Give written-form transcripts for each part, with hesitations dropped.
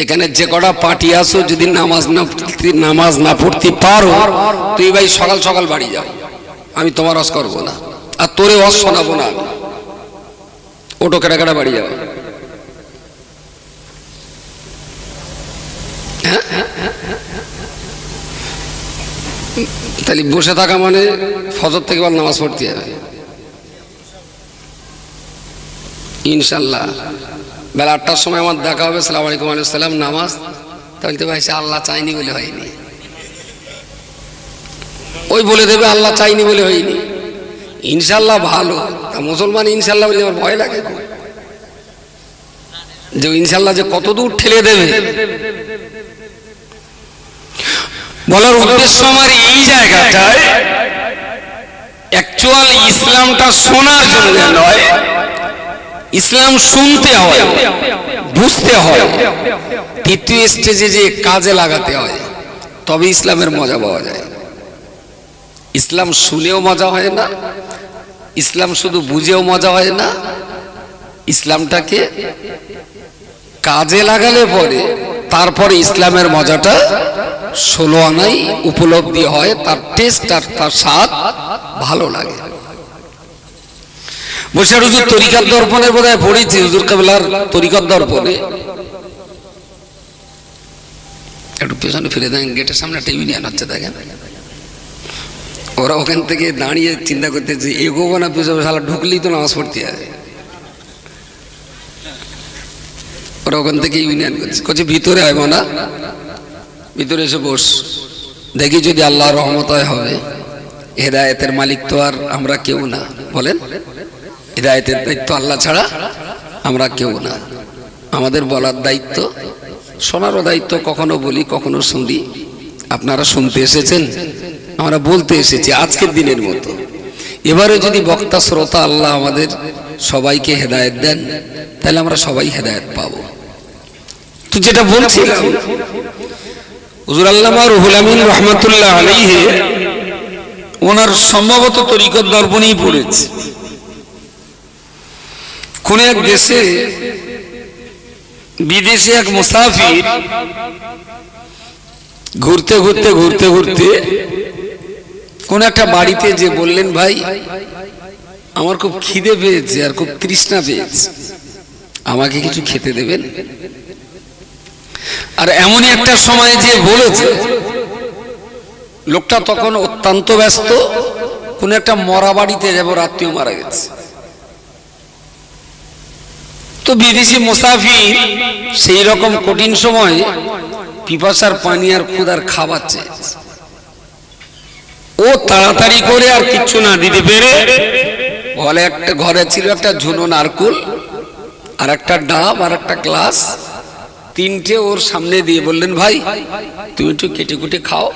এখানে যে কটা পার্টি আসো, যদি নামাজ না পড়তে পারো, তুই ভাই সকাল সকাল বাড়ি যাও, আমি তোমার ওয়াজ করবো না, আর তোরে ওয়াজ শোনাবো না। ওটো কেটা কেটা বাড়ি যাও। তাহলে বসে থাকা মানে ফজর থেকে বল নামাজ পড়তে হবে ইনশাল্লাহ। বেলা 8টার সময় আমার দেখা হবে, সালাম আলাইকুম আলাইসালাম, নামাজ। তাহলে তো ভাই সে আল্লাহ চাইনি বলে হয়নি, ওই বলে দেবে আল্লাহ চাইনি বলে হয়নি। ইনশাল্লাহ ভালো, মুসলমান ইনশাল্লাহ বলে আমার ভয় লাগে যে ইনশাল্লাহ যে কত দূর ঠেলে দেবে। বলার উদ্দেশ্য আমার এই জায়গাটায় অ্যাকচুয়াল ইসলামটা শোনার জন্য নয়, ইসলাম শুনতে হয়, বুঝতে হয়, তৃতীয় স্টেজে যে কাজে লাগাতে হয়, তবে ইসলামের মজা পাওয়া যায়। ইসলাম শুনেও মজা হয় না, ইসলাম শুধু বুঝেও মজা হয় না, ইসলামটাকে কাজে লাগালে পরে তারপরে ইসলামের মজাটা 16 আনাই উপলব্ধি হয়, তার টেস্ট আর তার স্বাদ ভালো লাগে। বৈশাখ হুজুর তরিকাত দর্পণের বোধহয় পড়েছি, হুজুর কাবলার তরিকাত দর্পণে। একটু পেছনে ফিরে দেন, গেটের সামনে একটা ইউনিয়ন হচ্ছে দেখেন, ওরা ওখান থেকে দাঁড়িয়ে চিন্তা করতেছে এগোবো না পেছনে, শালা ঢুকলেই তো নামাজ পড়তে হবে। ওরা ওখান থেকে ইউনিয়ন করছে ভিতরে আইব না, ভিতরে এসে বস, দেখি যদি আল্লাহ রহমত হবে। হেদায়েতের মালিক তো আর আমরা কেউ না, বলেন, হেদায়েতের দায়িত্ব আল্লাহ ছাড়া আমরা কেউ না। আমাদের বলার দায়িত্ব, শোনারও দায়িত্ব, কখনো বলি কখনো শুনি। আপনারা শুনতে এসেছেন, আমরা বলতে এসেছি আজকের দিনের মতো। এবারে যদি বক্তা শ্রোতা আল্লাহ আমাদের সবাইকে হেদায়েত দেন, তাহলে আমরা সবাই হেদায়েত পাবো। তো যেটা বলছিলাম, হুজুর আল্লামা রুহুল আমিন রহমাতুল্লাহ আলাইহি ওনার সম্ভবত তরিকত দর্পণেই পড়েছে। কোন এক দেশে বিদেশে এক মুসাফির ঘুরতে ঘুরতে ঘুরতে ঘুরতে কোন একটা বাড়িতে যে বললেন, ভাই আমার খুব খিদে পেয়েছে আর খুব তৃষ্ণা পেয়েছে, আমাকে কিছু খেতে দেবেন। আর এমনই একটা সময় যে বলেছে, লোকটা তখন অত্যন্ত ব্যস্ত, কোন একটা মরা বাড়িতে যাবো, রাত্রিও মারা গেছে। তো বিদেশি মুসাফির সেই রকম কঠিন সময় পিপাসার পানি আর ক্ষুধার খাবার চেয়েছে। ও তাড়াতাড়ি করে আর কিচ্ছু না দিতে পেরে ঘরে ছিল একটা ঝুনো নারকুল আর একটা ডাব আর একটা গ্লাস, তিনটে ওর সামনে দিয়ে বললেন, ভাই তুমি একটু কেটে কুটে খাও,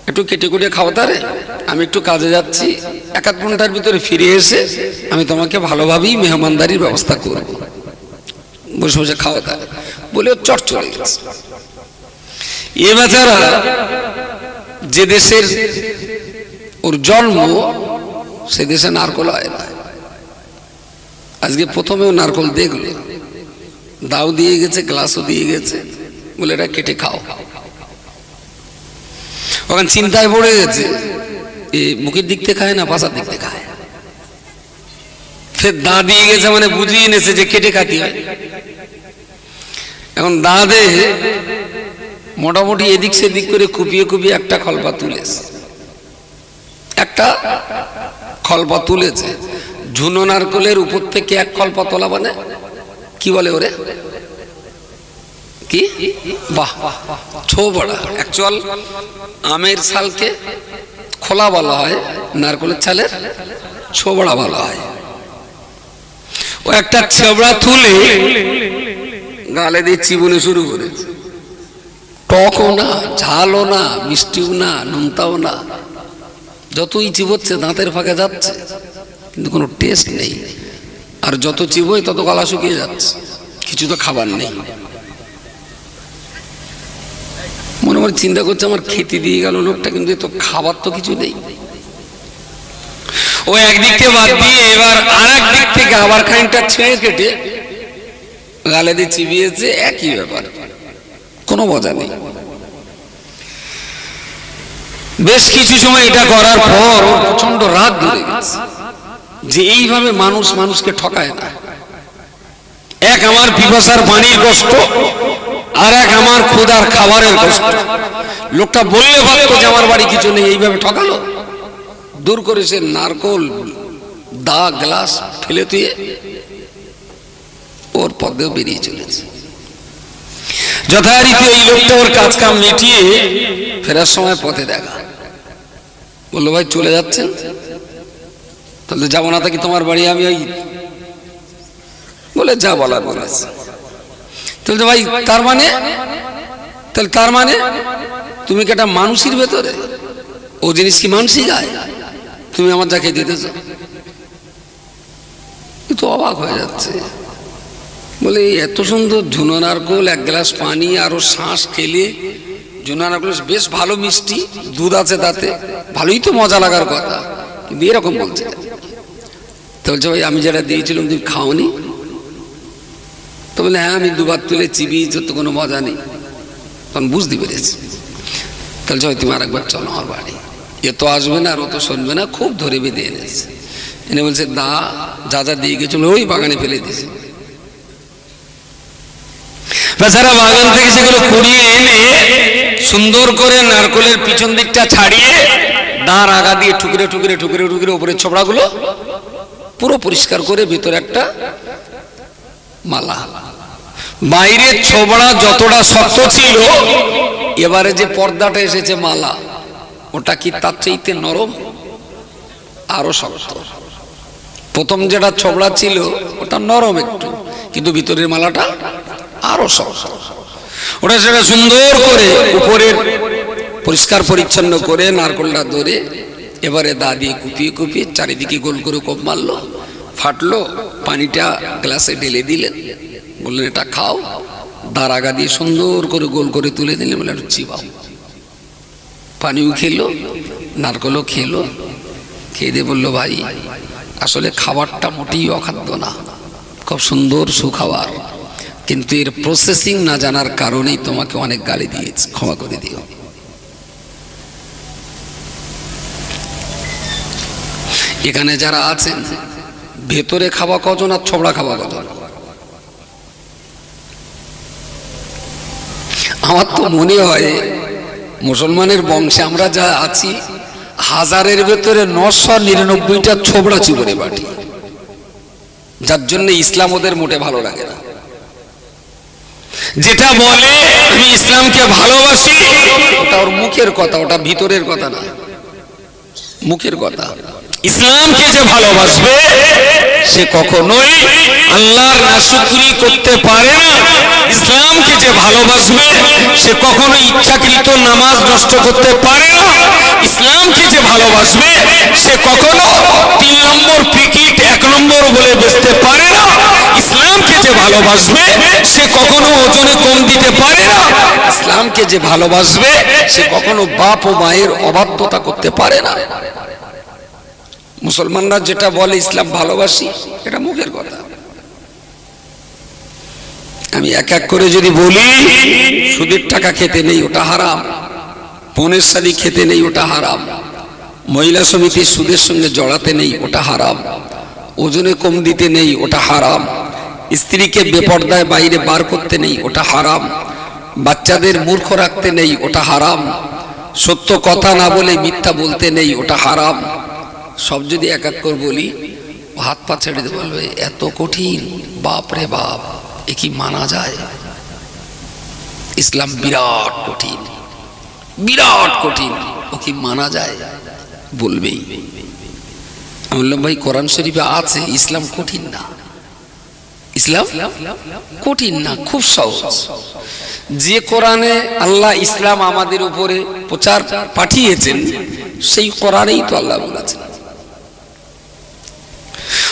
একটু কেটে কুটে খাও, তারে আমি একটু কাজে যাচ্ছি, 1-1 ঘন্টার ভিতরে ফিরে এসে আমি তোমাকে ভালোভাবেই মেহমানদারির ব্যবস্থা করব, বসে বসে খাও তারে বলে ওর চট চলে গেছে। এ বেচারা যে দেশের ওর জন্ম, সে দেশে নারকল হয় না। আজকে প্রথমেও নারকল দেখলো, দাও দিয়ে গেছে, গ্লাসও দিয়ে গেছে, বলে এটা কেটে খাও। ওখানে চিন্তায় পড়ে গেছে, মুখের দিক থেকে খায় না পাশার দিক থেকে খায়। ফের দা দিয়ে গেছে, মানে বুঝিয়ে এনেছে যে কেটে খাতি হয়। এখন দা দে মোটামুটি এদিক সেদিক করে কুপিয়ে কুপিয়ে একটা খলপা তুলেছে, একটা খলপা তুলেছে। ঝুনো নারকলের উপর থেকে এক খলপা তোলা মানে কি বলে ওরে, কি বাহ, ছোবড়া। অ্যাকচুয়াল আমের ছালকে খোলা বলা হয়, নারকলের ছালের ছোবড়া বলা হয়। ও একটা ছোবড়া তুলে গালে দিয়ে চিবুনে শুরু করেছে। টকও না, ঝালও না, মিষ্টিও না, নুনতাও না, যতই চিবোচ্ছে দাঁতের ফাঁকে যাচ্ছে, কিন্তু কোনো টেস্ট নেই। আর যত চিবোই তত গলা শুকিয়ে যাচ্ছে, কিছু তো খাবার নেই। মনে মনে চিন্তা করছে, আমার খেতে দিয়ে গেল লোকটা, কিন্তু তো খাবার তো কিছু নেই। ও একদিক থেকে বাদ দিয়ে এবার আর এক দিক থেকে আবার খানিকটা ছেড়ে কেটে গালে দিয়ে চিবিয়েছে, একই ব্যাপার। কোনো মজা নেই। বেশ কিছু সময় এটা করার পর ওর প্রচন্ড রাগ ধরে গেছে যে এইভাবে মানুষ মানুষকে ঠকায় না। এক আমার পিপাসার পানির কষ্ট, আর এক আমার ক্ষুধার খাবারের কষ্ট। লোকটা বললে ভাবতো যে আমার বাড়ি কিছু নেই, এইভাবে ঠকালো। দূর করে সে নারকোল দা গ্লাস ফেলে তুই ওর পথেও বেরিয়ে চলেছে। যথারীতি ওই লোকটা ওর কাজ কাম মিটিয়ে ফেরার সময় পথে দেখা, বললো ভাই চলে যাচ্ছেন? তাহলে যাবো না, থাকি তোমার বাড়ি আমি ওই বলে যা বলার বলেছে। তাহলে ভাই তার মানে, তাহলে তার মানে তুমি কি একটা মানুষের ভেতরে ও জিনিস কি মানুষই গায়, তুমি আমার যাকে দিতেছ? কিন্তু অবাক হয়ে যাচ্ছে, বলে এত সুন্দর ঝুনো নারকোল, এক গ্লাস পানি আর ও শ্বাস খেলে, ঝুনো নারকোল বেশ ভালো মিষ্টি, দুধ আছে তাতে, ভালোই তো মজা লাগার কথা, কিন্তু এরকম বলছে। তো বলছে ভাই আমি যেটা দিয়েছিলাম তুমি খাওনি? তো বলে হ্যাঁ আমি দুবার তুলে চিবিয়েছ, তো কোনো মজা নেই। তখন বুঝতে পেরেছি। তাহলে ভাই তুমি আরেকবার চলো আমার বাড়ি। এ তো আসবে না আর ও তো শুনবে না, খুব ধরে বেঁধে এনেছে। এনে বলছে দা যা যা দিয়ে গেছিল ওই বাগানে ফেলে দিয়েছে। বেচারা বাগান থেকে সেগুলো কুড়িয়ে এনে সুন্দর করে নারকলের পিছন দিকটা ছাড়িয়ে দাঁড় আগা দিয়ে ঠুকরে ঠুকরে ঠুকরে ঠুকরে উপরের ছোবড়াগুলো পুরো পরিষ্কার করে ভিতরে একটা মালা। বাইরের ছোবড়া যতটা শক্ত ছিল, এবারে যে পর্দাটা এসেছে মালা, ওটা কি তার চাইতে নরম, আরো শক্ত। প্রথম যেটা ছোবড়া ছিল ওটা নরম একটু, কিন্তু ভিতরের মালাটা আরো শক্ত। ওটা সেটা সুন্দর করে উপরের পরিষ্কার পরিচ্ছন্ন করে নারকলটা ধরে এবারে দা দিয়ে কুপিয়ে কুপিয়ে চারিদিকে গোল করে কোপ মারলো, ফাটলো, পানিটা গ্লাসে ঢেলে দিলেন, বললেন এটা খাও। দাঁড় আগা দিয়ে সুন্দর করে গোল করে তুলে দিলেন, বললেন চিবাও। পানিও খেলো, নারকলও খেলো। খেয়ে দিয়ে বললো ভাই আসলে খাবারটা মোটেই অখাদ্য না, খুব সুন্দর সুখাবার, কিন্তু এর প্রসেসিং না জানার কারণেই তোমাকে অনেক গালি দিয়েছে, ক্ষমা করে দিও। এখানে যারা আছেন ভেতরে খাওয়া কজন আর ছোবড়া খাওয়া কজন? আমার তো মনে হয় মুসলমানের বংশে আমরা যা আছি, 1000-এর ভেতরে 999টা ছোবড়া চিবরে বাটি, যার জন্য ইসলাম ওদের মোটে ভালো লাগে না। যেটা বলে আমি ইসলামকে ভালোবাসি, ওটা ওর মুখের কথা, ওটা ভিতরের কথা না, মুখের কথা। ইসলামকে যে ভালোবাসবে সে কখনোই আল্লাহর নাশুকরি করতে পারে না। ইসলামকে যে ভালোবাসবে সে কখনো ইচ্ছাকৃত নামাজ নষ্ট করতে পারে না। ইসলামকে যে ভালোবাসবে সে কখনো 3 নম্বর পিকিট 1 নম্বর বলে বেচতে পারে না। ইসলামকে যে ভালোবাসবে সে কখনো ওজনে কম দিতে পারে না। ইসলামকে যে ভালোবাসবে সে কখনো বাপ ও মায়ের অবাধ্যতা করতে পারে না। মুসলমানরা যেটা বলে ইসলাম ভালোবাসি, এটা মুখের কথা। আমি এক এক করে যদি বলি, সুদের টাকা খেতে নেই ওটা হারাম, পনের শাড়ি খেতে নেই ওটা হারাম, মহিলা সমিতির সুদের সঙ্গে জড়াতে নেই ওটা হারাম, ওজনে কম দিতে নেই ওটা হারাম, স্ত্রীকে বেপর্দায় বাইরে বার করতে নেই ওটা হারাম, বাচ্চাদের মূর্খ রাখতে নেই ওটা হারাম, সত্য কথা না বলে মিথ্যা বলতে নেই ওটা হারাম। সব যদি এক এক করে বলি, হাত পা ছেড়ে দিতে বলবে এত কঠিন, বাপ রে বাপ, এ কি মানা যায়? ইসলাম বিরাট কঠিন, বিরাট কঠিন, ও কি মানা যায়? বলবেই। আমি বললাম ভাই কোরআন শরীফে আছে ইসলাম কঠিন না, ইসলাম কঠিন না, খুব সহজ। যে কোরআনে আল্লাহ ইসলাম আমাদের উপরে প্রচার পাঠিয়েছেন, সেই কোরআনেই তো আল্লাহ বলেছেন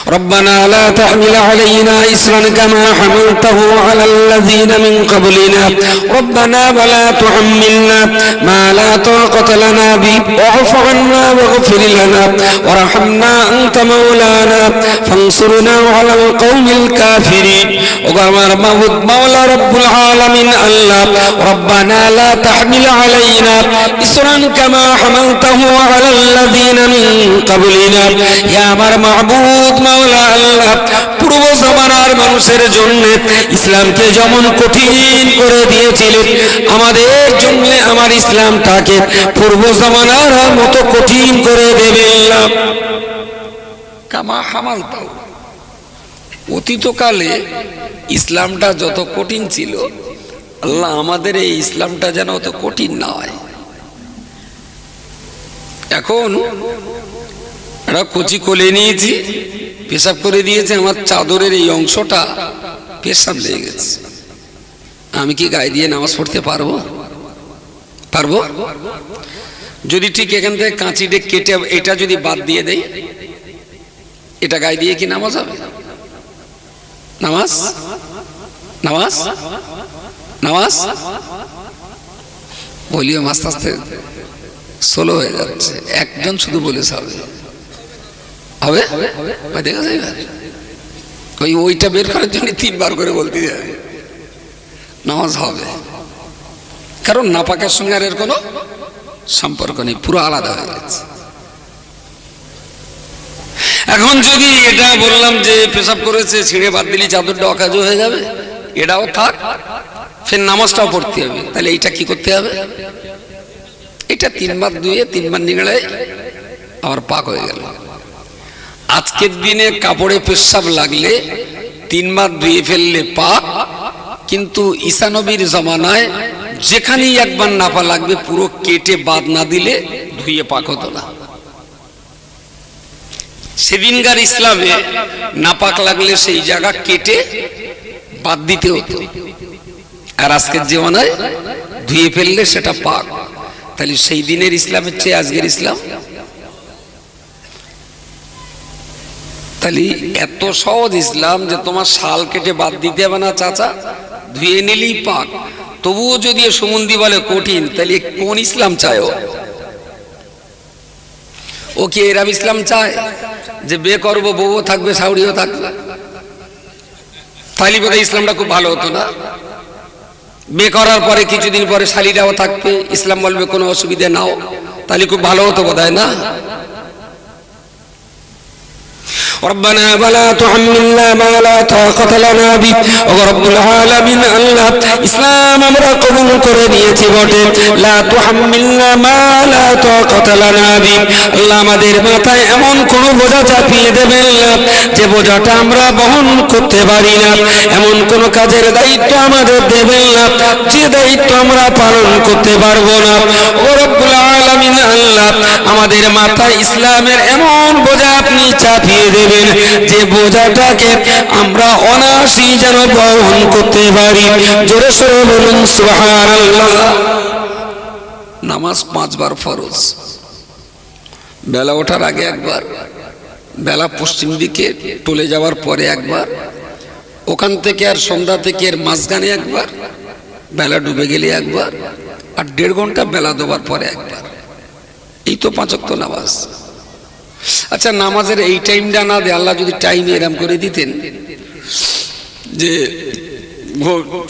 ربنا لا تحمل علينا إصرا كما حملته على الذين من قبلنا ربنا ولا تحملنا ما لا طاقة لنا به واعف عنا واغفر لنا وارحمنا أنت مولانا فانصرنا على القوم الكافرين وقال مولى رب العالمين الله ربنا لا تحمل علينا إصرا كما حملته على الذين من قبلنا يا معبود মাওলা আল্লাহ পূর্ব জামানার মানুষের জন্য ইসলামকে যেমন কঠিন করে দিয়েছিলেন আমাদের জন্য আমার ইসলামটাকে পূর্ব জামানার মতো কঠিন করে দেবেন না কামা হামালতাও অতীতকালে ইসলামটা যত কঠিন ছিল আল্লাহ আমাদের এই ইসলামটা যেন অত কঠিন না হয় এখন এরা কচি কোলে নিয়েছি পেশাব করে দিয়েছে আমার চাদরের এই অংশটা পেশাব লেগে গেছে আমি কি গায়ে দিয়ে নামাজ পড়তে পারবো পারবো যদি ঠিক এখান থেকে কাঁচিটা কেটে এটা যদি বাদ দিয়ে দেই এটা গায়ে দিয়ে কি নামাজ হবে নামাজ নামাজ নামাজ বলিও আস্তে আস্তে স্লো হয়ে যাচ্ছে একজন শুধু বলেছে হবে হবে দেখা যায় ওইটা বের করার জন্য তিনবার করে বলতে যাবে নামাজ হবে কারণ নাপাকের সঙ্গে আর এর কোনো সম্পর্ক নেই পুরো আলাদা হয়ে গেছে এখন যদি এটা বললাম যে পেশাব করেছে ছিঁড়ে বাদ দিলি চাদরটা অকাজ হয়ে যাবে এটাও থাক ফের নামাজটাও পড়তে হবে তাহলে এইটা কি করতে হবে এটা তিনবার ধুয়ে তিনবার নিগড়ায় আবার পাক হয়ে গেল আজকের দিনে কাপড়ে পেশাব লাগলে তিনবার ধুয়ে ফেললে পাক কিন্তু ঈসা নবীর জামানায় যেখানেই একবার নাপা লাগবে পুরো কেটে বাদ না দিলে ধুয়ে পাক হতো না সেদিনকার ইসলামে নাপাক লাগলে সেই জায়গা কেটে বাদ দিতে হতো আর আজকের জামানায় ধুয়ে ফেললে সেটা পাক তাহলে সেই দিনের ইসলামের চেয়ে আজকের ইসলাম তাহলে এত সহজ ইসলাম যে তোমার শাল কেটে বাদ দিতে হবে না চাচা ধুয়ে নিলেই পাক তবুও যদি সুমন্দি বলে কঠিন তাহলে কোন ইসলাম চায় ও কি এরকম ইসলাম চায় যে বে করবো বউও থাকবে শাউরিও থাকবে তাহলে বোধহয় ইসলামটা খুব ভালো হতো না বে করার পরে কিছুদিন পরে শালিটাও থাকবে ইসলাম বলবে কোনো অসুবিধা নাও তাহলে খুব ভালো হতো বোধহয় না ربنا ولا تحملنا ما لا طاقة لنا به رب العالمين الله ইসলাম আমরা কবুল করে নিয়েছি বটে লা তুহাম্মিলনা মা লা তাকাত লানা বি আল্লাহ আমাদের মাথায় এমন কোন বোঝা চাপিয়ে দেবেন না যে বোঝাটা আমরা বহন করতে পারি না এমন কোন কাজের দায়িত্ব আমাদের দেবেন না যে দায়িত্ব আমরা পালন করতে পারবো না ও রব্বুল আলামিন আল্লাহ আমাদের মাথায় ইসলামের এমন বোঝা আপনি চাপিয়ে দেবেন যে বোঝাটাকে আমরা অনায়াসেই যেন বহন করতে পারি জোরে সোরে বলুন সুবহানাল্লাহ নামাজ 5 বার ফরজ বেলা ওঠার আগে একবার বেলা পশ্চিম দিকে টলে যাওয়ার পরে একবার ওখান থেকে আর সন্ধ্যা থেকে এর মাঝখানে একবার বেলা ডুবে গেলে একবার আর 1.5 ঘন্টা বেলা দেওয়ার পরে একবার এই তো 5 ওয়াক্ত নামাজ আচ্ছা নামাজের এই টাইমটা না দিয়ে আল্লাহ যদি টাইম এরকম করে দিতেন যে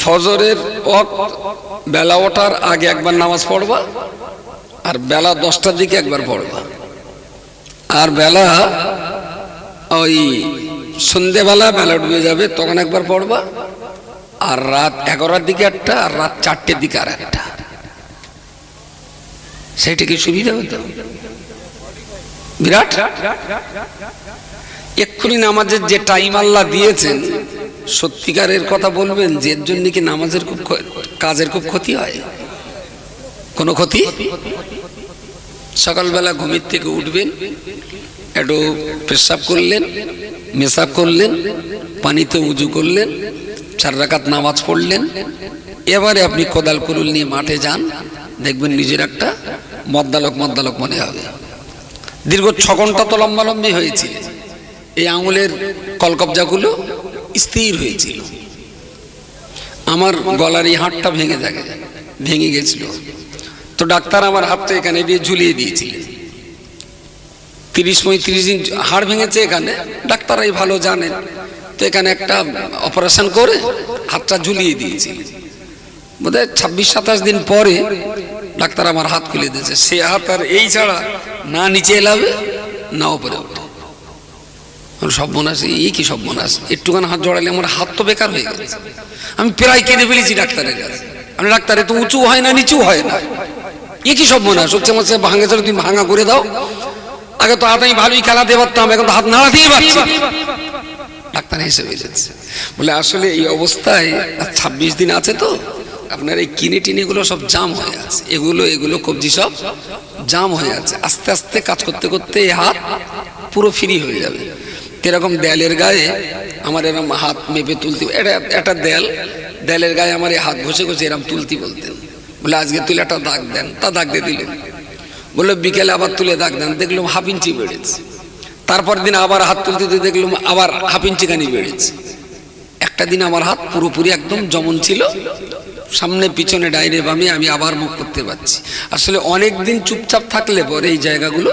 ফজরের ওয়াক্ত বেলা ওঠার আগে একবার নামাজ পড়বা আর বেলা 10টার দিকে একবার পড়বা আর বেলা ওই সন্ধ্যেবেলা বেলা ডুবে যাবে তখন একবার পড়বা আর রাত 11টার দিকে একটা আর রাত 4টের দিকে আর একটা সেইটা কি সুবিধা হতো বিরাট এক্ষুনি নামাজের যে টাইম আল্লাহ দিয়েছেন সত্যিকারের কথা বলবেন যে এর জন্য কি নামাজের খুব কাজের খুব ক্ষতি হয় কোনো ক্ষতি সকালবেলা ঘুমের থেকে উঠবেন একটু পেশাব করলেন মেশাব করলেন পানিতে উজু করলেন 4 রাকাত নামাজ পড়লেন এবারে আপনি কোদাল কুরুল নিয়ে মাঠে যান দেখবেন নিজের একটা মদ্দালক মনে হবে দীর্ঘ 6 ঘন্টা তো লম্বালম্বি হয়েছিল এই আঙুলের কলকবজাগুলো স্থির হয়েছিল। আমার গলার এই হাড়টা ভেঙে গেছিল। তো ডাক্তার আমার হাতটা এখানে দিয়ে ঝুলিয়ে দিয়েছিলেন। 30-35 দিন হাড় ভেঙেছে এখানে, ডাক্তাররাই ভালো জানেন। তো এখানে একটা অপারেশন করে হাতটা ঝুলিয়ে দিয়েছিলেন। বোধহয় 26-27 দিন পরে ডাক্তার আমার হাত খুলে দিয়েছে। সে হাত আর এই ছাড়া না নিচে এলাবে না উপরে উঠে। সর্বনাশ, এই কি সর্বনাশ! একটুখানি হাত জড়ালে আমার হাত তো বেকার হয়ে গেছে। আমি প্রায় কেঁদে ফেলেছি ডাক্তারের কাছে। আমি ডাক্তার, তো উঁচু হয় না নিচু হয় না, এ কি সর্বনাশ হচ্ছে আমার! ভাঙে চলো, তুমি ভাঙা করে দাও। আগে তো হাত আমি ভালোই খেলাতে পারতাম, এখন তো হাত নাড়াতেই পারছি। ডাক্তার হেসে ফেলেছে, বলে আসলে এই অবস্থায় 26 দিন আছে তো আপনার এই কিনে টিনে গুলো সব জাম হয়ে আছে, এগুলো কবজি সব জাম হয়ে আছে। আস্তে আস্তে কাজ করতে করতে এই হাত পুরো ফ্রি হয়ে যাবে। এরকম দেয়ালের গায়ে আমার এরকম হাত মেপে তুলতে, এটা দেয়ালের গায়ে আমার এই হাত ঘষে ঘষে এরকম তুলতে বলতেন। বলে আজকে তুলে একটা দাগ দেন, তা দাগ দিয়ে দিলেন। বললো বিকেলে আবার তুলে দাগ দেন, দেখলাম 1/2 ইঞ্চি বেড়েছে। তারপর দিন আবার হাত তুলতে দেখলাম আবার 1/2 ইঞ্চি খানি বেড়েছে। একটা দিন আমার হাত পুরোপুরি একদম যেমন ছিল, সামনে পিছনে ডাইনে বামে আমি আবার মুখ করতে পারছি। আসলে অনেক দিন চুপচাপ থাকলে পরে এই জায়গাগুলো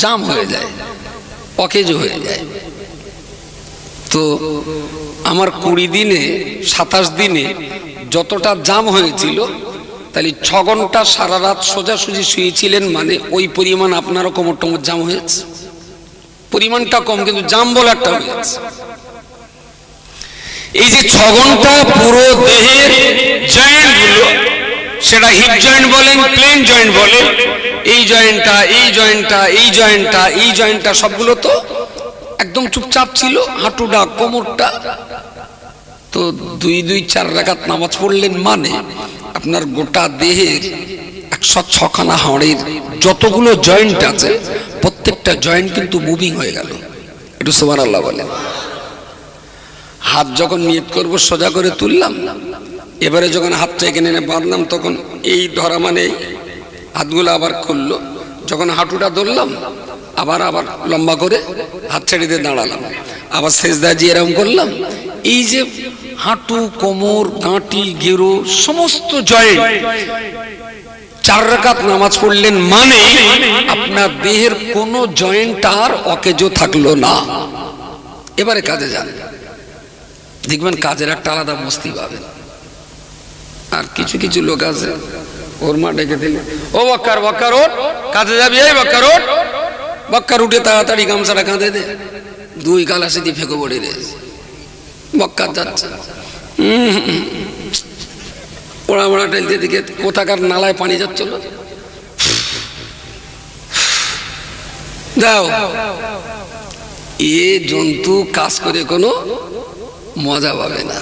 জাম হয়ে যায়, অকেজ হয়ে যায়। তো আমার 20 দিনে 27 দিনে যতটা জাম হয়েছিল, তাহলে 6 ঘন্টা সারা রাত সোজাসুজি শুয়েছিলেন, মানে ওই পরিমাণ আপনারও কোমর টোমর জাম হয়েছে। পরিমাণটা কম কিন্তু জাম বলারটা হয়েছে। এই যে 6 ঘন্টা পুরো দেহের জয়েন্ট গুলো, সেটা হিপ জয়েন্ট বলেন, প্লেন জয়েন্ট বলেন, এই জয়েন্টটা এই জয়েন্টটা এই জয়েন্টটা এই জয়েন্টটা সবগুলো তো একদম চুপচাপ ছিল, হাঁটুটা কোমরটা। তো 2-4 রাকাত নামাজ পড়লেন, মানে আপনার গোটা দেহের 106 খানা হাড়ের যতগুলো জয়েন্ট আছে প্রত্যেকটা জয়েন্ট কিন্তু মুভিং হয়ে গেল। একটু সুবহানাল্লাহ বলেন। হাত যখন নিয়ত করব সোজা করে তুললাম, এবারে যখন হাতটা এখানে এনে বাঁধলাম তখন এই ধরা মানে হাতগুলো আবার খুললো। যখন হাঁটুটা ধরলাম আবার লম্বা করে হাত ছেড়ে দিয়ে দাঁড়ালাম, আবার সেজদা দিয়ে এরকম করলাম। এই যে হাঁটু, কোমর, গাঁটি, গেরো সমস্ত জয়েন্ট 4 রাকাত নামাজ পড়লেন, মানে আপনার দেহের কোনো জয়েন্ট আর অকেজো থাকলো না। এবারে কাজে যান, দেখবেন কাজের একটা আলাদা মস্তি পাবেন। আর কিছু কিছু লোক আছে, ওর মা ডেকে দিলে, ও বক্কার বক্কার ওঠ, কাজে যাবি, এই বক্কার ওঠ। বক্কার উঠে তাড়াতাড়ি গামছাটা কাঁধে দে, 2 গালাসি দিয়ে ফেঁকো পড়ে রে, বক্কার যাচ্ছে। ওড়া মোড়া টেলতে দিকে কোথাকার নালায় পানি যাচ্ছিল, যাও। এ জন্তু কাজ করে কোনো মজা পাবে না।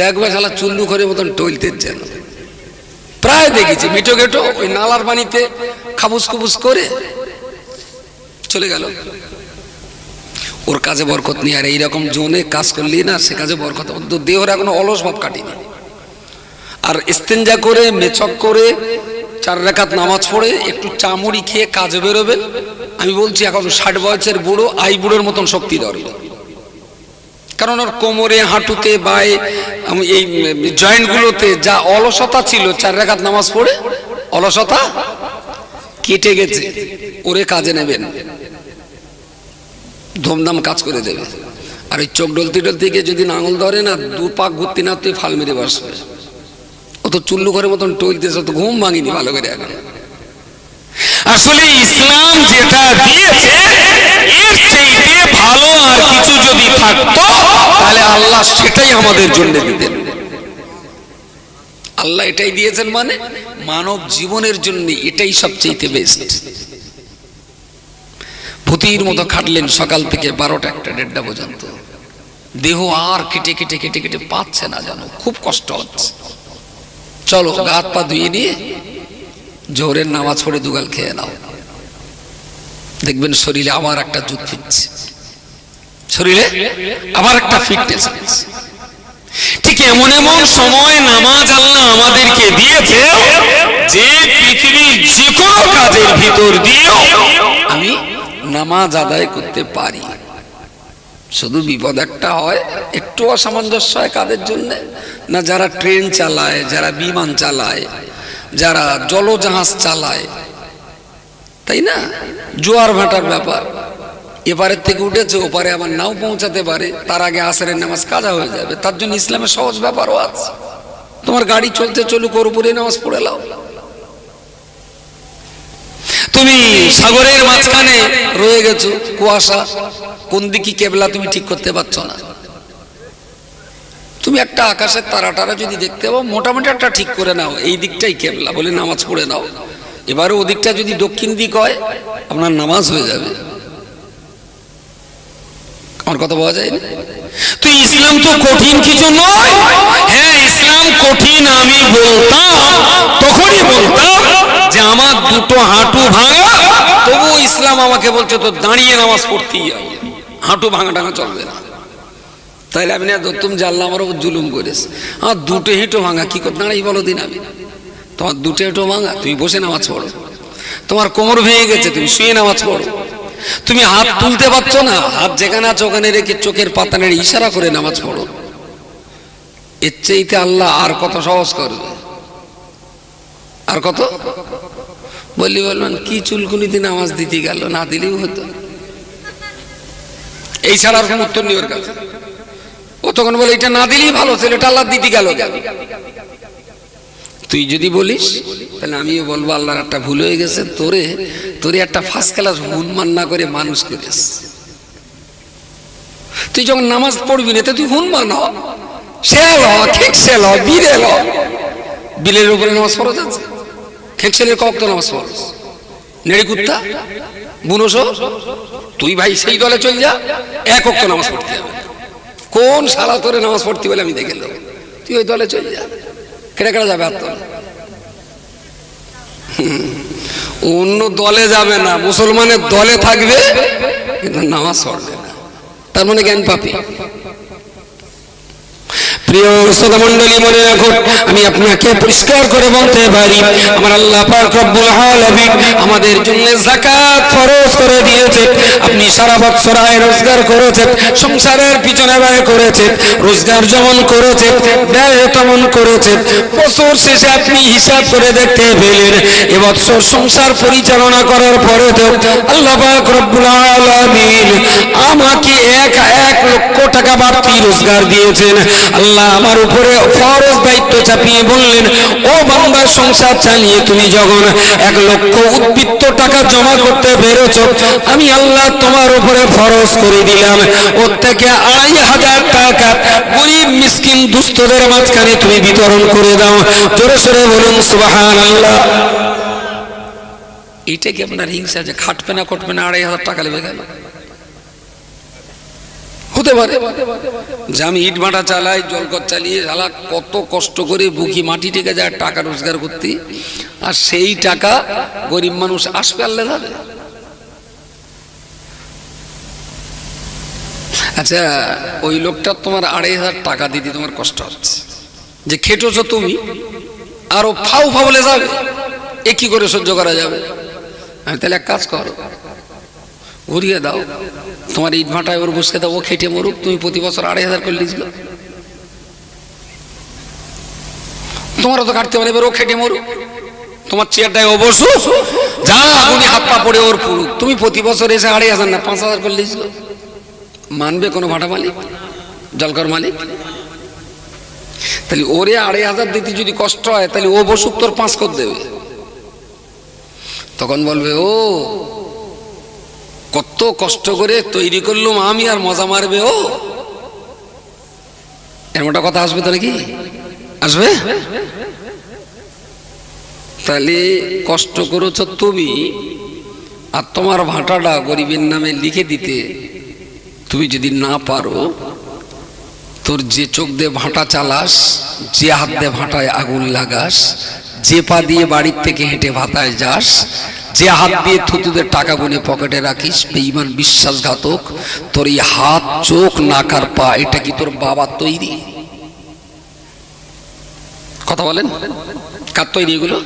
দেখবে শালা চুল্লু করে মতন টইলতে যেন, প্রায় দেখেছি মিটো গেটো ওই নালার পানিতে খাবুস খুবুস করে চলে গেল। ওর কাজে বরকত নেই। আর এইরকম জোনে কাজ করলি না, সে কাজে বরকত। দেহর এখনো অলস ভাব কাটিনি। আর ইস্তেঞ্জা করে মেচক করে 4 রাকাত নামাজ পড়ে একটু চামড়ি খেয়ে কাজে বেরোবেন। আমি বলছি এখন 60 বয়সের বুড়ো আই বুড়োর মতন শক্তি ধরবে, কারণ ওর কোমরে, হাঁটুতে, বায়ে, এই জয়েন্ট গুলোতে যা অলসতা ছিল 4 রাকাত নামাজ পড়ে অলসতা কেটে গেছে। ওরে কাজে নেবেন, ধুমধাম কাজ করে দেবে। আর ওই চোখ ডলতে ডলতে গিয়ে যদি আঙুল ধরে না, 2 পাক ঘুরতে না তুই ফাল মেরে বসবে। ও তো চুল্লু করে মতন টইলতেছে, তো ঘুম ভাঙিনি ভালো করে এখন। আসলে ইসলাম যেটা দিয়েছে এর চাইতে ভালো আর কিছু যদি থাকতো তাহলে আল্লাহ সেটাই আমাদের জন্য দিতেন। আল্লাহ এটাই দিয়েছেন, মানে মানব জীবনের জন্য এটাই সবচেয়ে বেস্ট। ভূতির মতো খাটলেন সকাল থেকে 12টা 1টা 1:30টা পর্যন্ত, দেহ আর কেটে কেটে কেটে কেটে পাচ্ছে না, জানো খুব কষ্ট হচ্ছে। চলো গা হাত পা ধুয়ে নিয়ে জোহরের নামাজ পড়ে 2 গাল খেয়ে নাও, দেখবেন শরীরে আবার একটা জুত ফিরছে, শরীরে আবার একটা ফিটনেস। ঠিক এমন এমন সময় নামাজ আল্লাহ আমাদেরকে দিয়েছে যে পৃথিবীর যে কোনো কাজের ভিতর দিয়ে আমি নামাজ আদায় করতে পারি। শুধু বিপদ একটা হয়, একটু অসামঞ্জস্য হয় কাদের জন্য না, যারা ট্রেন চালায়, যারা বিমান চালায়, যারা জলজাহাজ চালায়, তাই না? জোয়ার ভাটার ব্যাপার, এপারের থেকে উঠেছে ওপারে আবার নাও পৌঁছাতে পারে, তার আগে আসরের নামাজ কাজা হয়ে যাবে। তার জন্য ইসলামের সহজ ব্যাপারও আছে। তোমার গাড়ি চলতে চলুক, ওর উপরে নামাজ পড়ে নাও। তুমি সাগরের মাঝখানে রয়ে গেছো, কুয়াশা, কোন দিকে কেবলা তুমি ঠিক করতে পারছো না। তুমি একটা আকাশের তারা টারা যদি দেখতে পাও, মোটামুটি একটা ঠিক করে নাও, এই দিকটাই কেবলা বলে নামাজ পড়ে নাও। এবারে ওদিকটা যদি দক্ষিণ দিক হয়, আপনার নামাজ হয়ে যাবে। আমার কথা পাওয়া যায় না? তো ইসলাম তো কঠিন কিছু নয়। হ্যাঁ, ইসলাম কঠিন আমি বলতাম, তখনই বলতাম যে আমার দুটো হাঁটু ভাঙা, তবুও ইসলাম আমাকে বলছে তো দাঁড়িয়ে নামাজ পড়তেই হবে, হাঁটু ভাঙা টাঙা চলবে না। তাইলে আমি না ধরতুম যে আল্লাহ আমার উপর জুলুম করেছে। আমার দুটো হিঁটো ভাঙা, কি করে দাঁড়াই বলো দিন? আমি তোমার দুটো হিঁটো ভাঙা, তুমি বসে নামাজ পড়ো। তোমার কোমর ভেঙে গেছে, তুমি শুয়ে নামাজ পড়ো। তুমি হাত তুলতে পারছো না, হাত যেখানে আছে ওখানে রেখে চোখের পাতা নেড়ে ইশারা করে নামাজ পড়ো। এর চাইতে আল্লাহ আর কত সহজ করবে? আর কত বলবেন কি চুলকুনিতে নামাজ দিতে গেল, না দিলেও হতো। এই ছাড়া আর কোনো উত্তর নেই ওর কাছে। ও তখন বলে এটা না দিলেই ভালো ছিল, এটা আল্লাহ দিতে গেল কেন? তুই যদি বলিস তাহলে আমিও বলবো আল্লাহর একটা ভুল হয়ে গেছে, তোরে একটা ফার্স্ট ক্লাস হুনমান না করে মানুষ করিস। তুই যখন নামাজ পড়বি না, তুই হুনমান হ, শেল হ, খেকশেল হ, বিড়েল হ। বিলের উপরে নামাজ পড়া যাচ্ছে? খেকশেলের কক তো নামাজ পড়স, নেড়ি কুত্তা বুনস। তুই ভাই সেই দলে চল যা, এক অক্ত নামাজ পড়তে হবে। কোন শালা তোরে নামাজ পড়তে বলে আমি দেখে নেব, তুই ওই দলে চল যা। কেটে কেটে যাবে আর তোর অন্য দলে যাবে না, মুসলমানের দলে থাকবে কিন্তু নামাজ পড়বে না, তার মানে জ্ঞান পাপী। প্রিয় শ্রোতা মণ্ডলী, মনে রাখুন, আমি আপনাকে পরিষ্কার করে বলতে পারি, আমার আল্লাহ পাক রব্বুল আলামিন আমাদের জন্য যাকাত ফরজ করে দিয়েছে। আপনি সারা বছর আয় রোজগার করেছেন, সংসারের পিছনে ব্যয় করেছেন, রোজগার যেমন করেছেন ব্যয় তেমন করেছেন। বছর শেষে আপনি হিসাব করে দেখতে পেলেন এবছর সংসার পরিচালনা করার পরে তো আল্লাহ পাক রব্বুল আলামিন আমাকে 1 লক্ষ টাকা বাড়তি রোজগার দিয়েছেন। আল্লাহ আমার উপরে ফরজ দায়িত্ব চাপিয়ে বললেন, ও বান্দা, সংসার চালিয়ে তুমি যখন 1 লক্ষ উদ্বৃত্ত টাকা জমা করতে পেরেছ, আমি আল্লাহ তোমার উপরে ফরজ করে দিলাম ওর থেকে 2500 টাকা গরিব মিসকিন দুস্থদের মাঝখানে তুমি বিতরণ করে দাও। জোরে সোরে বলুন সুবহানাল্লাহ। এইটা কি আপনার হিংসা যে খাটবে না 2500 টাকা লেগে গেল? হতে পারে যে আমি ইট ভাটা চালাই, জলকর চালিয়ে শালা কত কষ্ট করে বুকি মাটি টেকে যায় টাকা রোজগার করতে, আর সেই টাকা গরিব মানুষ আসবে আল্লাহ যাবে। আচ্ছা, ওই লোকটা তোমার 2500 টাকা দিতে তোমার কষ্ট হচ্ছে, যে খেটেছো তুমি, আরো ফাউ ফাউলে যাবে, এ কি করে সহ্য করা যাবে? আমি তাহলে এক কাজ করো, ঘুরিয়ে দাও, তোমার ইট ভাটায় ওর বসে দাও, ও খেটে মরুক, তুমি প্রতি বছর 2500 করে লিখল। তোমারও তো কাটতে পারে, এবার ও খেটে মরুক, তোমার চেয়ারটায় ও বসুক, যা আগুনে হাত পা পড়ে ওর পুরুক, তুমি প্রতি বছর এসে 2500 না 5000 করে লিখল। মানবে কোনো ভাটা মালিক, জলকর মালিক? তাহলে ওরে 2500 দিতে যদি কষ্ট হয়, তাহলে ও বসুক, তোর 5 করে দেবে। তখন বলবে, ও কত কষ্ট করে তৈরি করলাম আমি, আর মজা মারবে ও। এর মোটা কথা আসবে তো নাকি? আসবে? তাহলে কষ্ট করেছ তুমি, আর তোমার ভাটাটা গরিবের নামে লিখে দিতে তুমি যদি না পারো, তোর যে চোখ দিয়ে ভাটা চালাস, যে হাত দিয়ে ভাটায় আগুন লাগাস, যে পা দিয়ে বাড়ির থেকে হেঁটে ভাতায় যাস, যে হাত দিয়ে থুতুদের টাকা গুনে পকেটে রাখিস, বেঈমান বিশ্বাসঘাতক, তোর এই হাত, চোখ, নাক আর পা, এটা কি তোর বাবা তৈরি? কথা বলেন, কার তৈরি এগুলো?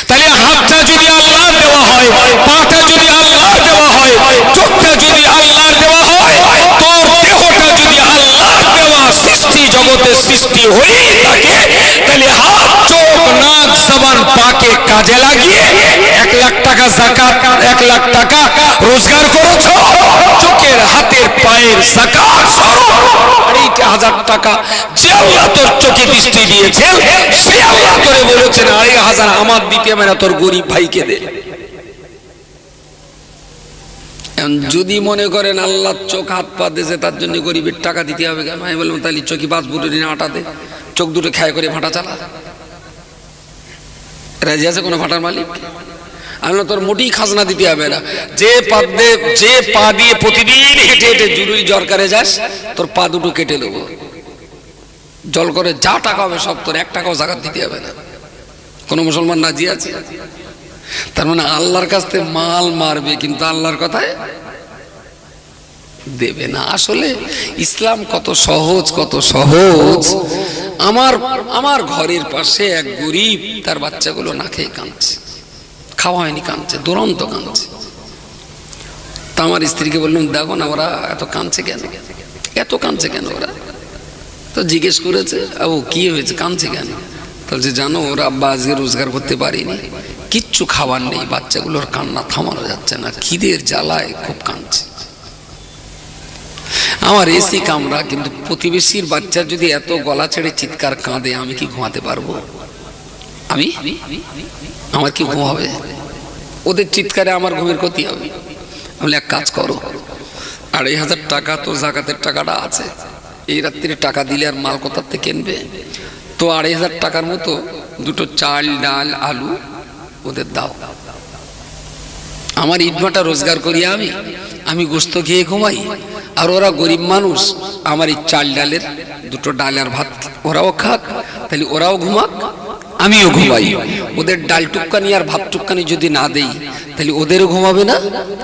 তাহলে হাতটা যদি আল্লাহ দেওয়া হয়, পাটা যদি আল্লাহ দেওয়া হয়, হয়, চোখটা যদি আল্লাহর দেওয়া হয়, তোর দেহটা যদি আল্লাহর দেওয়া সৃষ্টি জগতের সৃষ্টি হয়ে থাকে, তাহলে হাত, চোখ, নাক, জবান, পাকে কাজে লাগিয়ে 1 লাখ টাকা যাকাত, 1 লাখ টাকা রোজগার করেছো, চোখের, হাতের, পায়ের যাকাত স্বরূপ 2,500 টাকা যে আল্লাহ তোর চোখে দৃষ্টি দিয়েছেন, সে আল্লাহ তোরে বলেছেন 2,500 আমার দিতে হবে না, তোর গরিব ভাইকে দে। যদি মনে করেন আল্লাহ চোখ হাত পা দিয়েছে তার জন্য গরিবের টাকা দিতে হবে কেন, আমি বললাম তাহলে চোখি 5 বুটের আটা দে, চোখ দুটো খায় করে ভাটা চালা। রাজি আছে কোনো ভাটার মালিক? আমি তোর মোটেই খাজনা দিতে হবে না, যে পা দিয়ে প্রতিদিন হেঁটে হেঁটে জরুরি দরকারে যাস, তোর পা দুটো কেটে নেবো, জল করে যা টাকা হবে সব তোর, 1 টাকাও জাকাত দিতে হবে না। কোন মুসলমান রাজি আছে? তার মানে আল্লাহর কাছ থেকে মাল মারবে কিন্তু আল্লাহর কথায় দেবে না। আসলে ইসলাম কত সহজ, কত সহজ। আমার ঘরের পাশে এক গরিব, তার বাচ্চাগুলো না খেয়ে কাঁদছে, খাওয়া হয়নি, কাঁদছে, দুরন্ত কাঁদছে। তা আমার স্ত্রীকে বললাম, দেখো না ওরা এত কাঁদছে কেন, এত কাঁদছে কেন ওরা? তো জিজ্ঞেস করেছে, আবু কি হয়েছে, কাঁদছে কেন? বলছে জানো ওরা আব্বা আজকে রোজগার করতে পারিনি, কিচ্ছু খাবার নেই, বাচ্চাগুলোর কান্না থামানো যাচ্ছে না, খিদের জ্বালায় খুব কাঁদছে। আমার এসি কামরা, কিন্তু প্রতিবেশীর বাচ্চা যদি এত গলা ছেড়ে চিৎকার কাঁদে, আমি কি ঘুমাতে পারবো? আমার কি ঘুম হবে? ওদের চিৎকারে আমার ঘুমের ক্ষতি হবে। আমি এক কাজ করো, 2,500 টাকা তো জাকাতের টাকাটা আছে, এই রাত্রিরে টাকা দিলে আর মাল কোথার থেকে কিনবে? তো 2,500 টাকার মতো দুটো চাল, ডাল, আলু ওদের দাও। আমার ইটভাটা রোজগার করি, আমি গোস্ত খেয়ে ঘুমাই, আর ওরা গরিব মানুষ, আমার এই চাল ডালের দুটো ডাল আর ভাত ওরাও খাক, তাহলে ওরাও ঘুমাক, আমিও ঘুমাই। ওদের ডাল টুককানি আর ভাত টুককানি যদি না দেই, তাহলে ওদেরও ঘুমাবে না,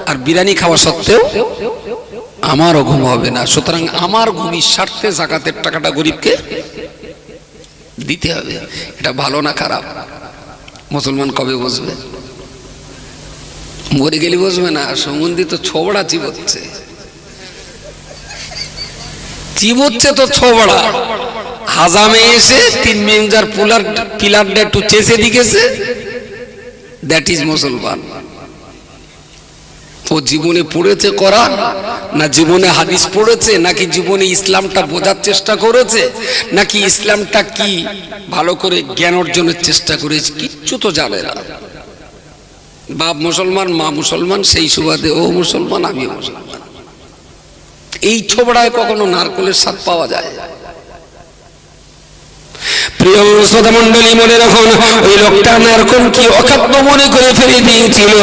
আর বিরিয়ানি খাওয়া সত্ত্বেও আমারও ঘুম হবে না। সুতরাং আমার ঘুমির স্বার্থে জাকাতের টাকাটা গরিবকে দিতে হবে। এটা ভালো না খারাপ? মুসলমান কবে বুঝবে? মরে গেলে বুঝবে না। সম্বন্ধিত ছোবড়া চিবোচ্ছে তো ছোবড়া, হাজামে এসে 3 মেঞ্জার পিলারটা একটু চেষে দিয়েছে, দ্যাট ইজ মুসলমান। ও জীবনে পড়েছে কোরআন, না জীবনে হাদিস পড়েছে, নাকি জীবনে ইসলামটা বোঝার চেষ্টা করেছে, নাকি ইসলামটা কি ভালো করে জ্ঞান অর্জনের চেষ্টা করেছে? কিচ্ছু তো জানে না। বাপ মুসলমান, মা মুসলমান, সেই সুবাদে ও মুসলমান, আমিও মুসলমান। এই ছোবড়ায় কখনো নারকলের স্বাদ পাওয়া যায়? প্রিয় শ্রোতা মণ্ডলী, মনে রাখুন, ওই লোকটা নারকল কি অখাদ্য মনে করে ফেলে দিয়েছিল।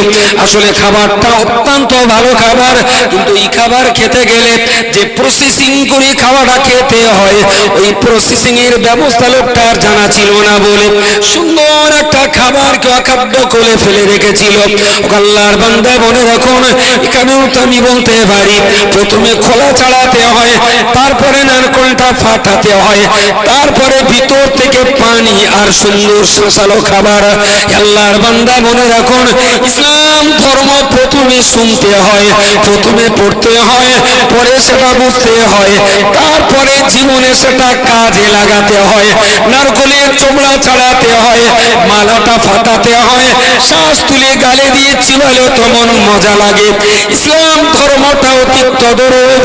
আসলে খাবারটা অত্যন্ত ভালো খাবার, কিন্তু এই খাবার খেতে গেলে যে প্রসেসিং করে খাওয়াটা খেতে হয়, ওই প্রসেসিং এর ব্যবস্থা লোকটার জানা ছিল না বলে সুন্দর একটা খাবারকে অখাদ্য করে ফেলে রেখেছিল। আল্লাহর বান্দা, মনে রাখুন, এখানেও তো আমি বলতে পারি, প্রথমে খোলা ছাড়াতে হয়, তারপরে নারকলটা ফাটাতে হয়, তারপরে ভিতর থেকে পানি আর সুন্দর শাঁসালো খাবার। আল্লাহর বান্দা, মনে রাখুন, ইসলাম ধর্ম প্রথমে শুনতে হয়, প্রথমে পড়তে হয়, পরে সেটা বুঝতে হয়, তারপরে জীবনে সেটা কাজে লাগাতে হয়। নারকলের চোবড়া ছাড়াতে হয়, মালাটা ফাটাতে হয়, শ্বাস তুলে গালে দিয়ে চিবালে তেমন মজা লাগে। ইসলাম ধর্মটা অতি তদরূপ,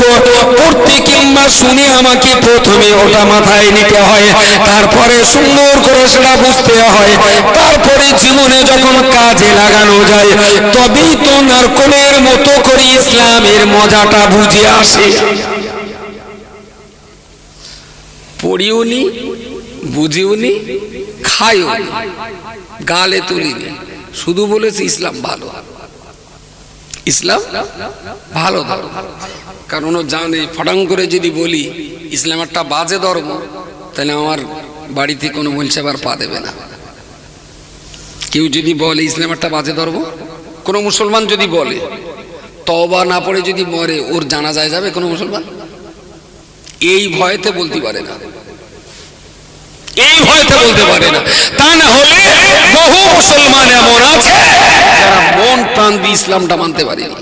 পড়তে কিংবা শুনে আমাকে প্রথমে ওটা মাথায় নিতে হয়, তারপরে সুন্দর করে সেটা বুঝতে হয়, তারপরে জীবনে যখন কাজে লাগানো যায়, তবেই তো নারকলের মতো করে ইসলামের মজাটা বুঝে আসে। পড়িওনি, বুঝিওনি, খাইওনি, গালে তুলিনি, শুধু বলেছে ইসলাম ভালো, ইসলাম ভালো ধর্ম। কারণ ও জানে, ফটাং করে যদি বলি ইসলাম একটা বাজে ধর্ম, তাহলে আমার বাড়িতে কোনো মহিলা আর পা দেবে না। কেউ যদি বলে ইসলাম একটা বাজে ধর্ম, কোনো মুসলমান যদি বলে, তওবা না পড়ে যদি মরে, ওর জানাজায় যাবে কোনো মুসলমান? এই ভয়তে বলতে পারে না, এই ভয়তে বলতে পারে না। তা না হলে বহু মুসলমান এমন আছে যারা মন প্রাণ দিয়ে ইসলামটা মানতে পারেনি।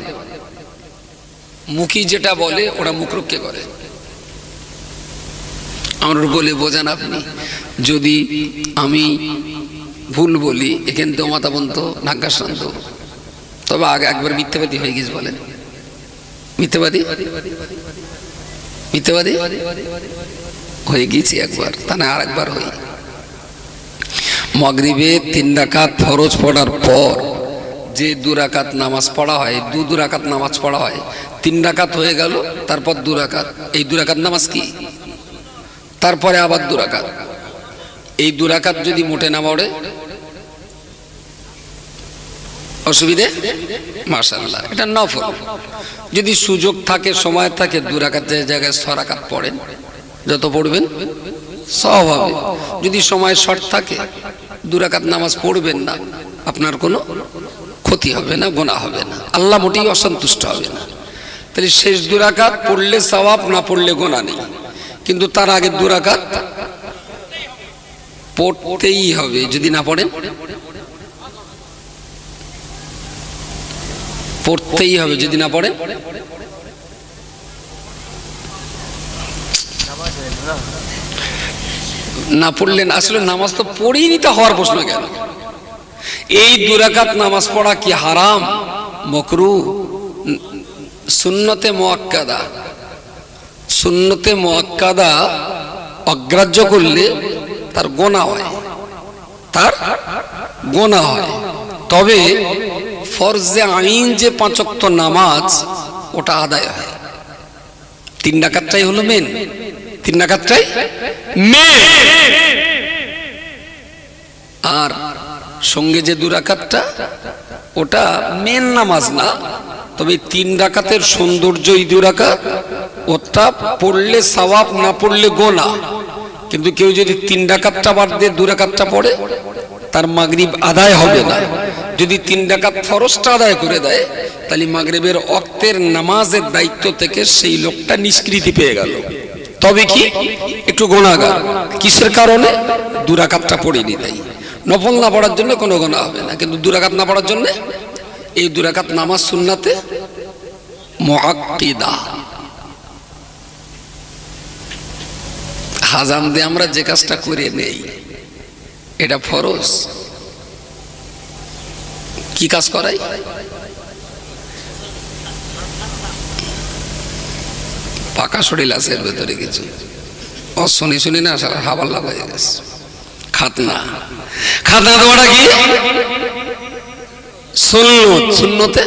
মুখী যেটা বলে ওরা মুখরক্ষে করে। আমরা বলে বোঝান আপনি, যদি আমি ভুল বলি এখান থেকে মাথা বন্ধ নাক্কা শান্ত, তবে আগে একবার মিথ্যাবাদী হয়ে গেছে বলেন, মিথ্যাবাদী মিথ্যাবাদী হয়ে গেছি একবার, তা না আর একবার হই। মাগরিবে 3 রাকাত ফরজ পড়ার পর যে 2 রাকাত নামাজ পড়া হয়, 2 রাকাত নামাজ পড়া হয়, 3 রাকাত হয়ে গেল, তারপর 2 রাকাত, এই 2 রাকাত নামাজ কি? তারপরে আবার 2 রাকাত। এই 2 রাকাত যদি মোটে না পড়ে অসুবিধে? মাশাআল্লাহ, এটা নফল। যদি সুযোগ থাকে, সময় থাকে, 2 রাকাতের জায়গায় 6 রাকাত পড়েন, যত পড়বেন সওয়াব হবে। যদি সময় শর্ট থাকে 2 রাকাত নামাজ পড়বেন না, আপনার কোনো ক্ষতি হবে না, গুনাহ হবে না, আল্লাহ মোটেই অসন্তুষ্ট হবে না। তাহলে শেষ 2 রাকাত পড়লে সওয়াব, না পড়লে গুনাহ নেই। কিন্তু তার আগে 2 রাকাত পড়তেই হবে। যদি না পড়েন পড়তেই হবে, যদি না পড়েন না পড়লেন। আসলে নামাজ তো পড়েই নিতে হওয়ার প্রশ্ন কেন? এই 2 রাকাত নামাজ পড়া কি হারাম, মাকরুহ, সুন্নতে মুআক্কাদা? সুন্নতে মুআক্কাদা অগ্রাহ্য করলে তার গুনাহ হয়, তার গুনাহ হয়। তবে ফরজে আইন যে 5 ওয়াক্ত নামাজ, ওটা আদায় হয়। 3 রাকাতটাই হলো মেন, 3 রাকাতটাই মেন। আর সঙ্গে যে 2 রাকাতটা, ওটা মেন নামাজ না। তবে 3 রাকাতের সৌন্দর্যই 2 রাকাত, ওটা পড়লে সওয়াব, না পড়লে গুনাহ। কিন্তু কেউ যদি 3 রাকাতটা বাদ দিয়ে 2 রাকাতটা পড়ে, তার মাগরিব আদায় হবে না। যদি 3 রাকাত ফরজটা আদায় করে দেয়, তাহলে মাগরিবের ওয়াক্তের নামাজের দায়িত্ব থেকে সেই লোকটা নিষ্কৃতি পেয়ে গেল। তবে কি একটু গুনাহগার। কিসের কারণে? 2 রাকাতটা পড়েনি তাই। নফল না পড়ার জন্য কোনো গুনাহ হবে না, কিন্তু 2 রাকাত না পড়ার জন্য, এই 2 রাকাত নামাজ সুন্নাতে মুআক্কিদা। হাজাম দিয়ে আমরা যে কাজটা করে নেই, এটা ফরজ। কি কাজ করাই? পাকা শরীর আছে এর ভেতরে কিছু, শুনি না সারা হাবাল্লা হয়ে গেছে। খাতনা, খাতনা দেওয়াটা কি? সুন্নত। সুন্নতে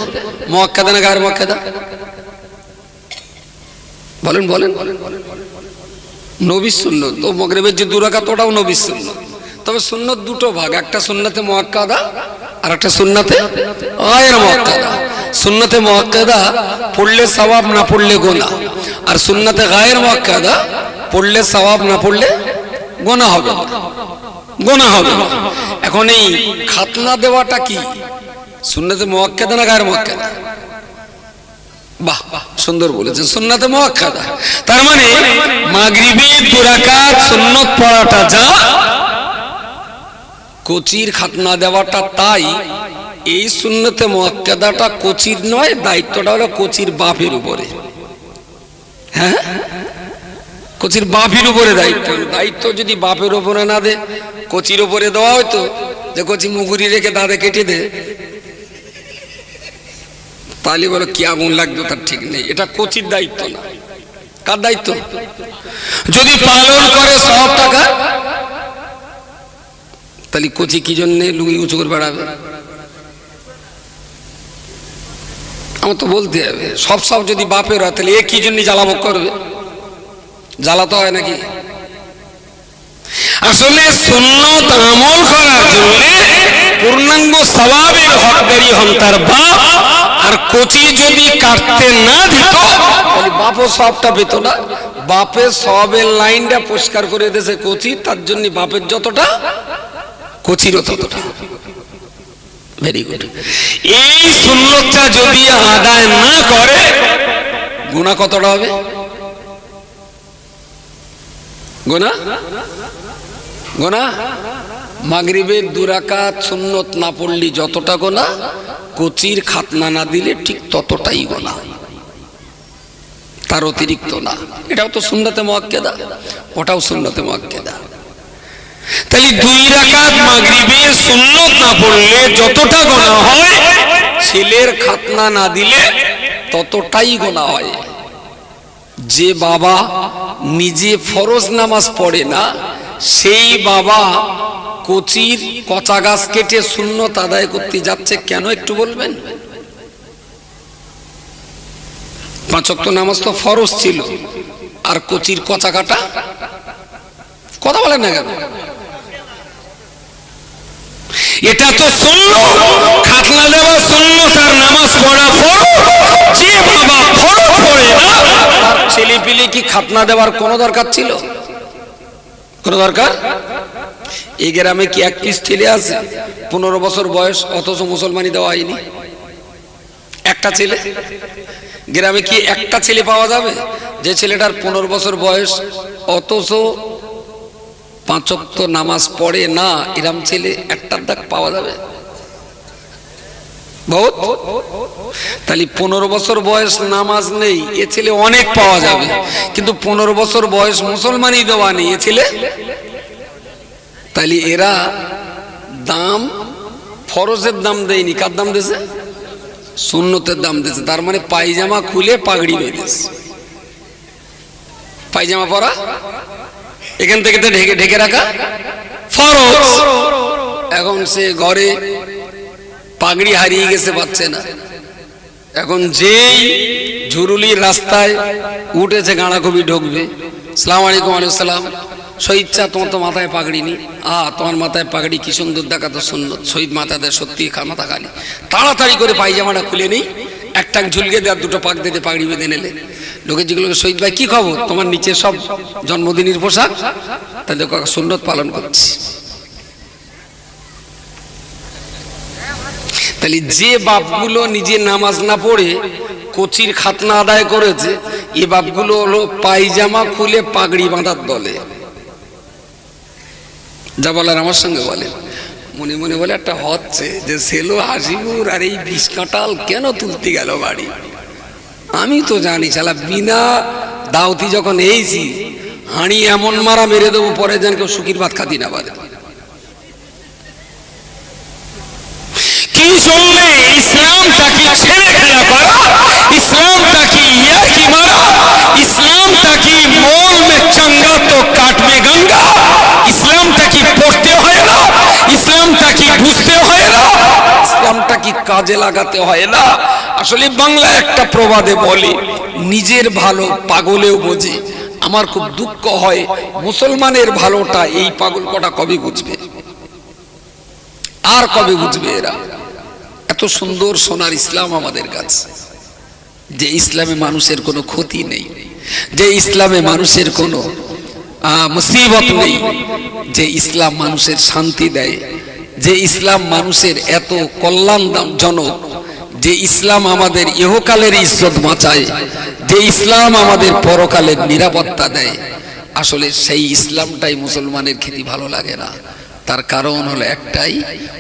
মুআক্কাদা না গায়র মুআক্কাদা? বলেন বলেন। নবীর সুন্নত। তো মাগরিবের যে 2 রাকাত, ওটাও নবীর সুন্নত। তবে সুন্নত 2টো ভাগ, একটা সুন্নতে মুআক্কাদা আর একটা সুন্নতে গায়র মুআক্কাদা। সুন্নতে মুআক্কাদা পড়লে সওয়াব, না পড়লে গুনাহ। আর সুন্নতে গায়র মুআক্কাদা পড়লে সওয়াব, না পড়লে গুনাহ হবে, গুনাহ হবে। এখন এই খাতনা দেওয়াটা কি? সুন্নতে মুআক্কাদা না গায়র মুআক্কাদা? বাহ, সুন্দর বলেছেন, সুন্নতে মুআক্কাদা। তার মানে মাগরিবে 2 রাকাত সুন্নত পড়াটা যা, কোচির খাতনা দেওয়াটা তাই। এই সুন্নতে মুআক্কাদাটা কোচির নয়, দায়িত্বটা হলো কোচির বাপের উপরে। হ্যাঁ, কোচির বাপের উপরে দায়িত্ব। দায়িত্ব যদি বাপের উপরে না দে, কোচির উপরে দেওয়া হয়তো, যে কোচি মুগুরি রেখে দাঁড়ে কেটে দে, তাহলে বলো কি আগুন লাগতো, তার ঠিক নেই। এটা কোচির দায়িত্ব না। কার দায়িত্ব? যদি পালন করে 100 টাকা, তাহলে কোচি কি জন্যে লুঙ্গি উঁচু করে বেড়াবে? আমার তো বলতে হবে। সব যদি বাপের হয়, তাহলে এ কি জন্য জ্বালাবক করবে? জ্বালাতে হয় নাকি? আসলে সুন্নত আমল করার জন্য পূর্ণাঙ্গ সওয়াবের হকদারি হন তার বাপ। আর কোচি যদি কাটতে না দিত, তাহলে বাপও সবটা পেত না। বাপের সওয়াবের লাইনটা পরিষ্কার করে দিয়েছে কোচি, তার জন্য বাপের যতটা, কোচিরও ততটা। Very good. এই সুন্নতটা যদি আদায় না করে, গুনাহ কতটা হবে? গুনাহ গুনাহ মাগরিবের 2 রাকাত সুন্নত না পড়লি যতটা গুনাহ, কোচির খাতনা না দিলে ঠিক ততটাই গুনাহ। তার অতিরিক্ত না। এটাও তো সুন্নতে মুআক্কাদা, ওটাও সুন্নতে মুআক্কাদা। তাহলে 2 রাকাত মাগরিবের সুন্নত না পড়লে যতটা গুনাহ হয়, ছেলের খাতনা না দিলে ততটাই গুনাহ হয়। যে বাবা নিজে ফরজ নামাজ পড়ে না, সেই বাবা কচির কচা গাছ কেটে সুন্নত আদায় করতে যাচ্ছে কেন একটু বলবেন? 5 ওয়াক্ত নামাজ তো ফরজ ছিল, আর কচির কচা কাটা কথা বলেন না কেন? এটা তো সুন্নত, খাতনা দেওয়া সুন্নত আর নামাজ পড়া ফরজ। যে বাবা ফরজ পড়ে না, তার ছেলে পিলে কি খাতনা দেওয়ার কোনো দরকার ছিল? কোনো দরকার? এই গ্রামে কি এক পিস ছেলে আছে 15 বছর বয়স, অথচ মুসলমানি দেওয়া হয়নি? একটা ছেলে গ্রামে কি একটা ছেলে পাওয়া যাবে যে ছেলেটার 15 বছর বয়স অথচ 5 ওয়াক্ত নামাজ পড়ে না? এরম ছেলে একটার দাগ পাওয়া যাবে? বহুত। তাহলে 15 বছর বয়স নামাজ নেই এ ছেলে অনেক পাওয়া যাবে, কিন্তু 15 বছর বয়স মুসলমানি দেওয়া নেই এ ছেলে। তাহলে এরা দাম ফরজের দাম দেয়নি, কার দাম দিয়েছে? সুন্নতের দাম দিয়েছে। তার মানে পায়জামা খুলে পাগড়ি বেঁধেছে। পায়জামা পরা এখান থেকে তো ঢেকে ঢেকে রাখা ফরজ। এখন সে ঘরে পাগড়ি হারিয়ে গেছে, পাচ্ছে না। এখন যেই ঝুরুলির রাস্তায় উঠেছে গাঁড়াকবি ঢুকবে, সালাম আলাইকুম। আলাইকুম সালাম। শহীদচা তোমার তো মাথায় পাগড়ি নি। তোমার মাথায় পাগড়ি কি সুন্দর দেখা তো সুন্নত। শহীদ মাথাদের সত্যি মাথা খালি। তাড়াতাড়ি করে পায়জামাটা খুলে নেই, একটা ঝুলকে দেওয়ার 2টো পাক দিতে পাগড়ি বেঁধে নিলে। লোকে যেগুলো শহীদ ভাই কি খবর, তোমার নিচে সব জন্মদিনের পোশাক? তাহলে সুন্নত পালন করছি। তাহলে যে বাপগুলো নিজে নামাজ না পড়ে কচির খাতনা আদায় করেছে, এ বাপগুলো হলো পায়জামা খুলে পাগড়ি বাঁধার দলে। যা বলার আমার সঙ্গে বলেন। মনে মনে বলে একটা হচ্ছে যে সেলো হাসিপুর আর এই 20 কাঁটাল কেন তুলতে গেল বাড়ি? আমি তো জানি শালা বিনা দাওতি যখন এইছি হাঁড়ি এমন মারা মেরে দেবো, পরে যেন কেউ শুকির ভাত খাতি না পারে। কি শুনলে ইসলামটা কি ছেড়ে খেলা করা, ইসলামটা কি ইয়ার্কি মারা, ইসলামটা কি মোল মে চঙ্গা তো কাট মে গঙ্গা, ইসলামটা কি পড়তে হয় না, ইসলামটা কি বুঝতে হয় না, ইসলামটা কি কাজে লাগাতে হয় না? আসলে বাংলা একটা প্রবাদে বলে, নিজের ভালো পাগলেও বোঝে। আমার খুব দুঃখ হয় মুসলমানের ভালোটা এই পাগল কটা কবে বুঝবে? আর কবে বুঝবে এরা? এত সুন্দর সোনার ইসলাম আমাদের কাছে, যে ইসলামে মানুষের কোনো ক্ষতি নেই, যে ইসলামে মানুষের কোনো মুসিবত নেই, যে ইসলাম মানুষের শান্তি দেয়, যে ইসলাম মানুষের এত কল্যাণজনক, যে ইসলাম আমাদের ইহকালের ইজ্জত বাঁচায়, যে ইসলাম আমাদের পরকালের নিরাপত্তা দেয়। আসলে সেই ইসলামটাই মুসলমানের খেতে ভালো লাগে না। তার কারণ হলো একটাই,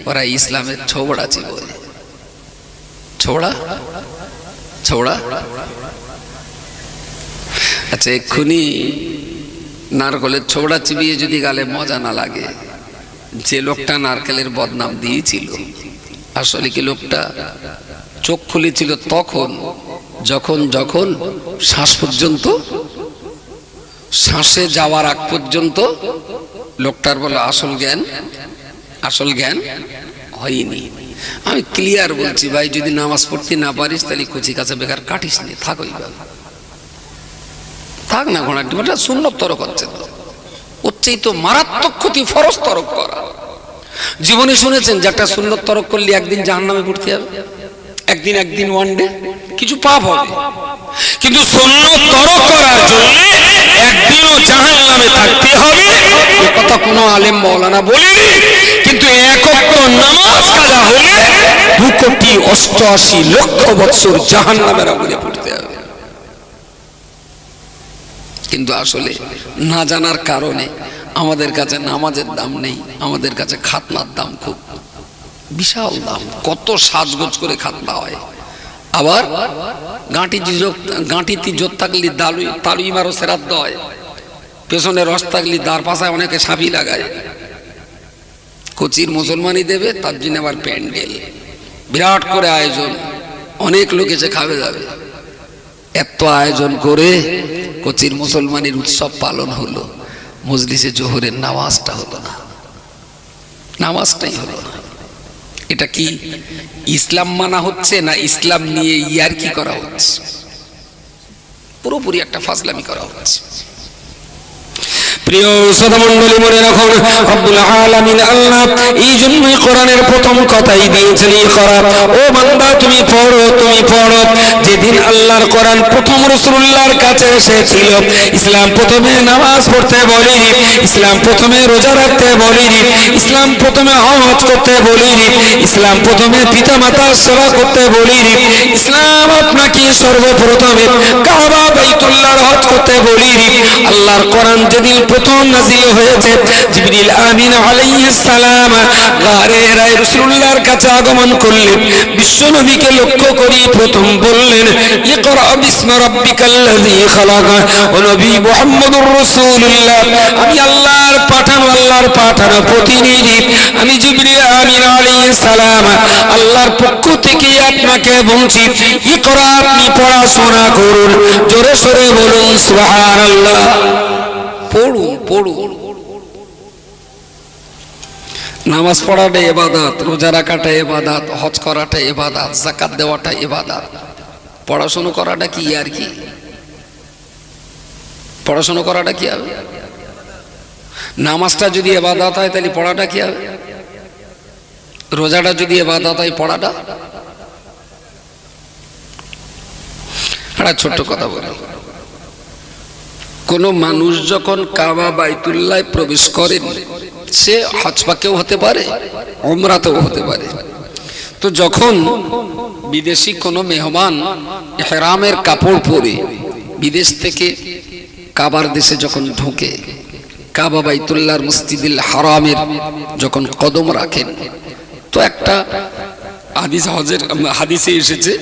ওরা ইসলামের ছোবড়া চিবোয়। ছোবড়া ছোবড়া। আচ্ছা, এক্ষুনি নারকেলের ছোবড়া চিবিয়ে যদি গালে মজা না লাগে, যে লোকটা নারকেলের বদনাম দিয়েছিল, আসলে কি লোকটা চোখ খুলেছিল তখন যখন যখন শ্বাস পর্যন্ত, শ্বাসে যাওয়ার আগ পর্যন্ত লোকটার বলে আসল জ্ঞান হয়নি। আমি ক্লিয়ার বলছি ভাই, যদি নামাজ পড়তে না পারিস তাহলে কচি কাছে বেকার কাটিস নি, থাক না। ঘোড়াটা সুন্নত তরক হচ্ছে, ওর চেয়ে তো মারাত্মক ক্ষতি ফরজ তরক করা। জীবনে শুনেছেন যে একটা সুন্নত তরক করলে একদিন জাহান্নামে পড়তে হবে? একদিন ওয়ান ডে কিছু পাপ হবে, কিন্তু সুন্নত তরক করার জন্য একদিনও জাহান্নামে থাকতে হবে এ কথা কোনো আলেম মাওলানা বলেনি। কিন্তু এক ওয়াক্ত নামাজ কাজা হলে 2,88,00,000 বছর জাহান্নামের আগুনে পড়তে হবে। কিন্তু আসলে না জানার কারণে আমাদের কাছে নামাজের দাম নেই, আমাদের কাছে খাতনার দাম খুব বিশাল দাম। কত সাজগোজ করে খাতনা হয়, আবার গাঁটিতে জোর থাকলে তালুই মারো শ্রাদ্ধ হয়, পেছনে রস থাকলে দাঁড় পাশায় অনেকে সাবি লাগায়। কচির মুসলমানই দেবে, তার জন্য আবার প্যান্ডেল, বিরাট করে আয়োজন, অনেক লোক এসে খাবে যাবে। এত আয়োজন করে কচির মুসলমানের উৎসব পালন হলো, মজলিসে জোহরের নামাজটা হলো না, নামাজটাই হলো না। এটা কি ইসলাম মানা হচ্ছে না ইসলাম নিয়ে ইয়ারকি করা হচ্ছে? পুরোপুরি একটা ফাজলামি করা হচ্ছে। প্রিয় শ্রোতামণ্ডলী, মনে রাখুন রব্বুল আলামিন আল্লাহ এই জন্যই কোরআনের প্রথম কথাই দিয়েছেন ইকরা, ও বান্দা তুমি পড়ো, তুমি পড়ো। যেদিন আল্লাহর কোরআন প্রথম রাসূলুল্লাহর কাছে এসেছিল, ইসলাম প্রথমে নামাজ পড়তে বলেনি, ইসলাম প্রথমে রোজা রাখতে বলেনি, ইসলাম প্রথমে হজ করতে বলেনি, ইসলাম প্রথমে পিতামাতার সেবা করতে বলেনি, ইসলাম আপনাকে সর্বপ্রথমে কাবা বাইতুল্লাহর হজ করতে বলেনি। আল্লাহর কোরআন যেদিন প্রথম নাযিল হয়েছে, জিবরিল আমিন আলাইহিস সালাম গারে হিরায় রাসূলুল্লাহর কাছে আগমন করলেন। বিশ্বনবীকে লক্ষ্য করে প্রথম বললেন, ইকরা বিসমি রাব্বিকাল্লাযী খালাক। ও নবী মুহাম্মদুর রাসূলুল্লাহ, আমি আল্লাহর পাঠানো প্রতিনিধি, আমি জিবরিল আমিন আলাইহিস সালাম আল্লাহর পক্ষ থেকে আপনাকে বলছি, ইকরা, আপনি পড়াশোনা করুন। জোরে সোরে বলুন সুবহানাল্লাহ। পড়ুন, পড়ুন। নামাজ পড়াটা ইবাদত, রোজা রাখাটা ইবাদত, হজ করাটা ইবাদত, যাকাত দেওয়াটা ইবাদত। পড়াশোনা করাটা কি আর কি? পড়াশোনা করাটা কি হবে? নামাজটা যদি ইবাদত হয় তাহলে পড়াটা কি হবে? রোজাটা যদি ইবাদত হয় পড়াটা? একটা ছোট্ট কথা বলি, কোন মানুষ যখন কাবা বাইতুল্লাহ প্রবেশ করেন, সে হজ পাকেও হতে পারে, উমরাতেও হতে পারে। তো যখন বিদেশি কোনো মেহমান ইহরামের কাপড় পরে বিদেশ থেকে কাবার দেশে যখন ঢোকে, কাবা বাইতুল্লাহর মসজিদুল হারামের যখন কদম রাখেন, তো একটা হাদিসে এসেছে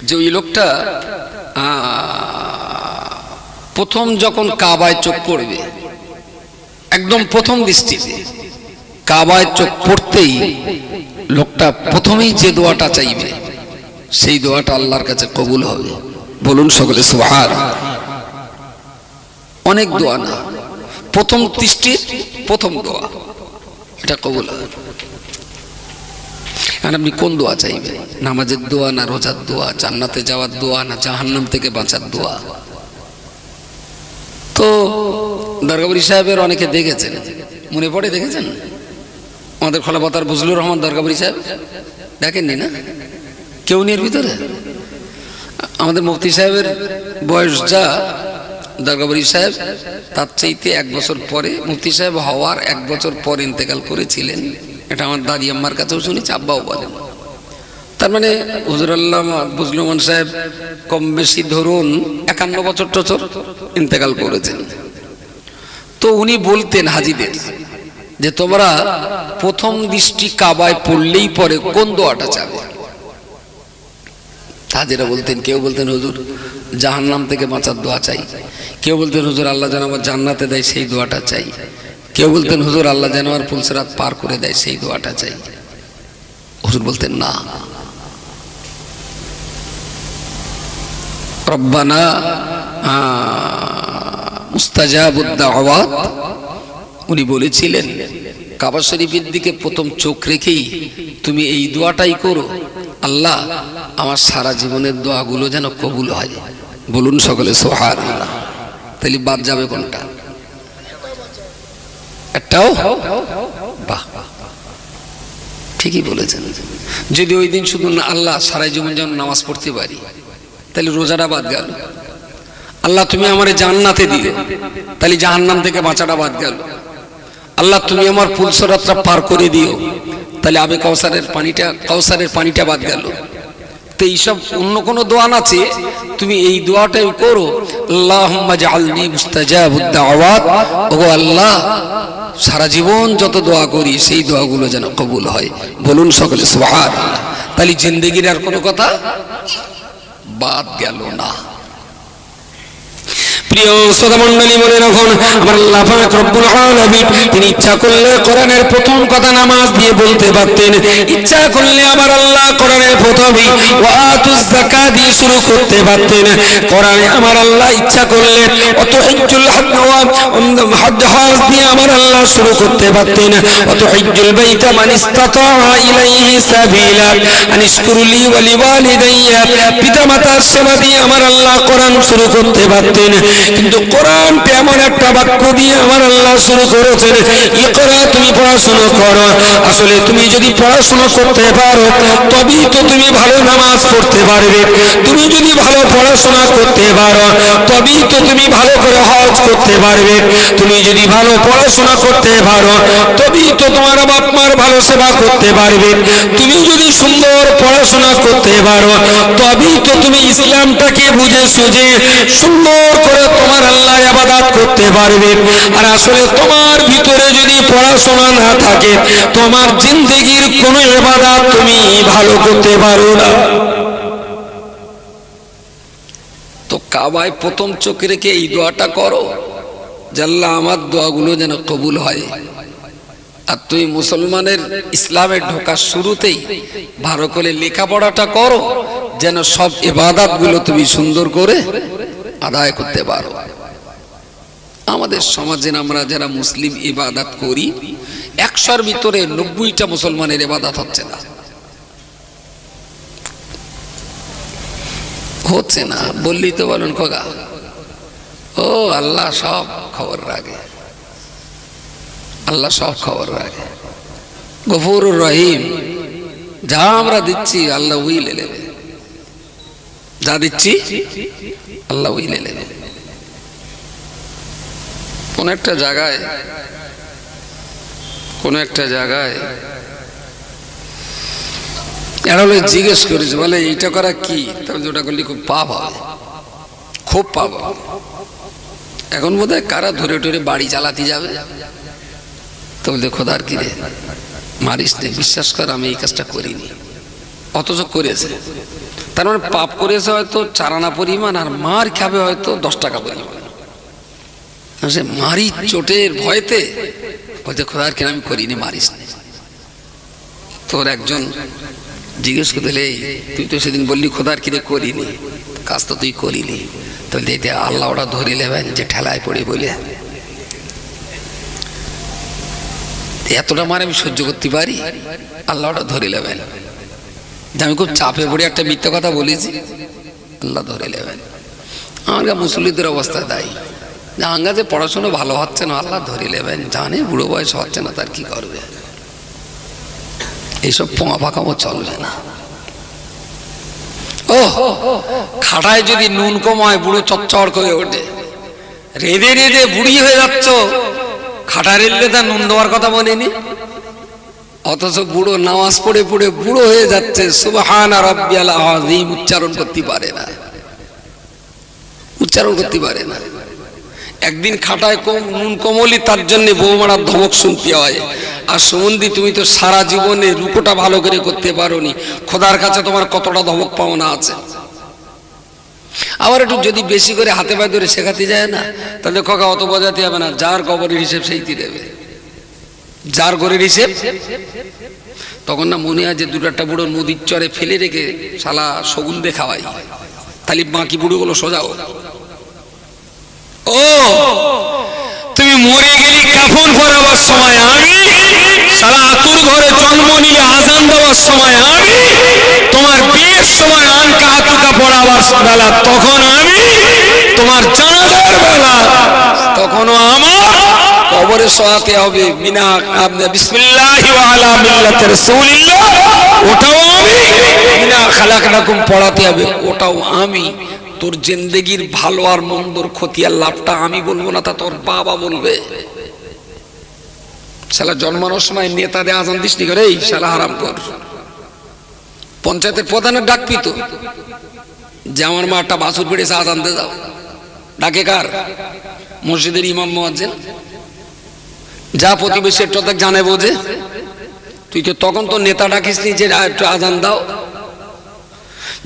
যে ওই লোকটা প্রথম যখন কাবায় চোখ পড়বে, একদম প্রথম দৃষ্টিতে কাবায় চোখ পড়তেই লোকটা প্রথমেই যে দোয়াটা চাইবে, সেই দোয়াটা আল্লাহর কাছে কবুল হবে। বলুন সকলে সুবহানাল্লাহ। অনেক দোয়া না, প্রথম দৃষ্টির প্রথম দোয়া, এটা কবুল হবে। আর আপনি কোন দোয়া চাইবেন? নামাজের দোয়া না রোজার দোয়া, জান্নাতে যাওয়ার দোয়া না জাহান্নাম থেকে বাঁচার দোয়া? তো দরগাবাড়ি সাহেবের অনেকে দেখেছেন, মনে পড়ে, দেখেছেন? আমাদের খোলাপাতার বুজলুর রহমান দরগাবাড়ি সাহেব দেখেননি না? কেউ নেই এর ভিতরে? আমাদের মুফতি সাহেবের বয়স যা, দরগাবাড়ি সাহেব তার চাইতে 1 বছর পরে, মুফতি সাহেব হওয়ার 1 বছর পর ইন্তেকাল করেছিলেন। এটা আমার দাদি আম্মার কাছেও শুনেছি, আব্বাও বলেন। তার মানে হুজুর আল্লামা বুজলুর রহমান সাহেব কম বেশি ধরুন 51 বছর টছর ইন্তেকাল করেছেন। তো উনি বলতেন হাজিদের যে তোমরা প্রথম দৃষ্টি কাবায় পড়লেই পরে কোন দোয়াটা চাবে? হাজিরা বলতেন, কেউ বলতেন হুজুর জাহান্নাম থেকে বাঁচার দোয়া চাই, কেউ বলতেন হুজুর আল্লাহ যেন আমার জান্নাতে দেয় সেই দোয়াটা চাই, কেউ বলতেন হুজুর আল্লাহ যেন আমার পুলসিরাত পার করে দেয় সেই দোয়াটা চাই। হুজুর বলতেন না, রব্বানা মুস্তাজাবুদ দাওয়াত। উনি বলেছিলেন কাবা শরীফের দিকে প্রথম চোখ রেখেই তুমি এই দোয়াটাই করো, আল্লাহ আমার সারা জীবনের দোয়াগুলো যেন কবুল হয়। বলুন সকলে সুবহানাল্লাহ। তাহলে বাদ যাবে কোনটা? একটাও? বাহ, ঠিকই বলেছেন। যদি ওই দিন শুধু না আল্লাহ সারা জীবন যেন নামাজ পড়তে পারি, তাহলে রোজাটা বাদ গেল। আল্লাহ তুমি আমারে জান্নাতে দিও, তাহলে জাহান্নাম থেকে বাঁচাটা বাদ গেল। আল্লাহ তুমি আমার পুলসরাতটা পার করে দিও, তাহলে আবে কাউসারের পানিটা বাদ গেল। তো এইসব অন্য কোনো দোয়া আছে? তুমি এই দোয়াটাই করো, আল্লাহুম্মা জাআলনি মুস্তাজাবুদ দাওয়াত। ওগো আল্লাহ সারা জীবন যত দোয়া করি সেই দোয়াগুলো যেন কবুল হয়। বলুন সকলে সুবহানাল্লাহ। তাহলে জিন্দেগির আর কোনো কথা বাদ গেল না। প্রিয় শ্রোতা মণ্ডলী, মনে রাখুন আমার আল্লাহ পাক রব্বুল আলামিন তিনি ইচ্ছা করলে কোরআনের প্রথম কথা নামাজ দিয়ে বলতে পারতেন, ইচ্ছা করলে আমার আল্লাহ কোরআনের প্রথমেই ওয়াতুজ যাকাত দিয়ে শুরু করতে পারতেন। কোরআনে আমার আল্লাহ ইচ্ছা করলে অতহিজ্জুল হজ দিয়ে আমার আল্লাহ শুরু করতে পারতেন, অতহিজ্জুল বাইতা মান ইসতাতা ইলাইহি সাবিলা আনিশকুরলি ওয়া লিওয়ালিদাইয়া, পিতামাতার সেবা দিয়ে আমার আল্লাহ কোরআন শুরু করতে পারতেন। কিন্তু কোরআনটা এমন একটা বাক্য দিয়ে আমার আল্লাহ শুরু করেছেন, ইকরা, তুমি পড়াশোনা করো। আসলে তুমি যদি পড়াশোনা করতে পারো তবেই তো তুমি ভালো নামাজ পড়তে পারবে। তুমি যদি ভালো পড়াশোনা করতে পারো তবেই তো তুমি ভালো করে হজ করতে পারবে। তুমি যদি ভালো পড়াশোনা করতে পারো তবেই তো তোমার বাপ মার ভালো সেবা করতে পারবে। তুমি যদি সুন্দর পড়াশোনা করতে পারো তবেই তো তুমি ইসলামটাকে বুঝে সুঝে সুন্দর করে তোমার আল্লাহর ইবাদত করতে পারবে। আর আসলে তোমার ভিতরে যদি পড়াশোনা না থাকে তোমার জিন্দেগির কোনো ইবাদত তুমি ভালো করতে পারো না। তো কাবায় প্রথম চোখ রেখে এই দোয়াটা করো যে আল্লাহ আমার দোয়াগুলো যেন কবুল হয়। আর তুমি মুসলমানের ইসলামে ঢোকার শুরুতেই ভালো করে লেখাপড়াটা করো যেন সব ইবাদতগুলো তুমি সুন্দর করে আদায় করতে পারো। আমাদের সমাজে আমরা যারা মুসলিম ইবাদত করি 100-র ভিতরে 90টা মুসলমানের ইবাদত হচ্ছে না, হচ্ছে না। বললি তো বলুন খোকা, ও আল্লাহ সব খবর রাখে, আল্লাহ সব খবর রাখে, গফুরুর রহিম। যা আমরা দিচ্ছি আল্লাহ ওই লে নেবে, যা দিচ্ছি আল্লাহ ওই লে নেবে। কোন একটা জায়গায় এরা জিজ্ঞেস করেছে, বলে এইটা করা কি? তবে ওটা করলে খুব পাপ হবে, খুব পাপ হবে। এখন বোধহয় কারা ধরে ধরে বাড়ি চালাতে যাবে। তো বলতে খোদার কি রে, মারিস নে, বিশ্বাস কর আমি এই কাজটা করিনি, অথচ করেছে। তার মানে পাপ করেছে হয়তো 4 আনা পরিমাণ, আর মার খাবে হয়তো 10 টাকা পরিমাণ। সে মারি চোটের ভয়তে বলতে খোদার কিনা আমি করিনি, মারিস নে। তোর একজন জিজ্ঞেস করতে, তুই তো সেদিন বললি খোদার কিনে করিনি, কাজ তো তুই করিনি, তো দিতে আল্লাহ ওটা ধরে নেবেন যে ঠেলায় পড়ে বলে এতটা মার আমি সহ্য করতে পারি, আল্লাহ ওটা ধরে নেবেন যে আমি খুব চাপে পড়ে একটা মিথ্যা কথা বলেছি, আল্লাহ ধরে নেবেন। আমার মুসল্লিদের অবস্থা তাই, আঙ্গাজে পড়াশোনা ভালো হচ্ছে না, আল্লাহ ধরে নেবেন, জানে বুড়ো বয়স হচ্ছে না, তার কি করবে? এইসব পোঙা ফাঁকামো চলবে না। ও খাটায় যদি নুন কম হয় বুড়ো চচ্চড় করে ওঠে, রেঁধে রেঁধে বুড়ি হয়ে যাচ্ছ, খাটা রেললে তার নুন দেওয়ার কথা বলেনি, অথচ বুড়ো নামাজ পড়ে পড়ে বুড়ো হয়ে যাচ্ছে, সুবহানা রাব্বিয়াল আযীম উচ্চারণ করতে পারে না, উচ্চারণ করতে পারে না। একদিন খাটায় কম নুন কমলি, তার জন্য বৌমারা ধমক শুনতে হয়। আর সুমন্দি তুমি তো সারা জীবনে রুকোটা ভালো করে করতে পারোনি, খোদার কাছে তোমার কতটা ধমক পাওনা আছে। আবার একটু যদি বেশি করে হাতে পায়ে ধরে শেখাতে যায় না, তাহলে খোকা অত বোঝাতে হবে না, যার কবরের হিসেব সেইটি দেবে, যার ঘরের হিসেব। তখন না মনে হয় যে 2-4টা বুড়ো নদীর চরে ফেলে রেখে শালা শগুন দিয়ে খাওয়াই, তাহলে বাকি বুড়োগুলো সোজাও। ও তুমি মরে গেলি কাফন পরাবার সময় আমি, সারা আতুর ঘরে জন্ম নিয়ে আজান দেওয়ার সময় আমি, তোমার বিয়ের সময় আনকা হাতুকা পড়াবার বেলা তখন আমি, তোমার জানাজার বেলা তখনও আমার কবরে শোয়াতে হবে বিনা বিসমিল্লাহি ওয়া আলা মিল্লাতি রাসূলিল্লাহ, ওটাও আমি। বিনা খালাকনাকুম পড়াতে হবে, ওটাও আমি। তোর জিন্দেগির ভালো আর মন্দর ক্ষতি আর লাভটা আমি বলবো না, তা তোর বাবা বলবে। শালা জন্মানোর সময় নেতাদের আজান দিস নি করে, এই শালা হারাম কর। পঞ্চায়েতের প্রধানের ডাক পিতো যে আমার মা একটা বাছুর পেড়েছে, আজান দিয়ে যাও। ডাকে কার? মসজিদের ইমাম মুয়াজ্জিন যা প্রতিবেশী একটু জানে বোঝে, তুই তো তখন তো নেতা ডাকিস নি যে একটু আজান দাও,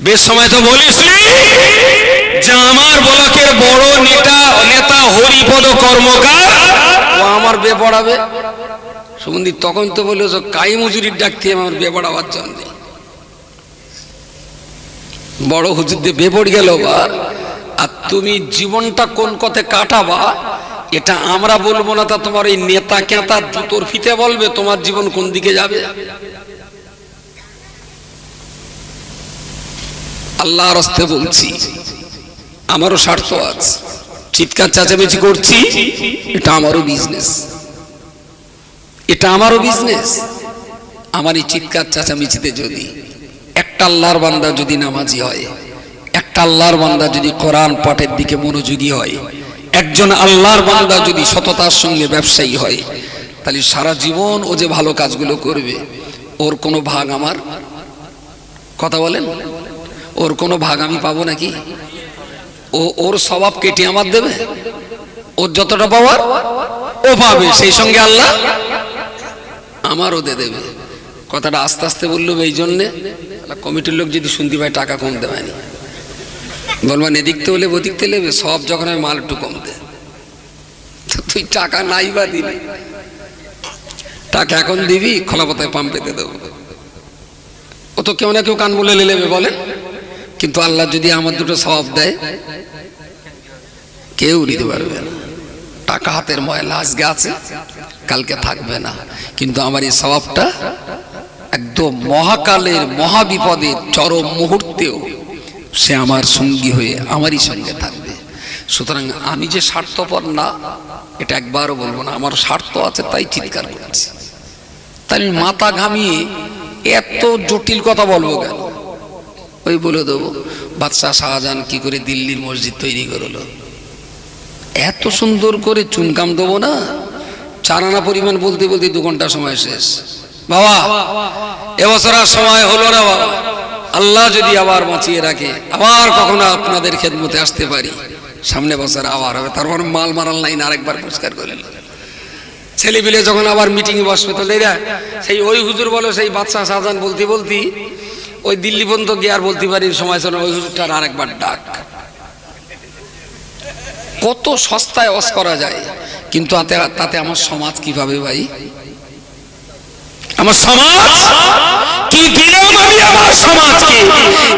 বেশ সময় তো বলিস যে আমার ব্লকের বড় নেতা হরিপদ কর্মকার ও আমার বে পড়াবে। সুগন্ধি তখন তো বললো কাই মজুরির ডাক দিয়ে আমার বে পড়াবার জন্য বড় হুজুর দিয়ে বে পড়ে গেল। বা আর তুমি জীবনটা কোন পথে কাটাবা এটা আমরা বলবো না, তা তোমার এই নেতা কেতা জুতোর ফিতে বলবে তোমার জীবন কোন দিকে যাবে। আল্লাহর রাস্তায় বলছি, আমারও স্বার্থ আছে, চিৎকার চেঁচামেচি করছি, এটা আমারও বিজনেস, এটা আমারও বিজনেস। আমার এই চিৎকার চেঁচামেচিতে যদি একটা আল্লাহর বান্দা যদি নামাজি হয়, একটা আল্লাহর বান্দা যদি কোরআন পাঠের দিকে মনোযোগী হয়, একজন আল্লাহর বান্দা যদি সততার সঙ্গে ব্যবসায়ী হয়, তাহলে সারা জীবন ও যে ভালো কাজগুলো করবে ওর কোনো ভাগ আমার, কথা বলেন, ওর কোনো ভাগ আমি পাবো নাকি? ওর স্বভাব কেটে আমার দেবে? ওর যতটা পাওয়ার ও পাবে, সেই সঙ্গে আল্লাহ আমারও দিয়ে দেবে। কথাটা আস্তে আস্তে বললো এই জন্যে কমিটির লোক যদি শুনতে পায় টাকা কম দেয়নি, বলবেন এদিকতে হলে ওদিকতে নেবে, সব যখন আমি মাল একটু কম দে, তুই টাকা নাই বা দিবি, টাকা এখন দিবি খোলা পাতায় পাম্প পেতে দেবো, ও তো কেউ না কেউ কান বলে নেবে বলেন। কিন্তু আল্লাহ যদি আমার দুটো সওয়াব দেয় কেউ দিতে পারবে না। টাকা হাতের ময়লা আজকে আছে কালকে থাকবে না, কিন্তু আমার এই সওয়াবটা একদম মহাকালের মহাবিপদের চরম মুহূর্তেও সে আমার সঙ্গী হয়ে আমারই সঙ্গে থাকবে। সুতরাং আমি যে স্বার্থপর না এটা একবারও বলবো না, আমার স্বার্থ আছে তাই চিৎকার করছি। তাই মাথা ঘামিয়ে এত জটিল কথা বলবো কেন? ওই বলে দেবো বাদশাহ শাহজাহান কি করে দিল্লির মসজিদ তৈরি করলো, এত সুন্দর করে চুনকাম দেবো না, 4 আনা পরিমাণ বলতে বলতে 2 ঘন্টা সময় শেষ। বাবা এবছর আর সময় হলো না বাবা, আল্লাহ যদি আবার বাঁচিয়ে রাখে আবার কখনো আপনাদের খেদমতে আসতে পারি, সামনে বছর আবার হবে, তারপর মাল মারাল লাইন আরেকবার পরিষ্কার করে ছেলে পিলে যখন আবার মিটিং এ বসবে তো সেই ওই হুজুর বলো সেই বাদশাহ শাহজাহান বলতে বলতে ওই দিল্লি পর্যন্ত গিয়ে আর বলতে পারি সময় ছিল ওই হুজুরটার আরেকবার ডাক। কত সস্তায় ওয়াজ করা যায়, কিন্তু তাতে আমার সমাজ কিভাবে ভাই, আমার সমাজ কি দিলাম আমি আমার সমাজকে,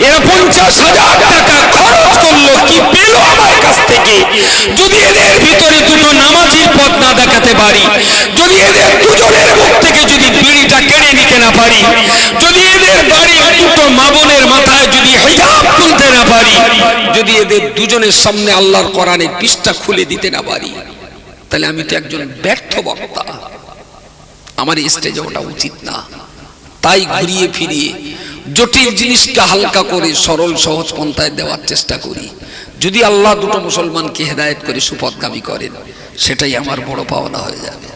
এরা 50,000 টাকা খরচ করলো কি পেল আমার কাছ থেকে। যদি এদের ভিতরে দুটো নামাজির পথ না দেখাতে পারি, যদি এদের দুজনের মুখ থেকে যদি বিড়িটা কেড়ে নিতে না পারি, যদি এদের বাড়ির দুটো মা বোনের মাথায় যদি হিজাব তুলতে না পারি, যদি এদের দুজনের সামনে আল্লাহর কোরআনের পৃষ্ঠা খুলে দিতে না পারি, তাহলে আমি তো একজন ব্যর্থ বক্তা, আমার স্টেজে ওটা উচিত না। তাই ঘুরিয়ে ফিরিয়ে জটিল জিনিসকে হালকা করে সরল সহজ পন্থায় দেওয়ার চেষ্টা করি। যদি আল্লাহ দুটো মুসলমানকে হেদায়েত করে সুপথগামী করেন, সেটাই আমার বড় পাওনা হয়ে যাবে।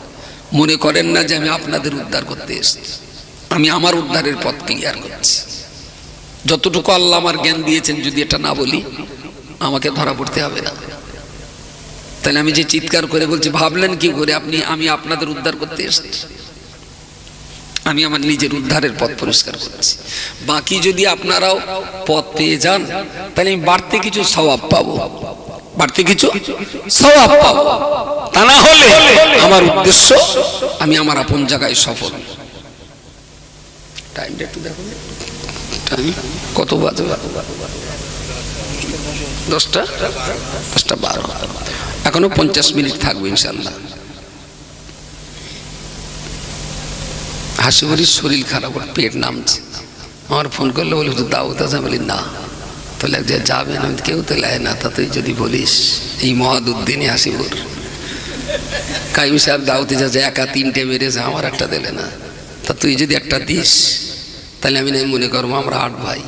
মনে করেন না যে আমি আপনাদের উদ্ধার করতে এসেছি, আমি আমার উদ্ধারের পথ ক্লিয়ার করছি। যতটুকু আল্লাহ আমার জ্ঞান দিয়েছেন যদি এটা না বলি আমাকে ধরা পড়তে হবে না। তাহলে আমি যে চিৎকার করে বলছি ভাবলেন কি করে আমি আপনাদের উদ্ধার করতে এসেছি? আমি আমার নিজের উদ্ধারের পথ পরিষ্কার করছি। বাকি যদি আপনারাও পথ পেয়ে যান তাহলে আমি বাড়তে কিছু সওয়াব পাবো, বাড়তে কিছু সওয়াব পাবো। তা না হলে আমার উদ্দেশ্য আমি আমার আপন জায়গায় সফল। টাইমটা একটু দেখো, টাইম কত বাজে? 10:12। এখনো 50 মিনিট থাকবো ইনশাল্লাহ। হাসিবুরির শরীর খারাপ, পেট নামছে। আমার ফোন করলে বলি দাওয়াত আছে, বলি না। তাহলে যে যাবেন, আমি কেউ তো লাই না, তা তুই যদি বলিস এই মহাদুদ্দিনে হাসিবুর কাইম সাহেব দাওয়াতে যাচ্ছে, একা 3টে মেরেছে, আমার একটা দিলে না, তা তুই যদি একটা দিস তাহলে আমি মনে করবো আমরা 8 ভাই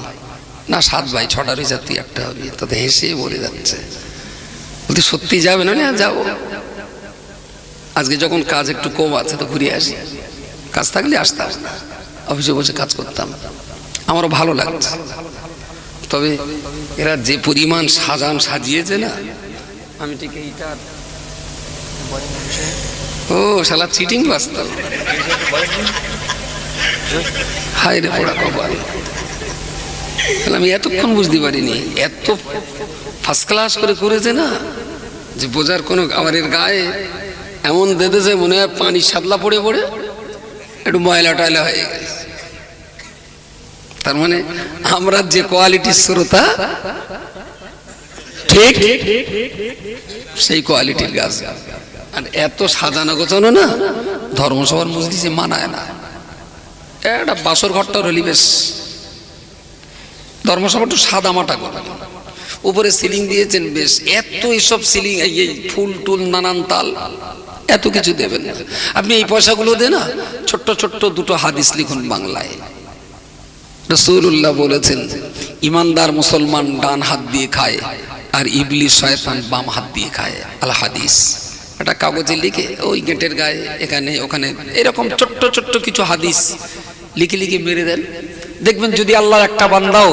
না 7 ভাই, 6টা রয়েছে, তুই একটা হবি। তাতে হেসে বলে যাচ্ছে, বলতে সত্যি যাবে না? যাবো। আজকে যখন কাজ একটু কম আছে তো ঘুরে আসি, কাজ থাকলে আসতাম না, অফিসে বসে কাজ করতাম, আমারও ভালো লাগছে। তবে এরা যে পরিমাণ সাজিয়েছে না, আমি ঠিক এইটা ও শালা চিটিং বাস্তাল, হায় রে পোড়া কপাল। আমি এতক্ষণ বুঝতে পারিনি, এত ফার্স্ট ক্লাস করে করেছে না যে বোঝার কোনো। আমার এর গায়ে এমন দেদেছে মনে হয় পানি সাদলা পড়ে পড়ে একটু ময়লা টয়লা হয়ে গেছে। তার মানে আমরা যে কোয়ালিটির শ্রোতা ঠিক সেই কোয়ালিটির গাছ। আর এত সাজানো গোছানো না ধর্মসভার মজলিসে মানায় না। একটা বাসর ঘরটা হলি বেশ, ধর্মসভা একটু সাদা মাটা করে, উপরে সিলিং দিয়েছেন বেশ, এত এসব সিলিং এই ফুল টুল নানান তাল এত কিছু দেবেন না আপনি। এই পয়সাগুলো দেন না, ছোট্ট ছোট্ট দুটো হাদিস লিখুন বাংলায়। রাসূলুল্লাহ বলেছেন ইমানদার মুসলমান ডান হাত দিয়ে খায় আর ইবলিস শয়তান বাম হাত দিয়ে খায়। আল হাদিস একটা কাগজে লিখে ওই গেটের গায়ে এখানে ওখানে এরকম ছোট্ট ছোট্ট কিছু হাদিস লিখে লিখে মেরে দেন। দেখবেন যদি আল্লাহর একটা বান্দাও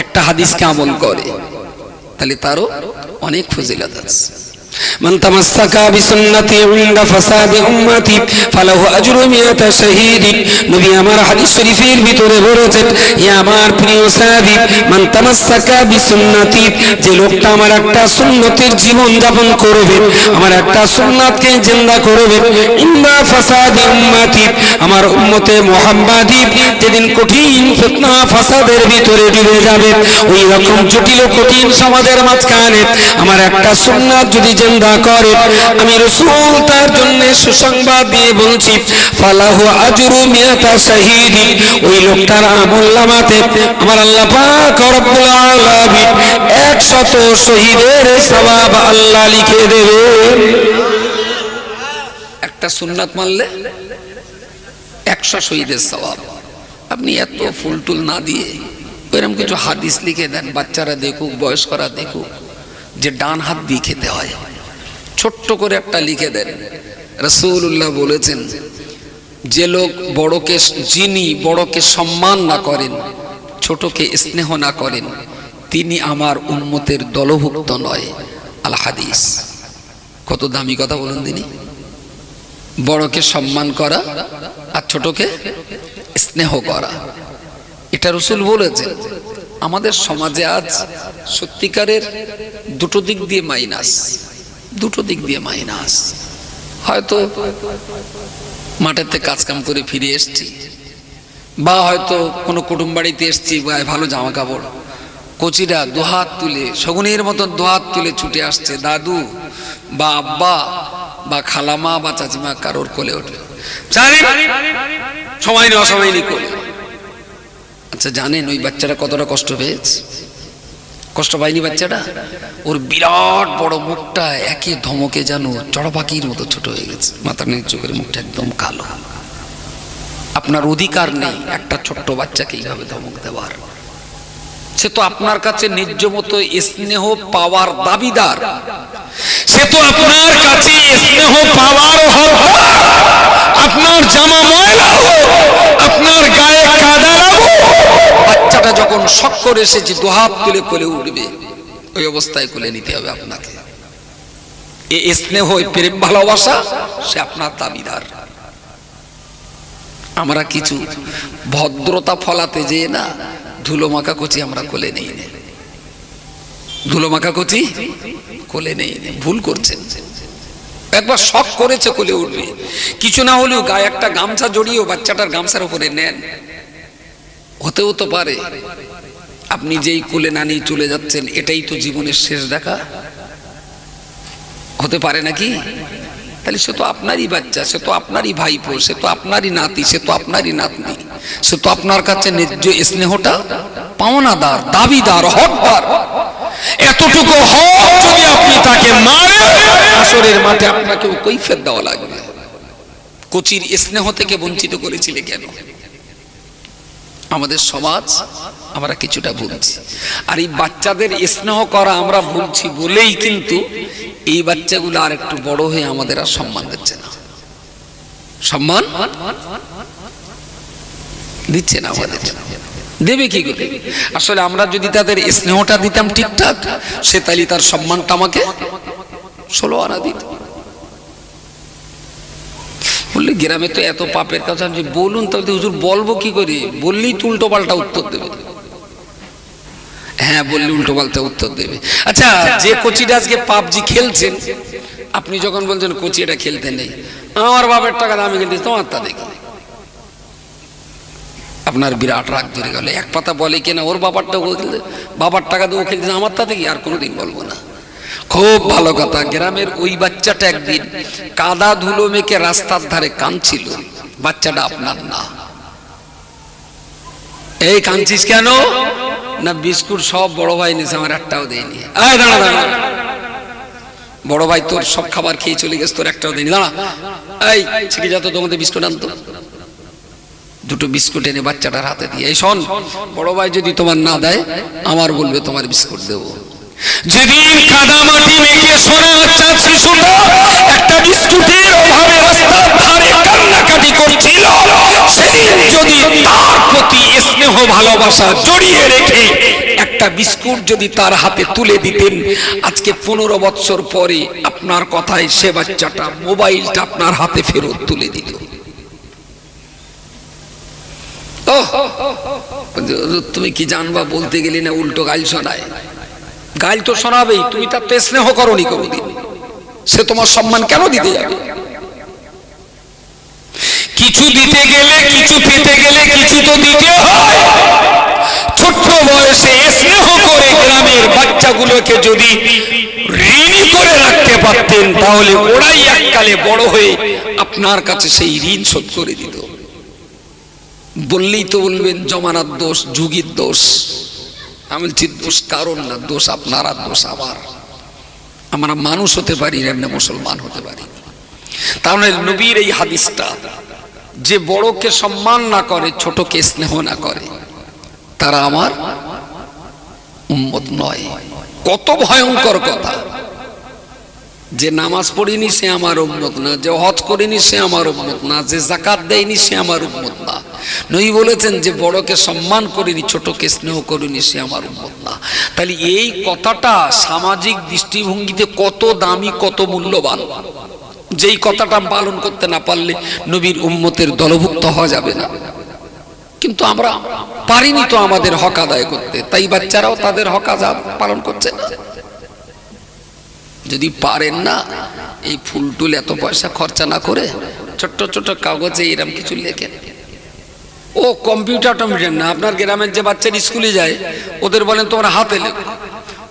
একটা হাদিসকে আমল করে তাহলে তারও অনেক ফজিলত আছে। মান তামাসসাকা বিসুন্নতি ইনদা ফাসাদি উম্মতি ফালাহু আজরু মিয়াতা শাহীদ। নবী আমার হাদিস শরীফের ভিতরে বলেছেন, হে আমার প্রিয় সাহাবী, মান তামাসসাকা বিসুন্নতি, যে লোকটা আমার একটা সুন্নতের জীবন যাপন করবে, আমার একটা সুন্নাতকে জিন্দা করবে, ইনদা ফাসাদি উম্মতি, আমার উম্মতে মুহাম্মাদি যেদিন কঠিন ফিতনা ফাসাদের ভিতরে ডুবে যাবে, ওই রকম জটিল কঠিন সমাজের মাঝখানে আমার একটা সুন্নাত যদি জিন্দা করে, আমি রাসূল তার জন্য সুসংবাদ দিয়ে বলছি, ফালাহু আজরু মিয়াতা শাহীদ, ওই লোকটার আমলনামাতে আমার আল্লাহ পাক রব্বুল আলামিন 100 শহীদের সওয়াব আল্লাহ লিখে দেবেন। একটা সুন্নাত মানলে 100 শহীদের সওয়াব। আপনি এত ফুলটুল না দিয়ে এরকম কিছু হাদিস লিখে দেন, বাচ্চারা দেখুক, বয়স্করা দেখুক যে ডান হাত দিয়ে খেতে হয়, ছোট্ট করে একটা লিখে দেন। রাসূলুল্লাহ বলেছেন, যে লোক যিনি বড়কে সম্মান না করেন, ছোটকে স্নেহ না করেন, তিনি আমার উম্মতের দলভুক্ত নয়। আল হাদিস। কত দামি কথা বলুন তিনি। বড়কে সম্মান করা আর ছোটকে স্নেহ করা, এটা রাসূল বলেছেন। আমাদের সমাজে আজ সত্যিকারের দুটো দিক দিয়ে মাইনাস, দুটো দিক দিয়ে মাইনাস। হয়তো মাঠেতে কাজ কাম করে ফিরে এসছি, বা হয়তো কোনো কুটুম বাড়িতে এসছি, ভালো জামা কাপড়, কচিরা দুহাত তুলে শগুনের মতন দুহাত তুলে ছুটে আসছে, দাদু বা আব্বা বা খালামা বা চাচিমা কারোর কোলে ওঠে, সময় নেই অসময় নেই কোলে। আচ্ছা জানেন ওই বাচ্চাটা কতটা কষ্ট পেয়েছে? কষ্ট পায়নি বাচ্চাটা? ওর বিরাট বড় মুখটা একে ধমকে যেন চড়া পাখির মতো ছোট হয়ে গেছে, মাথা নিচু করে মুখটা একদম কালো। আপনার অধিকার নেই একটা ছোট্ট বাচ্চাকে এইভাবে ধমক দেওয়ার। সে তো আপনার কাছে ন্যায্য মতো স্নেহ পাওয়ার দাবিদার, সে তো আপনার কাছে স্নেহ পাওয়ার হকদার। আপনার জামা ময়লা হোক, আপনার গায়ে কাদা লাগুক, বাচ্চাটা যখন শখ করে এসেছে দুহাত তুলে কোলে উঠবে, ওই অবস্থায় কোলে নিতে হবে আপনাকে। এই স্নেহ, প্রেম, ভালোবাসা সে আপনার দাবিদার। আমরা কিছু ভদ্রতা ফলাতে যেয়ে না ধুলো মাখা কচি আমরা কোলে নেই, ধুলো মাখা কচি কোলে নেই, ভুল করছেন। একবার শখ করেছে কোলে উঠবে, কিছু না হলেও গায়ে একটা গামছা জড়িয়ে বাচ্চাটার গামছার উপরে নেন। হতেও তো পারে আপনি যেই কোলে না নিয়ে চলে যাচ্ছেন এটাই তো জীবনের শেষ দেখা, হতে পারে নাকি? তাহলে সে তো আপনারই বাচ্চা, সে তো আপনারই ভাইপো, সে তো আপনারই নাতি, সে তো আপনারই নাতনি, সে তো আপনার কাছে ন্যায্য স্নেহটা পাওনাদার, দাবিদার, হকদার। এতটুকু হক যদি আপনি তাকে মারেন, হাসরের মাঠে আপনাকেও কৈফিয়ত দেওয়া লাগবে। কোচির স্নেহ থেকে বঞ্চিত করেছিলে কেন? আমাদের সমাজ আমরা কিছুটা ভুলছি। আর এই বাচ্চাদের স্নেহ করা আমরা ভুলছি বলেই কিন্তু এই বাচ্চাগুলো আর একটু বড় হয়ে আমাদের আর সম্মান দিচ্ছে না, সম্মান দিচ্ছে না আমাদের। দেবে কি করে? আসলে আমরা যদি তাদের স্নেহটা দিতাম ঠিকঠাক, সে তাইলে তার সম্মানটা আমাকে 16 আনা দিত। বললে গ্রামে তো এত পাপের কথা, বলুন তাহলে হুজুর বলবো কি করে, বললেই তো উল্টো পাল্টা উত্তর দেবে। হ্যাঁ বললে উল্টো পাল্টা উত্তর দেবে। আচ্ছা, যে কোচিটা আজকে পাবজি খেলছেন, আপনি যখন বলছেন কোচি এটা খেলতে নেই, আমার বাপের টাকা আমি খেলতেছি, তোমার তা দেখি, আপনার বিরাট রাগ ধরে গেল। এক পাতা বলে কিনা ওর বাবারটা ও খেলতে, বাবার টাকা দিয়ে ও খেলতেছে, আমার তা দেখি আর কোনোদিন বলবো না। খুব ভালো কথা। গ্রামের ওই বাচ্চাটা একদিন কাদা ধুলো মেখে রাস্তার ধারে কাঁদছিল, বাচ্চাটা আপনার না। এই কাঁদছিস কেন? না বিস্কুট সব বড় ভাই নিয়েছে, আমার একটাও দেয়নি। দাঁড়া দাঁড়া, বড় ভাই তোর সব খাবার খেয়ে চলে গেছে, তোর একটাও দেয়নি। দাঁড়া, এই ছিকে যত তোমাদের বিস্কুট আনতো, দুটো বিস্কুট এনে বাচ্চাটার হাতে দিয়ে, এই শোন, বড় ভাই যদি তোমার না দেয় আমার বলবে তোমার বিস্কুট দেবো। যেদিন কাদা মাটি মেখে সোনা বাচ্চা শিশুটা একটা বিস্কুটের অভাবে রাস্তার ধারে কান্নাকাটি করছিল, সেদিন যদি তার প্রতি স্নেহ ভালোবাসা জড়িয়ে রেখে একটা বিস্কুট যদি তার হাতে তুলে দিতেন, আজকে 15 বছর পরে আপনার কথায় সে বাচ্চাটা মোবাইলটা আপনার হাতে ফেরত তুলে দিত। তুমি কি জানবা বলতে গেলে না উল্টো গাল শোনায়। গাল তো শোনাবেই, তুমি তার তো স্নেহ করনি কোনদিন, সে তোমার সম্মান কেন দিতে যাবে? কিছু দিতে গেলে, কিছু পেতে গেলে কিছু তো দিতে হয়। ছোট্ট বয়সে স্নেহ করে গ্রামের বাচ্চাগুলোকে যদি ঋণী করে রাখতে পারতেন, তাহলে ওরাই এককালে বড় হয়ে আপনার কাছে সেই ঋণ শোধ করে দিত। বললেই তো বলবেন জমানার দোষ, যুগের দোষ। আমি বলছি দোষ কারণ না, দোষ আপনার আর দোষ আমার। আমরা মানুষ হতে পারি না, মুসলমান হতে পারি। তাহলে নবীর এই হাদিসটা, যে বড়কে সম্মান না করে, ছোটকে স্নেহ না করে, তারা আমার উম্মত নয়। কত ভয়ঙ্কর কথা! যে নামাজ পড়িনি সে আমার উম্মত না, যে হজ করিনি সে আমার উম্মত না, যে যাকাত দেয়নি সে আমার উম্মত না। নবী বলেছেন যে বড়কে সম্মান করিনি, ছোটকে স্নেহ করিনি, সে আমার উম্মত না। তাহলে এই কথাটা সামাজিক দৃষ্টিভঙ্গিতে কত দামি, কত মূল্যবান, যেই কথাটা পালন করতে না পারলে নবীর উম্মতের দলভুক্ত হওয়া যাবে না। কিন্তু আমরা পারিনি তো আমাদের হক আদায় করতে, তাই বাচ্চারাও তাদের হক আদায় পালন করছে না। যদি পারেন না, এই ফুল টুল এত পয়সা খরচা না করে ছোট্ট ছোট্ট কাগজে এরকম কিছু লেখেন। ও কম্পিউটার না, আপনার গ্রামের যে বাচ্চারা স্কুলে যায় ওদের বলেন তোমরা হাতে লেখো,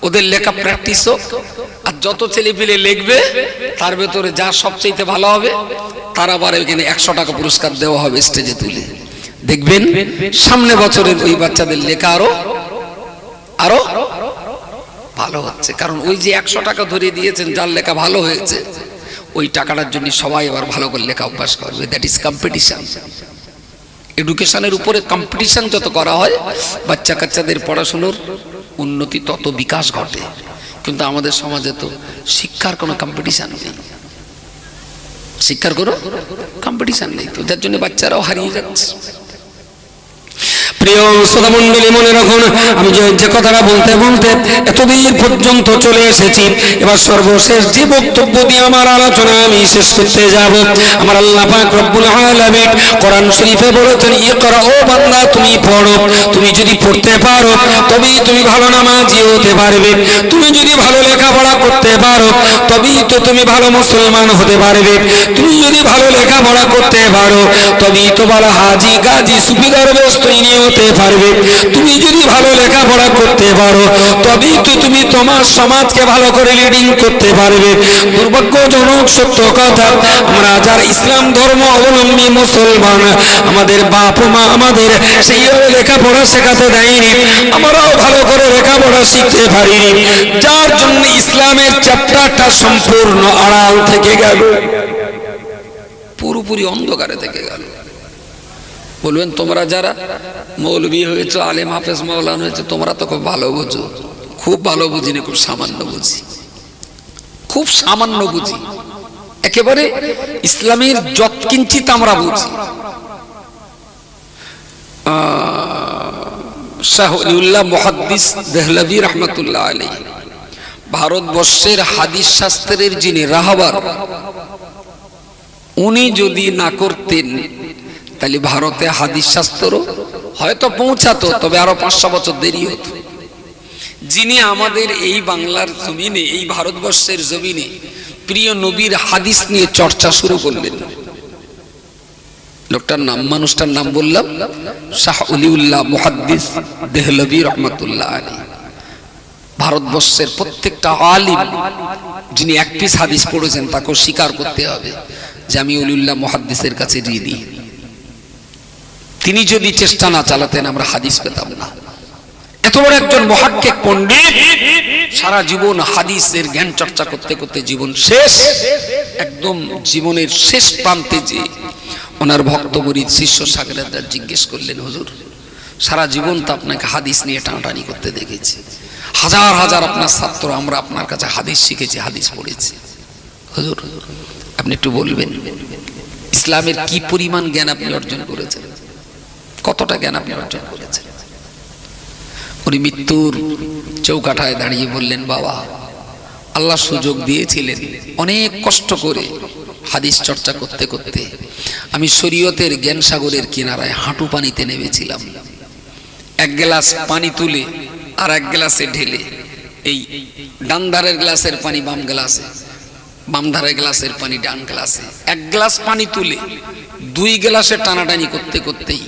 ওদের লেখা প্র্যাকটিস হোক। আর যত ছেলে পেলে লিখবে তার ভেতরে যা সবচেয়ে ভালো হবে তার আবার এখানে 100 টাকা পুরস্কার দেওয়া হবে স্টেজে তুলে। দেখবেন সামনে বছরের ওই বাচ্চাদের লেখা আরো আরো ভালো হচ্ছে। কারণ ওই যে 100 টাকা ধরে দিয়েছেন, যার লেখা ভালো হয়েছে, ওই টাকাটার জন্য সবাই আবার ভালো করে লেখা অভ্যাস করবে। That is competition. এডুকেশনের উপরে কম্পিটিশন যত করা হয়, বাচ্চা কাচ্চাদের পড়াশোনার উন্নতি তত বিকাশ ঘটে। কিন্তু আমাদের সমাজে তো শিক্ষার কোনো কম্পিটিশন নেই, শিক্ষার কোনো কম্পিটিশন নেই, তো যার জন্য বাচ্চারাও হারিয়ে যাচ্ছে। প্রিয় শ্রোতা মণ্ডলী, মনে রাখুন, আমি যে কথাটা বলতে বলতে এতদিন পর্যন্ত চলে এসেছি, এবার সর্বশেষ যে বক্তব্য দিয়ে আমার আলোচনা আমি শেষ করতে যাব। আমার আল্লাহ পাক রব্বুল আলামিন কোরআন শরীফে বলেছেন, ইকরা, ও বান্দা তুমি পড়ো। তুমি যদি পড়তে পারো তবেই তুমি ভালো নামাজি হতে পারবে। তুমি যদি ভালো লেখাপড়া করতে পারো তবেই তো তুমি ভালো মুসলমান হতে পারবে। তুমি যদি ভালো লেখাপড়া করতে পারো তবেই তো ভালো হাজি, গাজী, সুফিদার তৈরি হতে পারবে। তুমি যদি ভালো লেখাপড়া করতে পারো তবেই তো তুমি তোমার সমাজকে ভালো করে লিডিং করতে পারবে। দুর্ভাগ্যজনক সত্য কথা, আমরা যারা ইসলাম ধর্ম অবলম্বী মুসলমান, আমাদের বাপ মা আমাদের সেইভাবে লেখাপড়া শেখাতে দেয়নি, আমরাও ভালো করে লেখাপড়া শিখতে পারিনি, যার জন্য ইসলামের চ্যাপ্টারটা সম্পূর্ণ আড়াল থেকে গেল, পুরোপুরি অন্ধকারে থেকে গেল। বলবেন তোমরা যারা মৌলবী হয়েছো, আলেম হাফেজ মাওলানা হয়েছে, তোমরা তো খুব ভালো বুঝো। খুব ভালো বুঝি না, খুব সামান্য বুঝি, খুব সামান্য বুঝি। একেবারে ইসলামের যৎকিঞ্চিত আমরা বুঝি। শাহ ওলিউল্লাহ মুহাদ্দিস দেহলভী রহমতুল্লাহ আলাইহি, ভারতবর্ষের হাদিস শাস্ত্রের যিনি রাহবার, উনি যদি না করতেন তাহলে ভারতে হাদিস শাস্ত্র হয়তো পৌঁছাতো, তবে আরো 500 বছর দেরি হতো। যিনি আমাদের এই বাংলার জমিনে, এই ভারতবর্ষের জমিনে প্রিয় নবীর হাদিস নিয়ে চর্চা শুরু করলেন, লোকটার নাম, মানুষটার নাম বললাম, শাহ ওলিউল্লাহ মুহাদ্দিস দেহলভী রহমতুল্লাহ আলাইহি। ভারতবর্ষের প্রত্যেকটা আলিম যিনি এক পিস হাদিস পড়েছেন তাকে স্বীকার করতে হবে যে আমি ওলিউল্লাহ মুহাদ্দিসের কাছে ঋণী। তিনি যদি চেষ্টা না চালাতেন আমরা হাদিস পেতাম না। এত বড় একজন মুহাক্কিক পণ্ডিত, সারা জীবন হাদিসের জ্ঞান চর্চা করতে করতে জীবন শেষ, একদম জীবনের শেষ প্রান্তে যে ওনার ভক্ত মুরিদ শিষ্য সাগরেদরা জিজ্ঞেস করলেন, হুজুর সারা জীবন তো আপনাকে হাদিস নিয়ে টানাটানি করতে দেখেছি, হাজার হাজার আপনার ছাত্র, আমরা আপনার কাছে হাদিস শিখেছি, হাদিস পড়েছি, হুজুর আপনি একটু বলবেন ইসলামের কি পরিমাণ জ্ঞান আপনি অর্জন করেছেন, কতটা জ্ঞান আপনি অর্জন করেছেন? উনি মৃত্যুর চৌকাঠায় দাঁড়িয়ে বললেন, বাবা আল্লাহ সুযোগ দিয়েছিলেন, অনেক কষ্ট করে হাদিস চর্চা করতে করতে আমি শরীয়তের জ্ঞান সাগরের কিনারায় হাঁটু পানিতে নেমেছিলাম। এক গ্লাস পানি তুলে আর এক গ্লাসে ঢেলে, এই ডান ধারের গ্লাসের পানি বাম গ্লাসে, বাম ধারের গ্লাসের পানি ডান গ্লাসে, এক গ্লাস পানি তুলে 2 গ্লাসে টানাটানি করতে করতেই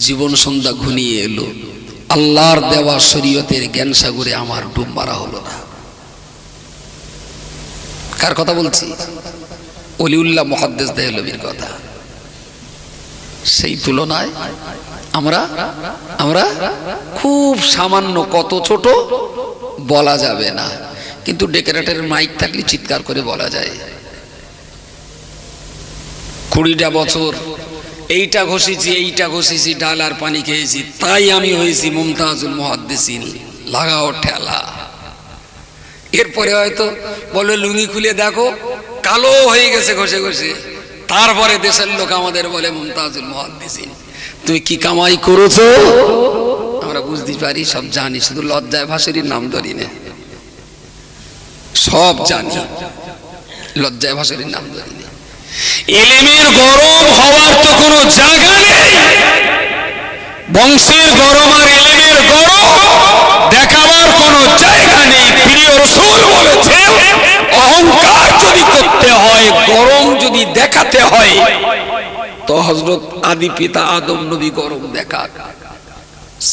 জীবন সন্ধ্যা ঘনিয়ে এলো। আল্লাহর দেওয়া শরীয়তের জ্ঞান সাগরে আমার ডুব মারা হলো না। কার কথা বলছি? ওলিউল্লাহ মুহাদ্দিস দেহলভীর কথা। সেই তুলনায় আমরা আমরা খুব সামান্য, কত ছোট বলা যাবে না, কিন্তু ডেকোরেটরের মাইক থাকলে চিৎকার করে বলা যায়। 20টা বছর এইটা ঘষেছি, এইটা ঘষেছি, ডাল আর পানি খেয়েছি, তাই আমি হয়েছি মুমতাজুল মুহাদ্দিসিন, লাগাও ঠেলা। এরপরে হয়তো বলে লুঙ্গি খুলে দেখো কালো হয়ে গেছে ঘষে ঘষে, তারপরে দেশের লোক আমাদের বলে মুমতাজুল মুহাদ্দিসিন। তুমি কি কামাই করেছো আমরা বুঝতে পারি, সব জানি, শুধু লজ্জায় ভাসুরির নাম ধরি না, সব জানি, লজ্জায় ভাসুরির নাম ধরি না। ইলমের গরম হওয়ার তো কোনো জায়গা নেই, বংশের গরম আর ইলমের গরম দেখাবার কোনো জায়গা নেই। প্রিয় রাসূল বলেছেন, অহংকার যদি করতে হয়, গরম যদি দেখাতে হয়, তো হযরত আদি পিতা আদম নবী গরম দেখা।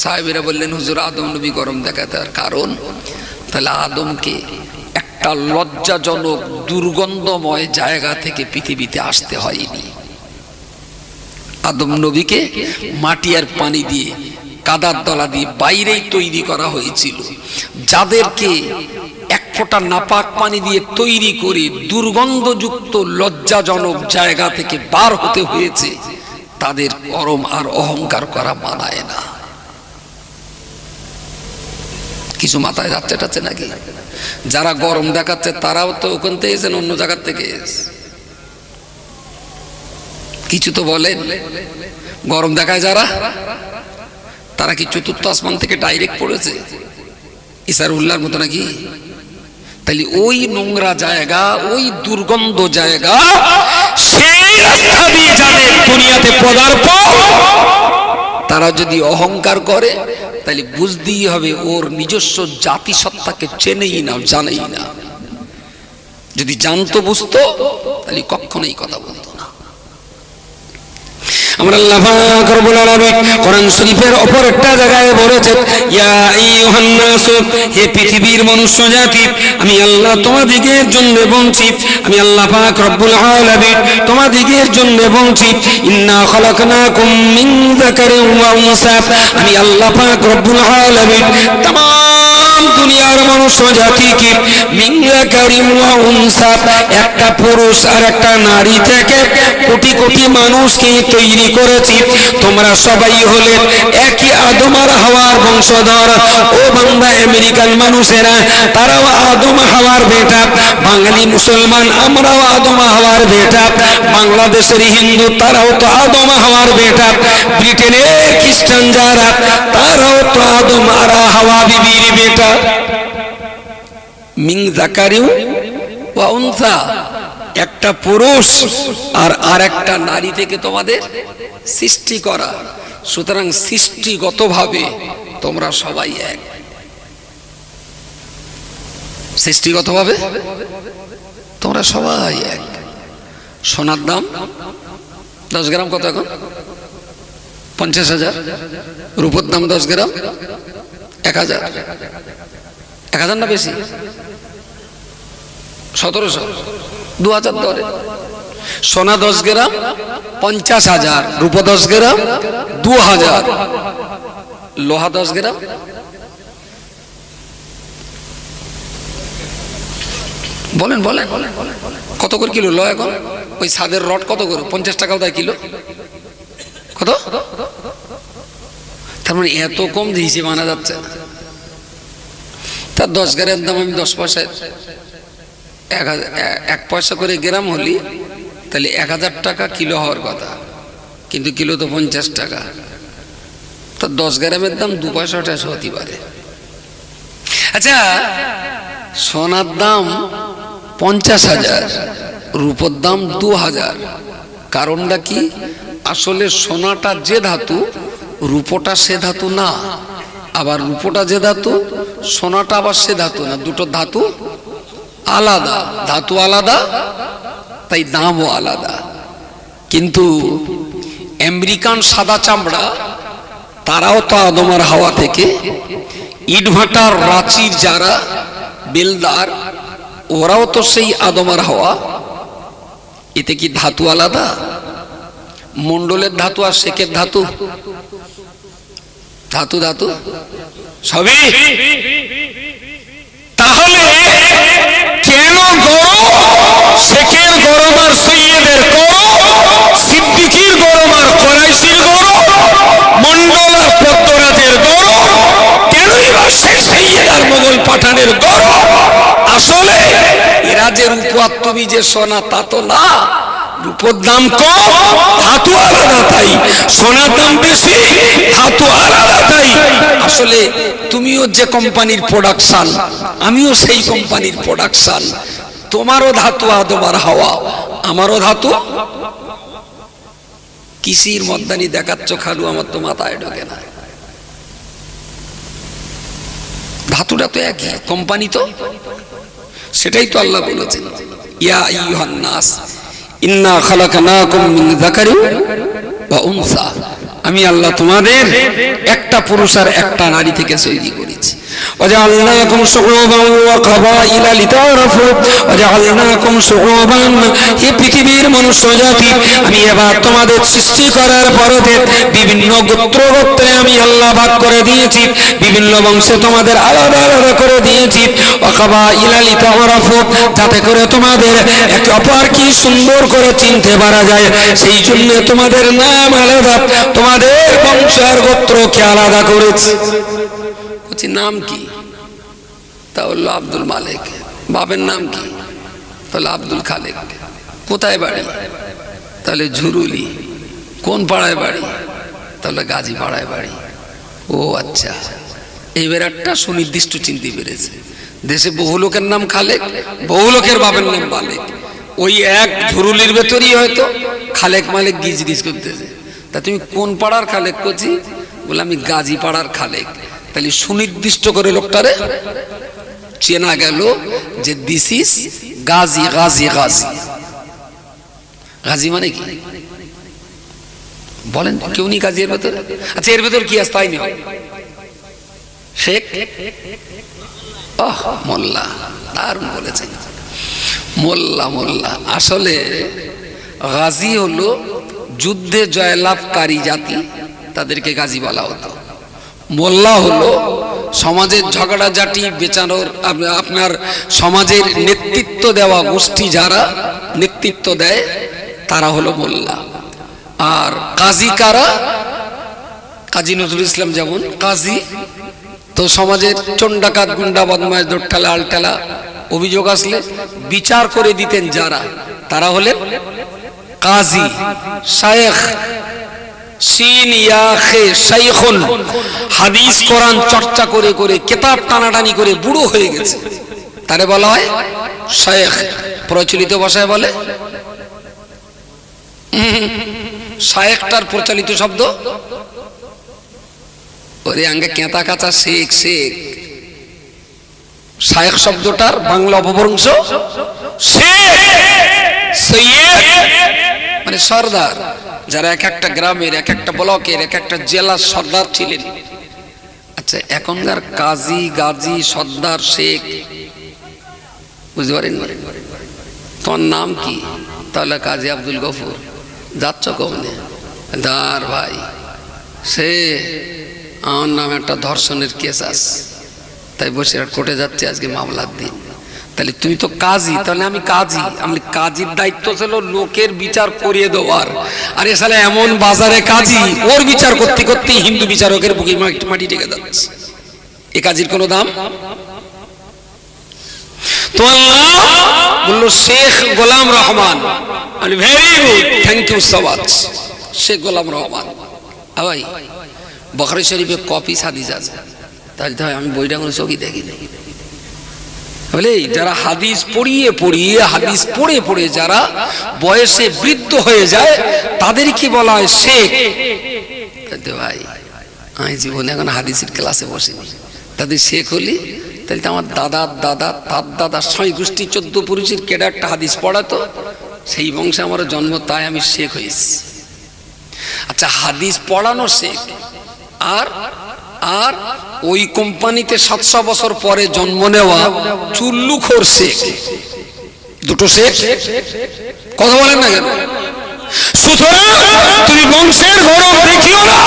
সাহেবেরা বললেন, হুজুর আদম নবী গরম দেখাতার কারণ? তাহলে আদমকে একটা লজ্জাজনক দুর্গন্ধময় জায়গা থেকে পৃথিবীতে আসতে হয়নি। আদম নবীকে মাটি আর পানি দিয়ে, কাদার দলা দিয়ে বাইরেই তৈরি করা হয়েছিল। যাদেরকে এক ফোঁটা নাপাক পানি দিয়ে তৈরি করে দুর্গন্ধযুক্ত লজ্জাজনক জায়গা থেকে বার হতে হয়েছে, তাদের গরম আর অহংকার করা মানায় না। কিছু মাথায় যাচ্ছে টাচ্ছে নাকি? যারা গরম দেখাচ্ছে তারাও তো ওখান থেকে এসেছেন, অন্য জায়গার থেকে। কিছু তো বলেন, গরম দেখায় যারা, তারা কি চতুর্থ আসমান থেকে ডাইরেক্ট পড়েছে ইসার উল্লাহর মতো নাকি? তাহলে ওই নোংরা জায়গা, ওই দুর্গন্ধ জায়গা, সেই রাস্তা দিয়ে যাদের দুনিয়াতে পদার্পণ, তারা যদি অহংকার করে তাহলে বুঝতেই হবে ওর নিজস্ব জাতিসত্তাকে চেনেই না, জানেই না। যদি জানতো, বুঝতো, তাহলে কখনোই কথা বলতো না। আমরা আল্লাহ পাক রব্বুল আলামিন কোরআন শরীফের অপর একটা জায়গায় বলেছেন, ইয়া আইয়ুহান নাস, হে পৃথিবীর মনুষ্য জাতি, আমি আল্লাহ তোমাদিগের জন্য বলছি, আমি আল্লাহ পাক রব্বুল আলামিন তোমাদিগের জন্য বলছি, ইন্না খালাকনাকুম মিন যাকারিন ওয়া উনসা, আমি আল্লাহ পাক রব্বুল আলামিন तमाम দুনিয়ার মনুষ্য জাতিকে মিন যাকারিন ওয়া উনসা, একটা পুরুষ আর একটা নারী থেকে কোটি কোটি মানুষকে তৈরি করেছি। তোমরা সবাই হলে একই আদম আর হাওয়ার বংশধর। ও বান্দা, আমেরিকান মানুষেরা তারাও আদম হাওয়ার বেটা, বাঙালি মুসলমান আমরাও আদম হাওয়ার বেটা, বাংলাদেশের হিন্দু তারাও তো আদম হাওয়ার বেটা, ব্রিটেনের খ্রিস্টান যারা তারাও তো আদম আর হাওয়া বিবির বেটা। মিন যাকারিন ওয়া উনসা, একটা পুরুষ আর আরেকটা নারী থেকে তোমাদের সৃষ্টি করা, সুতরাং সৃষ্টিগতভাবে তোমরা সবাই এক। সৃষ্টিগতভাবে তোমরা সবাই এক। সোনার দাম 10 গ্রাম কত এখন? 50,000। রূপোর দাম 10 গ্রাম 1,000। 1,000 না বেশি? 1700, 2,000 ধরে। সোনা 10 গ্রাম 50,000, রূপো 10 গ্রাম 2,000, লোহা 10 গ্রাম বলেন বলেন কত করে কিলো লোহা এখন? ওই ছাদের রড কত করে? 50 টাকাও দেয় কিলো। কত? তার মানে এত কম দিয়েছে মানা যাচ্ছে না। তার 10 গ্রামের দাম আমি 10 পয়সায় 1 পয়সা করে গ্রাম হলি তাহলে 1,000 টাকা কিলো হওয়ার কথা, কিন্তু কিলো তো 50 টাকা। তার 10 গ্রামের দাম 2 পয়সা হতে পারে। আচ্ছা, সোনার দাম 50,000, রূপোর দাম 2,000, কারণটা কি? আসলে সোনাটা যে ধাতু, রূপোটা সে ধাতু না, আবার রূপোটা যে ধাতু, সোনাটা আবার সে ধাতু না। দুটো ধাতু আলাদা, ধাতু আলাদা, তাই দামও আলাদা। কিন্তু আমেরিকান সাদা চামড়া, তারাও তো আদমার হাওয়া থেকে, ইটভাটার রাঁচির যারা বেলদার, ওরাও তো সেই আদমার হাওয়া। এতে কি ধাতু আলাদা? মন্ডলের ধাতু আর শেখের ধাতু, ধাতু ধাতু সবই। তাহলে কেন গরম? শেখের গরম আর সৈয়দের গরম, সিদ্দিকির গরম আর কোরাইশির গরম, মন্ডল আর পদ্মরাজের গরম, কেনই বা শেখ সৈয়দ আর মোগল পাঠানের গরম? আসলে এরা যে রূপ আর তুমি যে সোনা তা তো না। রূপোর দাম কম, ধাতু আলাদা, তাই সোনার দাম বেশি, ধাতু আলাদা, তাই। আসলে তুমিও যে কোম্পানির প্রোডাকশন, আমিও সেই কোম্পানির প্রোডাকশন। তোমারও ধাতু আদমার হাওয়া, আমারও ধাতু। কিসির মদ্দানি দেখাচ্ছ খালু? আমার তো মাথায় ঢোকে না। ধাতুটা তো একই, কোম্পানি তো। সেটাই তো আল্লাহ বলেছেন, ইয়া আইয়ুহান নাস ইন্না খালাকনাকুম মিন যাকারিন ওয়া উনসা। আমি আল্লাহ তোমাদের একটা পুরুষ আর একটা নারী থেকে তৈরি করেছি। ওয়াজআলনাকুম শুউবান ওয়া কাবাইলা লিতাআরাফু, ওয়াজআলনাকুম শুউবান, হে পৃথিবীর মনুষ্য জাতি, আমি এবার তোমাদের সৃষ্টি করার পরতে বিভিন্ন গোত্র গোত্রে আমি আল্লাহ ভাগ করে দিয়েছি, বিভিন্ন বংশে তোমাদের আলাদা আলাদা করে দিয়েছি। ওয়া কাবাইলা লিতাআরাফু, যাতে করে তোমাদের একে অপর কি সুন্দর করে চিনতে পারা যায়, সেই জন্য তোমাদের নাম আলাদা, তোমাদের বংশ আর গোত্রকে আলাদা করেছি। নাম কি? তা বলল আব্দুল মালিক। বাপের নাম কি? তাহলে আব্দুল খালেক। কোথায় বাড়ি? তাহলে ঝুরুলি। কোন পাড়ায় বাড়ি? তাহলে গাজী পাড়ায় বাড়ি। ও আচ্ছা, এইবার একটা সুনির্দিষ্ট চিনতে পেরেছে। দেশে বহু লোকের নাম খালেক, বহু লোকের বাপের নাম মালিক। ওই এক ঝুরুলির ভেতরই হয়তো খালেক মালিক গিজ গিজ করতেছে। তা তুমি কোন পাড়ার খালেক করছি? বলে আমি গাজী পাড়ার খালেক। তাহলে সুনির্দিষ্ট করে লোকটারে চেনা গেল যে দিস ইজ গাজী। গাজী গাজী গাজী মানে কি বলেন? কেউ নি গাজী এর ভেতরে? আচ্ছা, এর ভেতর কি আছে তাই নয়, শেখ মোল্লা। দারুণ বলেছেন, মোল্লা। মোল্লা আসলে গাজী হলো যুদ্ধে জয়লাভকারী জাতি, তাদেরকে গাজী বলা হতো। মোল্লা হলো সমাজের ঝগড়াঝাটি বেচানোর, আপনার সমাজের নেতৃত্ব দেওয়া গোষ্ঠী যারা নেতৃত্ব দেয় তারা হলো মোল্লা। আর কাজী কারা? কাজী নজরুল ইসলাম যেমন কাজী, তো সমাজের চন্ডাকাত গুন্ডা বদমাশ দোট্টালা আলটালা অভিযোগ আসলে বিচার করে দিতেন যারা, তারা হলেন কাজী। শায়েখ, সিন ইয়া খে শাইখুন, হাদিস কোরআন চর্চা করে করে, কিতাব টানাটানি করে বুড়ো হয়ে গেছে, তারে বলা হয় শায়েখ। প্রচলিত ভাষায় বলে শায়েখটার প্রচলিত শব্দ ওরে আঙ্গে কেঁতা কাঁচা শেখ শেখ। শায়েখ শব্দটার বাংলা অপভ্রংশ শেখ, সৈয়দ মানে সর্দার। যারা এক একটা গ্রামের, এক একটা ব্লকের, এক একটা জেলার সর্দার ছিলেন। আচ্ছা, এখনকার কাজী, গাজী, সর্দার, শেখ বুঝতে পারেন? তোমার নাম কি? তাহলে কাজী আব্দুল গফুর। যাচ্ছ কমনে? দার ভাই, সে আমার নাম একটা ধর্ষণের কেস আছে, তাই বসে কোর্টে যাচ্ছে আজকে মামলার দিন। তাহলে তুমি তো কাজী, তাহলে আমি কাজী। আমি কাজীর দায়িত্ব ছিল লোকের বিচার করিয়ে দেওয়ার। আর এসালে এমন বাজারে কাজী, ওর বিচার করতে করতে হিন্দু বিচারকের বুকে মাটি টেকে যাচ্ছে। এ কাজীর কোনো দাম? তো আল্লাহ বলল Sheikh Golam Rahman. Very good, thank you so much Sheikh Golam Rahman. ভাই বখরি শরীফে কপি হাদিস আছে, তাহলে তো আমি বইটা কোনো চোখই দেখি বলে। যারা হাদিস পড়িয়ে পড়িয়ে, হাদিস পড়ে পড়ে যারা বয়সে বৃদ্ধ হয়ে যায় তাদেরকে বলা হয় শেখ। ভাই আমি জীবনে এখন হাদিসের ক্লাসে বসিনি, তাদের শেখ হলি তাহলে তো আমার দাদা দাদা তার দাদা 6 গোষ্ঠী 14 পুরুষের কেডা একটা হাদিস পড়াতো, সেই বংশে আমার জন্ম, তাই আমি শেখ হয়েছি। আচ্ছা, হাদিস পড়ানো শেখ আর আর ওই কোম্পানিতে 700 বছর পরে জন্ম নেওয়া চুল্লুখোর শেখ, দুটো শেখ। কথা বলেন না কেন? সুতরাং তুমি বংশের গৌরব দেখিও না,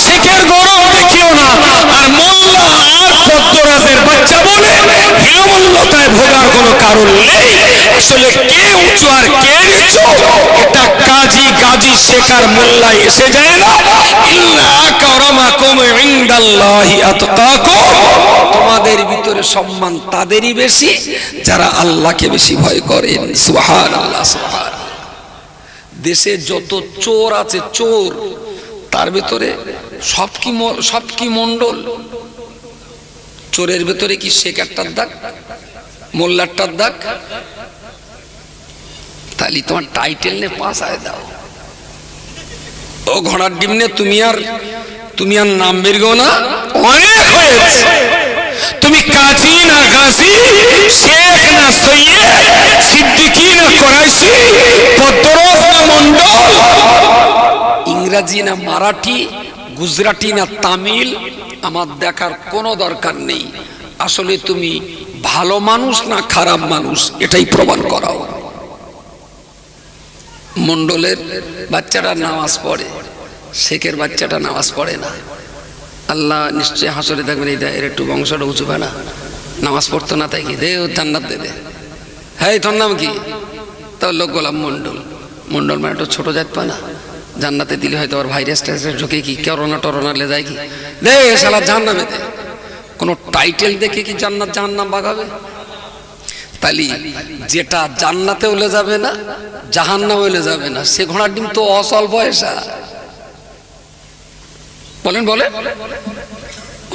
শেখের গৌরব দেখিও না। আর মোল্লা আর পদ্মরাজের বাচ্চা বলে হীনমন্যতায় ভোগার কোনো কারণ নেই। আসলে কে উঁচু আর কে নিচু এটা কাজী গাজী শেখার মোল্লায় এসে যায় না। ইন্না আকরামাকুম ইনদাল্লাহি আতকাকুম, তোমাদের ভিতরে সম্মান তাদেরই বেশি যারা আল্লাহকে বেশি ভয় করেন। সুবহানাল্লাহ, সুবহানাল্লাহ। দেশে যত চোর আছে, চোর, তার ভেতরে সব কি মন্ডল? চোরের ভেতরে কি শেখ একটার দাগ, মোল্লারটার দাগ? তাহলে তোমার টাইটেল নে পাশায় দাও। ও ঘোড়ার ডিম নে তুমি আর নাম বেরগো না, অনেক হয়েছে। তুমি কাজী না গাজী, শেখ না সৈয়দ, সিদ্দিকী না কুরাইশি, পদ্মরাজ না মন্ডল, ইংরেজি না মারাঠি, গুজরাটি না তামিল, আমার দেখার কোনো দরকার নেই। আসলে তুমি ভালো মানুষ না খারাপ মানুষ এটাই প্রমাণ করাও। মন্ডলের বাচ্চাটা নামাজ পড়ে, শেখের বাচ্চাটা নামাজ পড়ে না। আল্লাহ নিশ্চয় হাসরে দেখবেন, এই এর একটু বংশটা উঁচু না, নামাজ পড়তো না, তাই কি দে ও জান্নাত দে। হ্যাঁ, তোর নাম কি? তোর লোক গোলাম মন্ডল। মন্ডল মানে একটু ছোট জাত পায় না, জান্নাতে দিলে হয়তো আবার ভাইরাস টাইরাস ঢুকে কি করোনা টরোনা লে যায় কি, দে শালা জাহান্নামে দে। কোনো টাইটেল দেখে কি জান্নাত জাহান্নাম ভাগাবে? তালি যেটা জান্নাতে উলে যাবে না, জাহান্নামে উলে যাবে না, সে ঘোড়ার ডিম তো অসল বয়সা। বলেন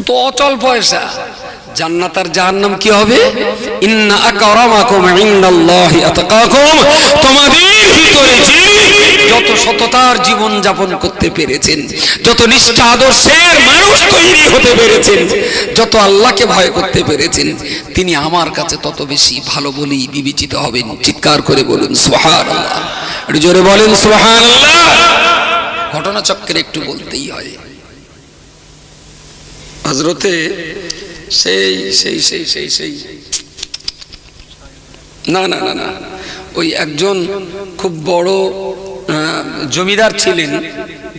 তো অচল পয়সা। জান্নাত আর জাহান্নাম কি হবে? ইন্না আকরামাকুম ইনদাল্লাহি আতকাকুম, তোমাদের ভিতরে যিনি যত সততার জীবন যাপন করতে পেরেছেন, যত নিষ্ঠা আদর্শের মানুষ তৈরি হতে পেরেছেন, যত আল্লাহকে ভয় করতে পেরেছেন, তিনি আমার কাছে তত বেশি ভালো বলেই বিবেচিত হবেন। চিৎকার করে বলুন সুবহানাল্লাহ, একটু জোরে বলেন সুবহানাল্লাহ। ঘটনা চক্রে একটু বলতেই হয়। হযরতে সেই না না না না ওই একজন খুব বড় জমিদার ছিলেন,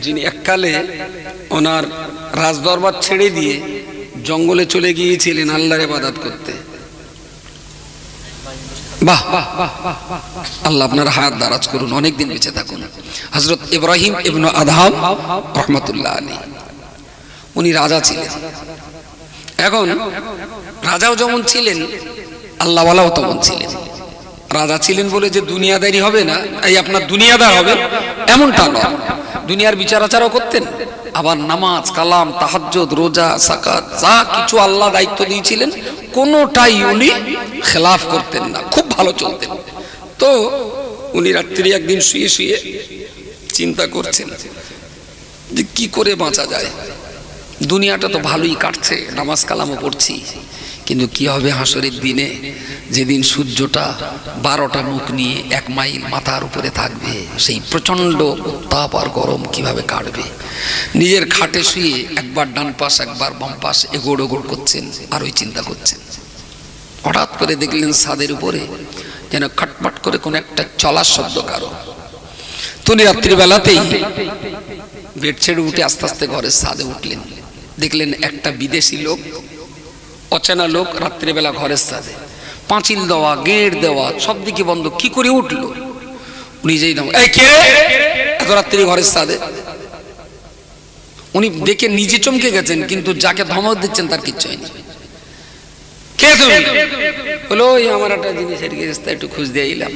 যিনি এককালে ওনার রাজদরবার ছেড়ে দিয়ে জঙ্গলে চলে গিয়েছিলেন আল্লাহর ইবাদত করতে। বাহ বাহ বাহ বাহ, আল্লাহ আপনার হায়াত দারাজ করুন, অনেক দিন বেঁচে থাকুন। হযরত ইব্রাহিম ইবনে আদহাম রাহমাতুল্লাহ আলাইহি, উনি রাজা ছিলেন। এখন রাজাও যেমন ছিলেন, আল্লাহওয়ালাও তেমন ছিলেন। রাজা ছিলেন বলে যে দুনিয়াদারি হবে না, এই আপনার দুনিয়াদার হবে এমনটা নয়। দুনিয়ার বিচার আচারও করতেন, আবার নামাজ কালাম তাহাজ্জুদ রোজা যাকাত যা কিছু আল্লাহ দায়িত্ব দিয়েছিলেন কোনোটাই উনি খেলাফ করতেন না, খুব ভালো চলতেন। তো উনি রাত্রি একদিন শুয়ে শুয়ে চিন্তা করছেন যে কি করে বাঁচা যায়, দুনিয়াটা তো ভালোই কাটছে, নামাজ কালামও পড়ছি, কিন্তু কি হবে হাসরের দিনে, যেদিন সূর্যটা 12টা মুখ নিয়ে 1 মাইল মাথার উপরে থাকবে, সেই প্রচন্ড উত্তাপ আর গরম কিভাবে কাটবে। নিজের খাটে শুয়ে একবার ডান পাশ একবার বাম পাশ এগোড় ওগোড় করছেন আর ওই চিন্তা করছেন। হঠাৎ করে দেখলেন ছাদের উপরে যেন খটমট করে কোন একটা চলার শব্দ কারো। তিনি রাত্রিবেলাতেই বেড ছেড়ে উঠে আস্তে আস্তে ঘরের ছাদে উঠলেন। দেখলেন একটা বিদেশি লোক, অচেনা লোক রাত্রিবেলা ঘরের ছাদে, পাঁচিল দেওয়া, গেট দেওয়া, সব দিকে বন্ধ, কি করে উঠলো? উনি যেই নাম, এই কে এত রাত্রি ঘরের ছাদে? উনি দেখে নিজে চমকে গেছেন, কিন্তু যাকে ধমক দিচ্ছেন তার কিচ্ছু হয়নি। কে তুমি? বলো ওই আমার একটা জিনিসের গেছে, একটু খোঁজ দিয়ে এলাম।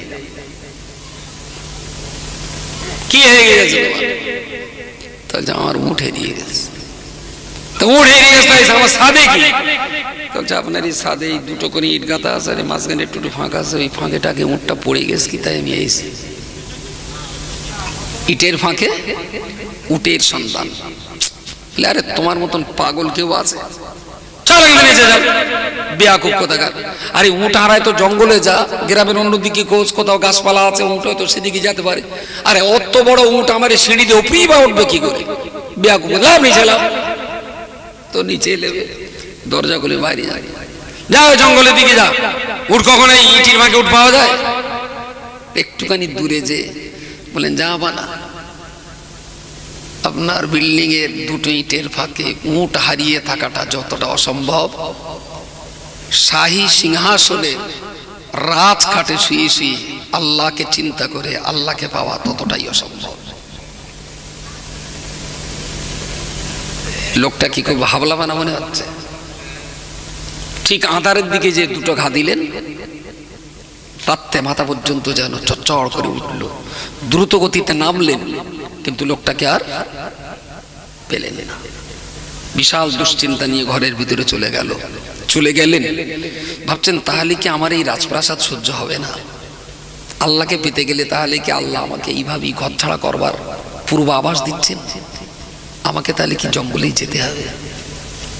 কি হয়ে গেছে? তাহলে আমার উঠ হারিয়ে গেছে। তো উঠ হারিয়ে গেছে আমার ছাদে কি? বলছে আপনার এই ছাদে এই 2টো করে ইট গাঁথা আছে, আর মাঝখানে একটু ফাঁকা আছে, ওই ফাঁকেটাকে উঠটা পড়ে গেছে কি, তাই আমি এসেছি। ইটের ফাঁকে উটের সন্তান। আরে তোমার মতন পাগল কেউ আছে? চলো নিচে যাও, বেয়াকুব কোথাকার। আরে উট হারায় তো জঙ্গলে যা, গ্রামের অন্যদিকে কোচ কোথাও গাছপালা আছে, উট হয়তো সেদিকে যেতে পারে। আরে অত বড় উট আমার সিঁড়ি দিয়ে উপরেই বা উঠবে কি করে? বেয়াকুব, লাভ নিচে লাভ। তো নিচে এলে দরজা খুলে বাইরে যায়, যাও জঙ্গলের দিকে যাও। উট কখনো ইটির ফাঁকে উঠ পাওয়া যায়? একটুখানি দূরে যে বলেন, যা বানা আপনার বিল্ডিং এর 2টো ইটের ফাঁকে উট হারিয়ে থাকাটা যতটা অসম্ভব, শাহী সিংহাসনের রাজ খাটে শুয়ে শুয়ে আল্লাহকে চিন্তা করে আল্লাহকে পাওয়া ততটাই অসম্ভব। লোকটা কি খুব হাবলা বানা মনে হচ্ছে? ঠিক আঁধারের দিকে যে 2টো ঘা দিলেন, রাত্রে মাথা পর্যন্ত যেন চড়চড় করে উঠল। দ্রুত গতিতে নামলেন, কিন্তু লোকটাকে আর পেলেন না। বিশাল দুশ্চিন্তা নিয়ে ঘরের ভিতরে চলে গেলেন। ভাবছেন তাহলে কি আমার এই রাজপ্রাসাদ সহ্য হবে না? আল্লাহকে পেতে গেলে তাহলে কি আল্লাহ আমাকে এইভাবেই ঘর ছাড়া করবার পূর্ব আভাস দিচ্ছেন? আমাকে তাহলে কি জঙ্গলেই যেতে হবে?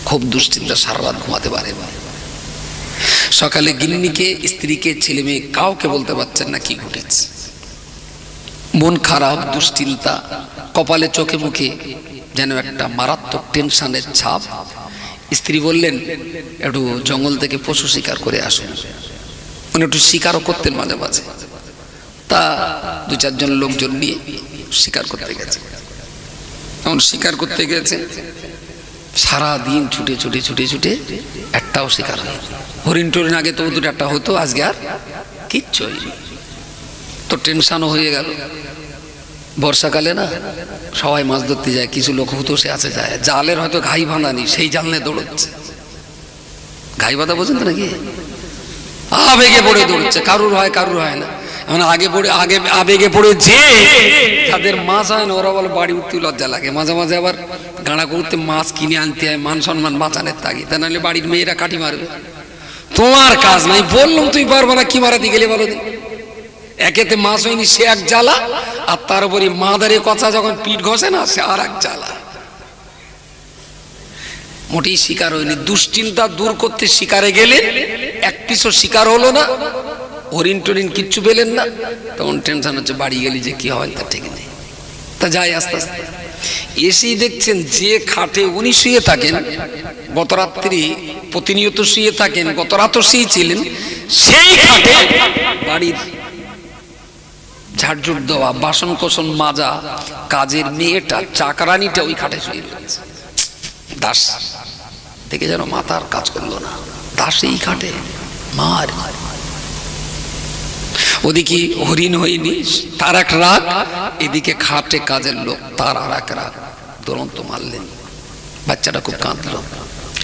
খুব দুশ্চিন্তা, সারা রাত ঘুমাতে পারেন। সকালে গিন্নিকে, স্ত্রীকে, ছেলে মেয়ে কাউকে বলতে পারছেন না কি ঘটেছে। মন খারাপ, দুশ্চিন্তা, কপালে চোখে মুখে যেন একটা মারাত্মক টেনশনের ছাপ। স্ত্রী বললেন, একটু জঙ্গল থেকে পশু শিকার করে আসুন। উনি একটু শিকারও করতেন মাঝে মাঝে। তা 2-4 জন লোকজন নিয়ে শিকার করতে গেছে। এমন শিকার করতে গেছে, সারাদিন ছুটে ছুটে ছুটে ছুটে একটাও শিকার হয়। হরিণ টরিণ আগে তো 2-1টা হতো, আজকে আর কিচ্ছু হয়নি। তো টেনশনও হয়ে গেল। বর্ষাকালে না সবাই মাছ ধরতে যায়, কিছু লোক হুতোষে আছে যায়, জালের হয়তো ঘাই বাঁধা নেই, সেই জাল নিয়ে দৌড়চ্ছে। ঘাই বাঁধা বোঝেন তো নাকি? আবেগে পড়ে দৌড়চ্ছে, কারুর হয় কারুর হয় না। এখন আবেগে পড়ে যে তাদের মাছ হয় না, ওরা বলে বাড়ি উঠতে লজ্জা লাগে। মাঝে মাঝে আবার গাঁড়া করতে মাছ কিনে আনতে হয়, মান সম্মান বাঁচানোর তাগিদ, তা নাহলে বাড়ির মেয়েরা কাঠি মারবে। তোমার কাজ নাই, বললাম তুই পারবো না, কি মারাতে গেলে বলো দিন। একেতে মাছ হয়নি সে এক জ্বালা, আর তার উপরে মাদারে কথা যখন পিঠ ঘষে না সে আর এক জ্বালা। মোটেই শিকার হয়নি। দুশ্চিন্তা দূর করতে শিকারে গেলেন, 1 পিসও শিকার হলো না, হরিণ টরিণ কিচ্ছু পেলেন না। তখন টেনশন হচ্ছে, বাড়ি গেলি যে কি হয় তা ঠিক নেই। তা যাই আস্তে আস্তে এসেই দেখছেন যে খাটে উনি শুয়ে থাকেন, গত রাত্রি প্রতিনিয়ত শুয়ে থাকেন, গত রাতও শুয়েছিলেন, সেই খাটে বাড়ির ঝাড়ঝুট দেওয়া, বাসন কোসন মাজা, কাজের মেয়েটা, চাকরানিটা ওই খাটে শুয়ে রয়েছে। দাস দেখে যেন মাথার কাজ করলো না। দাস এই খাটে মার। ওদিকে হরিণ হয়নি, তার এক রাগ, এদিকে খাটে কাজের লোক, তার আর এক রাগ। দুরন্ত মারলেন। বাচ্চাটা খুব কাঁদলো,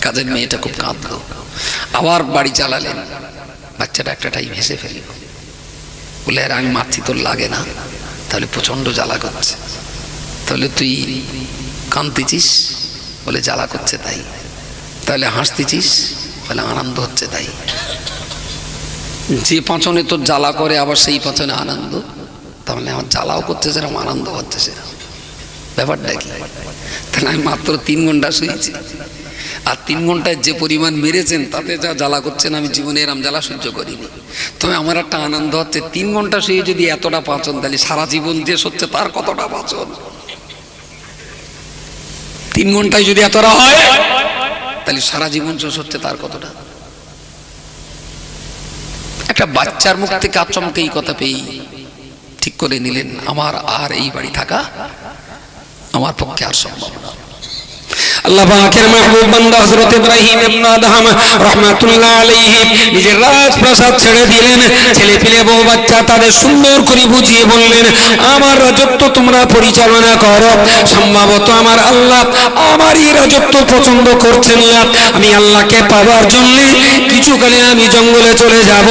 কাজের মেয়েটা খুব কাঁদলো। আবার বাড়ি চালালেন, বাচ্চাটা একটাটাই ভেসে ফেলল। বলে আর আমি মারছি, তোর লাগে না? তাহলে প্রচন্ড জ্বালা করছে। তাহলে তুই কাঁদতেছিস? বলে জ্বালা করছে তাই। তাহলে হাসতেছিস? বলে আনন্দ হচ্ছে তাই। যে পাঁচনে তোর জ্বালা করে আবার সেই পাঁচনে আনন্দ, তাহলে আমার জ্বালাও করছে সেরকম আনন্দ হচ্ছে সেরকম, ব্যাপারটা কি? তাহলে আমি মাত্র 3 ঘন্টা শুয়েছি, আর 3 ঘন্টায় যে পরিমাণ মেরেছেন তাতে যা জ্বালা করছেন আমি জীবনে এরম জ্বালা সহ্য করিনি। তবে আমার একটা আনন্দ হচ্ছে 3 ঘন্টা শুয়ে যদি এতটা পাচন, তাহলে সারা জীবন যে হচ্ছে তার কতটা পাচন। 3 ঘন্টায় যদি এতটা হয় তাহলে সারা জীবন শেষ হচ্ছে তার কতটা। একটা বাচ্চার মুখ থেকে আচমকে এই কথা পেয়ে ঠিক করে নিলেন আমার আর এই বাড়ি থাকা আমার পক্ষে আর সম্ভব না। আল্লাহ পাকের মাহবুব বান্দা হযরত ইব্রাহিম ইবনে আদহাম রাহমাতুল্লাহ আলাইহি নিজের রাজপ্রাসাদ ছেড়ে দিলেন। ছেলে পেলে বউ বাচ্চা তাদের সুন্দর করে বুঝিয়ে বললেন, আমার রাজত্ব তোমরা পরিচালনা করো। সম্ভবত আমার আল্লাহ আমার এই রাজত্ব পছন্দ করছেন না, আমি আল্লাহকে পাওয়ার জন্য কিছুকালে আমি জঙ্গলে চলে যাব।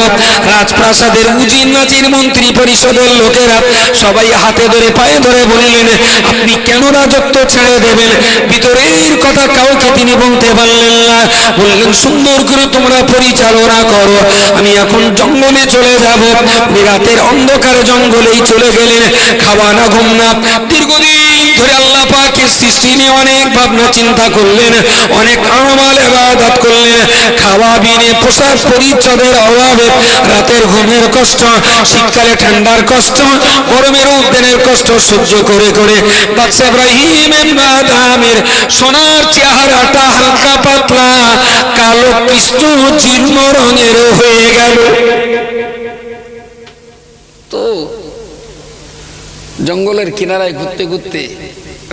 রাজপ্রাসাদের উজির নাজির মন্ত্রী পরিষদের লোকেরা সবাই হাতে ধরে পায়ে ধরে বললেন, আপনি কেন রাজত্ব ছেড়ে দেবেন? ভিতরের কথা কাউকে তিনি বলতে পারলেন না। বললেন, সুন্দর করে তোমরা পরিচালনা করো, আমি এখন জঙ্গলে চলে যাব। রাতের অন্ধকারে জঙ্গলেই চলে গেলেন। খাওয়া না ঘুম না, দীর্ঘদিন ধরে আল্লাহ পাকের সৃষ্টি নিয়ে অনেক ভাবনা চিন্তা করলেন, অনেক আমাল ইবাদত করলেন। খাওয়া বিনে পোশাক পরিচ্ছদের অভাবে রাতের ঘুমের কষ্ট, শীতকালে ঠান্ডার কষ্ট, গরমের উদ্যানের কষ্ট সহ্য করে করে বাদশা ইব্রাহিম ইবনে আদহামের সোনার চেহারাটা হালকা পাতলা কালো কৃষ্ণ জীর্ণ রঙের হয়ে গেল। তো জঙ্গলের কিনারায় ঘুরতে ঘুরতে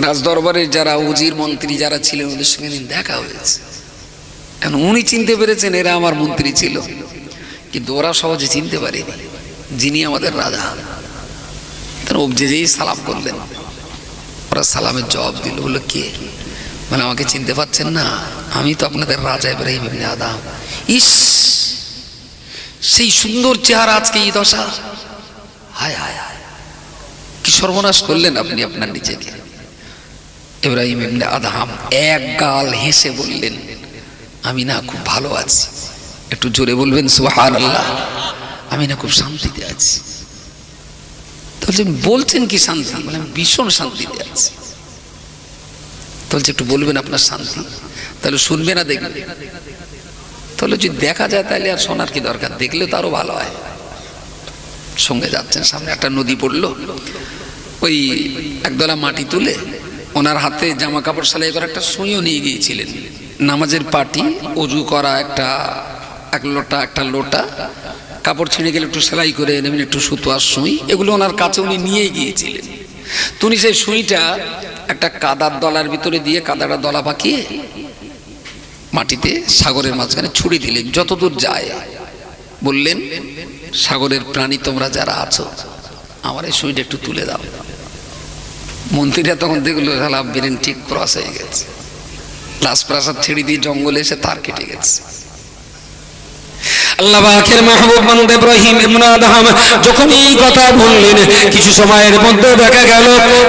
রাজদরবারের যারা উজির মন্ত্রী যারা ছিলেন ওদের সঙ্গে দেখা হয়েছে। এখন উনি চিনতে পেরেছেন এরা আমার মন্ত্রী ছিল, কিন্তু ওরা সহজে চিনতে পারেনি যিনি আমাদের রাজা। যেই সালাম করলেন, ওরা সালামের জবাব দিল, বললো কে? মানে আমাকে চিনতে পারছেন না? আমি তো আপনাদের রাজা ইব্রাহিম ইবনে আদহাম। ইস, সেই সুন্দর চেহারা আজকে এই দশা! হায় হায় হায়, কি সর্বনাশ করলেন আপনি আপনার নিজেকে। ইব্রাহিম ইবনে আদহাম এক গাল হেসে বললেন, আমি না খুব ভালো আছি। একটু জোরে বলবেন সুবহানাল্লাহ। আমি না খুব শান্তিতে আছি। বলছেন কি শান্তি? বলে আমি ভীষণ শান্তিতে আছি। বলছে একটু বলবেন আপনার শান্তি, তাহলে শুনবে না দেখবে? তাহলে যদি দেখা যায় তাহলে আর শোনার কি দরকার, দেখলে তো আরো ভালো হয়। সঙ্গে যাচ্ছেন, সামনে একটা নদী পড়লো, ওই একদলা মাটি তুলে ওনার হাতে জামা কাপড় সেলাই করা একটা সুইও নিয়ে গিয়েছিলেন, নামাজের পাটি, অজু করা একটা লোটা, কাপড় ছিঁড়ে গেলে একটু সেলাই করে নেবেন, একটু সুতো আর সুই, এগুলো ওনার কাছে উনি নিয়ে গিয়েছিলেন। তুমি সেই সুইটা একটা কাদার দলার ভিতরে দিয়ে কাদাটা দলা পাকিয়ে মাটিতে সাগরের মাঝখানে ছুড়ে দিলেন, যতদূর যায়। বললেন, সাগরের প্রাণী তোমরা যারা আছো, আমার এই সুইটা একটু তুলে দাও। মন্ত্রীরা তখন দেখলো ব্রেন ঠিক ক্রস হয়ে গেছে, রাজপ্রাসাদ ছেড়ে দিয়ে জঙ্গলে এসে তার কেটে গেছে। আল্লাহ পাকের মাহবুব বান্দা ইব্রাহিম ইবনে আদহাম যখন এই কথা বললেন, কিছু সময়ের মধ্যে দেখা গেল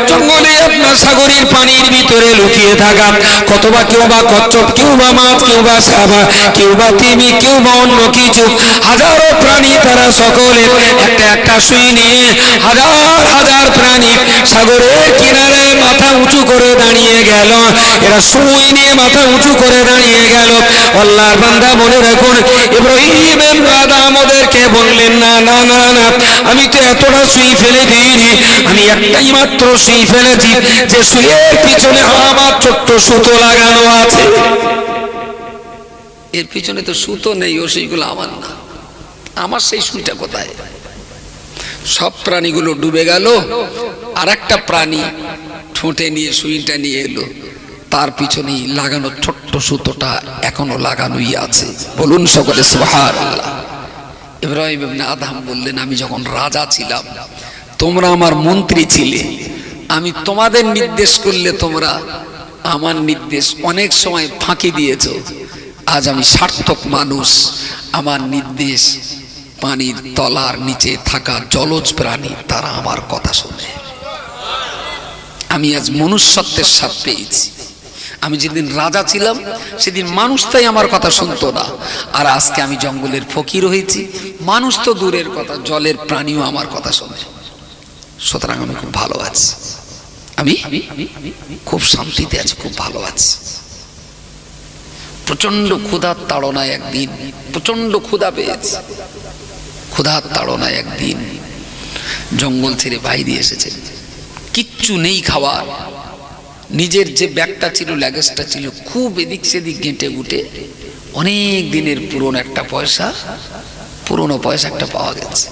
জঙ্গলে আপনার সাগরের পানির ভিতরে লুকিয়ে থাকা কতবা কেউ বা কচ্ছপ, কেউ বা মাছ, কেউ বা সাবা, কেউ বা তিমি, কেউ বা অন্য কিছু হাজারো প্রাণী, তারা সকলে একটা একটা সুই নিয়ে হাজার হাজার প্রাণী সাগরের কিনারে মাথা উঁচু করে দাঁড়িয়ে গেল। এরা সুই নিয়ে মাথা উঁচু করে দাঁড়িয়ে গেল। আল্লাহর বান্দা মনে রাখুন, ইব্রাহিম ওদেরকে বললেন, না না না না, আমি তো এতটা সুই ফেলে দিইনি, আমি একটাই মাত্র সুই ফেলেছি, যে সুইয়ের পিছনে আমার ছোট্ট সুতো লাগানো আছে। এর পিছনে তো সুতো নেই, ও সুইগুলো আমার না, আমার সেই সুইটা কোথায়? সব প্রাণীগুলো ডুবে গেল, আর একটা প্রাণী ঠোঁটে নিয়ে সুইটা নিয়ে এলো, তার পিছনেই লাগানো ছোট্ট সুতোটা এখনো লাগানোই আছে। বলুন সকলে সুবহানাল্লাহ। ইব্রাহিম ইবনে আদহাম বললেন, আমি যখন রাজা ছিলাম, তোমরা আমার মন্ত্রী ছিলে, আমি তোমাদের নির্দেশ করলে তোমরা আমার নির্দেশ অনেক সময় ফাঁকি দিয়েছো। আজ আমি সার্থক মানুষ, আমার নির্দেশ পানির তলার নিচে থাকা জলজ প্রাণী তারা আমার কথা শোনে। আমি আজ মনুষ্যত্বের স্বাদ পেয়েছি। আমি যেদিন রাজা ছিলাম সেদিন মানুষ তাই আমার কথা শুনতো না, আর আজকে আমি জঙ্গলের ফকির হয়েছি, মানুষ তো দূরের কথা, জলের প্রাণীও আমার কথা শোনে। সুতরাং আমি খুব ভালো আছি, আমি খুব শান্তিতে আছি, খুব ভালো আছি। প্রচন্ড ক্ষুধার তাড়নায় একদিন, প্রচন্ড ক্ষুধা পেয়েছে, ক্ষুধার তাড়নায় একদিন জঙ্গল ছেড়ে বাইরে এসেছে, কিচ্ছু নেই খাবার। নিজের যে ব্যাগটা ছিল, লাগেজটা ছিল, খুব এদিক সেদিক ঘেঁটে ঘুটে অনেক দিনের পুরনো একটা পয়সা, পুরনো পয়সা একটা পাওয়া গেছে।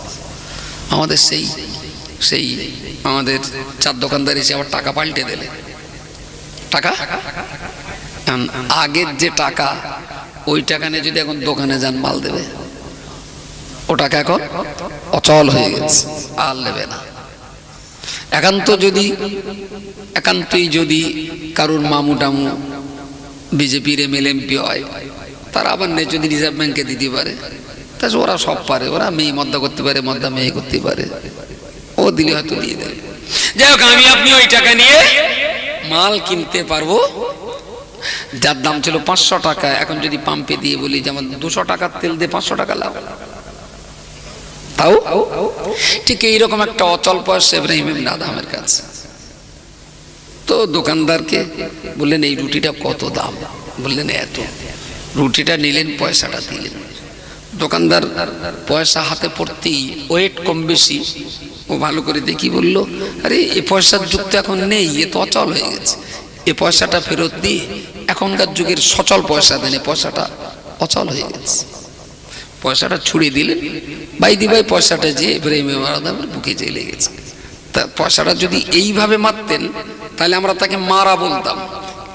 আমাদের সেই সেই আমাদের চার দোকানদার এসে আবার টাকা পাল্টে দিলে, টাকা আগের যে টাকা, ওই টাকা নিয়ে যদি এখন দোকানে যান মাল দেবে, ও টাকা এখন অচল হয়ে গেছে, আর নেবে না। একান্তই যদি কারুর মামু টামু বিজেপির এমএলএ এমপি হয়, তারা আবার নেই যদি রিজার্ভ ব্যাংকে দিতে পারে, তা ওরা সব পারে, ওরা মেয়ে মদ্দা করতে পারে, মদ্দা মেয়ে করতে পারে, ও দিলে হয়তো দিয়ে দেবে। যাই হোক, আমি আপনি ওই টাকা নিয়ে মাল কিনতে পারবো, যার দাম ছিল 500 টাকা, এখন যদি পাম্পে দিয়ে বলি যেমন 200 টাকার তেল দিয়ে 500 টাকা লাভ, তাও ঠিক এইরকম একটা অচল পয়সা ইব্রাহিম ইবনে আদহামের কাছে। তো দোকানদারকে বললেন এই রুটিটা কত দাম, বললেন এত। রুটিটা নিলেন, পয়সাটা দিলেন। দোকানদার পয়সা হাতে পড়তেই ওয়েট কম বেশি ও ভালো করে দেখি বলল, আরে এ পয়সার যুগ তো এখন নেই, এ তো অচল হয়ে গেছে, এ পয়সাটা ফেরত দিয়ে এখনকার যুগের সচল পয়সা দেন, এ পয়সাটা অচল হয়ে গেছে। পয়সাটা ছুড়ে দিলেন, বাইদি ভাই পয়সাটা যে ইব্রাহিম ইবনে আদহামের বুকে যেয়ে লেগেছে। তা পয়সাটা যদি এইভাবে মারতেন তাহলে আমরা তাকে মারা বলতাম,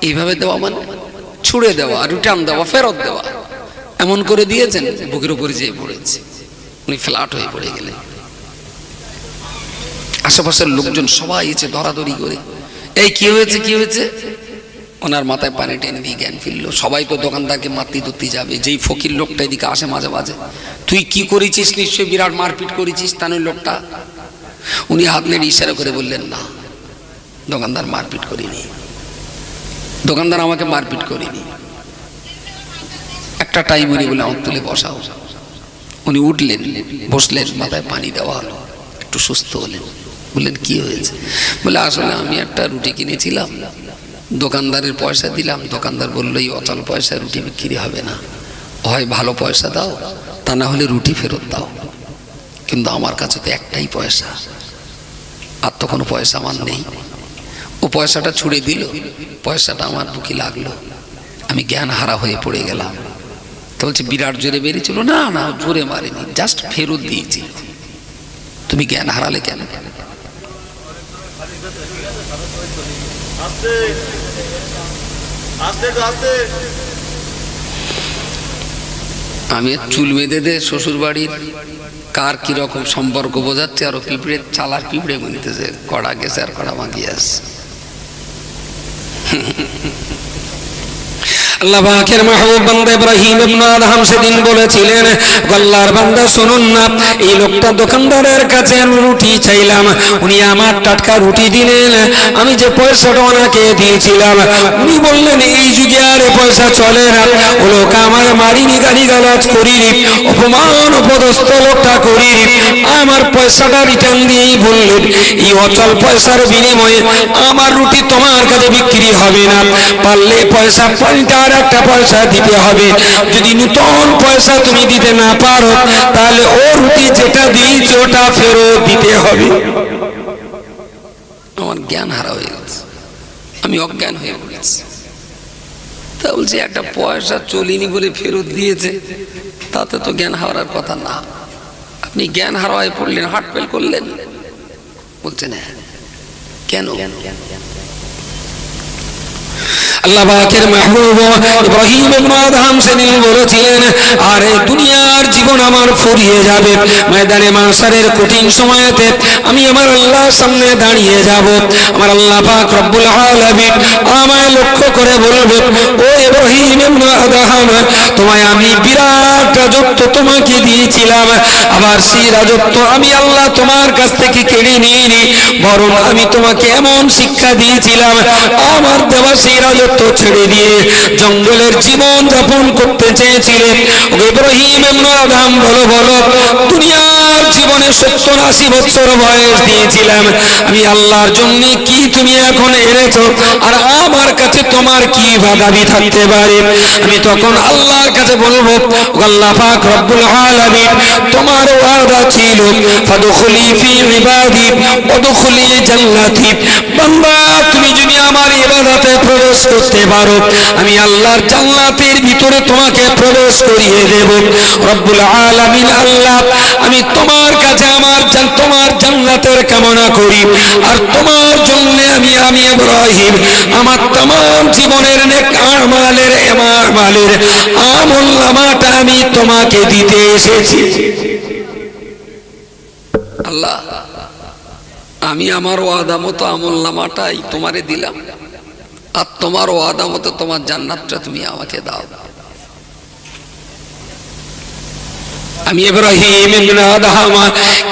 এইভাবে দেওয়া মানে ছুড়ে দেওয়া, রিটার্ন দেওয়া, ফেরত দেওয়া, এমন করে দিয়েছেন, বুকের উপরে যেয়ে পড়েছে, উনি ফ্ল্যাট হয়ে পড়ে গেলেন। আশেপাশের লোকজন সবাই এসে ধরাধরি করে, এই কি হয়েছে কি হয়েছে, ওনার মাথায় পানি টেনে দিয়ে জ্ঞান ফিরল। সবাই তো দোকানদারকে মারতে ধরতে যাবে, যেই ফকির লোকটা এদিকে আসে মাঝে মাঝে, তুই কি করেছিস, নিশ্চয়ই বিরাট মারপিট করেছিস। তার ওই লোকটা উনি হাত নেড়ে ইশারা করে বললেন, না দোকানদার মারপিট করিনি, দোকানদার আমাকে মারপিট করিনি, একটা টাইম উনি বলে আমার তুলে বসাও। উনি উঠলেন, বসলেন, মাথায় পানি দেওয়া হলো, একটু সুস্থ হলেন। বললেন কি হয়েছে, বলে আসলে আমি একটা রুটি কিনেছিলাম, দোকানদারের পয়সা দিলাম, দোকানদার বললো এই অচল পয়সা রুটি বিক্রি হবে না, হয় ভালো পয়সা দাও, তা না হলে রুটি ফেরত দাও। কিন্তু আমার কাছে তো একটাই পয়সা, আর তো কোনো পয়সা আমার নেই। ও পয়সাটা ছুড়ে দিল, পয়সাটা আমার বুকে লাগলো, আমি জ্ঞান হারা হয়ে পড়ে গেলাম। তো বলছে বিরাট জোরে বেরিয়েছিল, না না জোরে মারেনি, জাস্ট ফেরত দিয়েছিল। তুমি জ্ঞান হারালে কেন? আমি চুল বেঁধে দে শ্বশুর বাড়ির কার কিরকম সম্পর্ক বোঝাচ্ছে, আর পিঁপড়ে চালার পিঁপড়ে গুনিতেছে, কড়া গেছে আর কড়া মাগিয়ে আসছে। আল্লাহ পাকের মাহবুব বান্দা ইব্রাহিম ইবনে আদহাম সেদিন বলেছিলেন, আল্লাহর বান্দা শুনুন না, এই লোকটা দোকানদারের কাছে রুটি চাইলাম, উনি আমার টাটকা রুটি দিলেন, আমি যে পয়সাটা ওনাকে দিয়েছিলাম, উনি বললেন এই যুগে আর পয়সা চলে না, ও লোক আমার মারিনি, গালিগালাজ করিনি, অপমান অপদস্থ লোকটা করিনি, আমার পয়সাটা রিটার্ন দিয়েই বললেন এই অচল পয়সার বিনিময়ে আমার রুটি তোমার কাছে বিক্রি হবে না, পারলে পয়সা পাল্টা একটা পয়সা দিতে হবে, যদি নতুন পয়সা তুমি দিতে না পারো তাহলে ও রুটি যেটা দিয়েছো ওটা ফেরত দিতে হবে। আমার জ্ঞান হারা হয়ে গেছে, আমি অজ্ঞান হয়ে পড়েছি। তা বলছি একটা পয়সা চলিনি বলে ফেরত দিয়েছে, তাতে তো জ্ঞান হারার কথা না। আপনি জ্ঞান হারা হয়ে পড়লেন, হার্ট ফেল করলেন, বলছেন হ্যাঁ কেন? আল্লাহ পাকের মাহবুব ইব্রাহিম ইবনে আদহাম সেদিন বলেছিলেন, আরে দুনিয়ার জীবন আমার ফুরিয়ে যাবে, ময়দানে মাশারের কঠিন সময়েতে আমি আমার আল্লাহর সামনে দাঁড়িয়ে যাব, আমার আল্লাহ পাক রব্বুল আলামিন আমায় লক্ষ্য করে বলবে, ও ইব্রাহিম ইবনে আদহাম, তোমায় আমি বিরাট রাজত্ব তোমাকে দিয়েছিলাম, আবার সেই রাজত্ব আমি আল্লাহ তোমার কাছ থেকে কেড়ে নিইনি, বরং আমি তোমাকে এমন শিক্ষা দিয়েছিলাম, আমার দেওয়া সেই রাজত্ব ছেড়ে দিয়ে জঙ্গলের জীবন যাপন করতে চেয়েছিলে। ইব্রাহিম ইবনে আদম বলো বলো, দুনিয়ার জীবনে 70-80 বছর বয়স দিয়েছিলাম, আমি আল্লাহর জন্য কি তুমি এখন এনেছো, আর আমার কাছে তোমার কি দাবি থাকতে পারে? আমি তখন আল্লাহর কাছে বলবো, আল্লাহ পাক রব্বুল আলামিন তোমার ওয়াদা ছিল ফাদখুলি ফি ইবাদি ওয়াদখুলি জান্নাতি, বান্দা তুমি যদি আমার ইবাদতে প্রবেশ করতে পারো আমি আল্লাহর জান্নাতের ভিতরে তোমাকে প্রবেশ করিয়ে দেব। রব্বুল আলামিন আল্লাহ আমি তোমার কাছে তোমার জান্নাতের কামনা করি, আর তোমার জন্য আমি ইব্রাহিম আমার तमाम জীবনের নেক আমালের আমলনামাটা আমি তোমাকে দিতে এসেছি। আল্লাহ আমি আমার ওয়াদা মতো আমলনামাটাই তোমারে দিলাম, আর তোমার ওয়াদা মতো তোমার জান্নাতটা তুমি আমাকে দাও। আমি ইব্রাহিম ইবনে আদম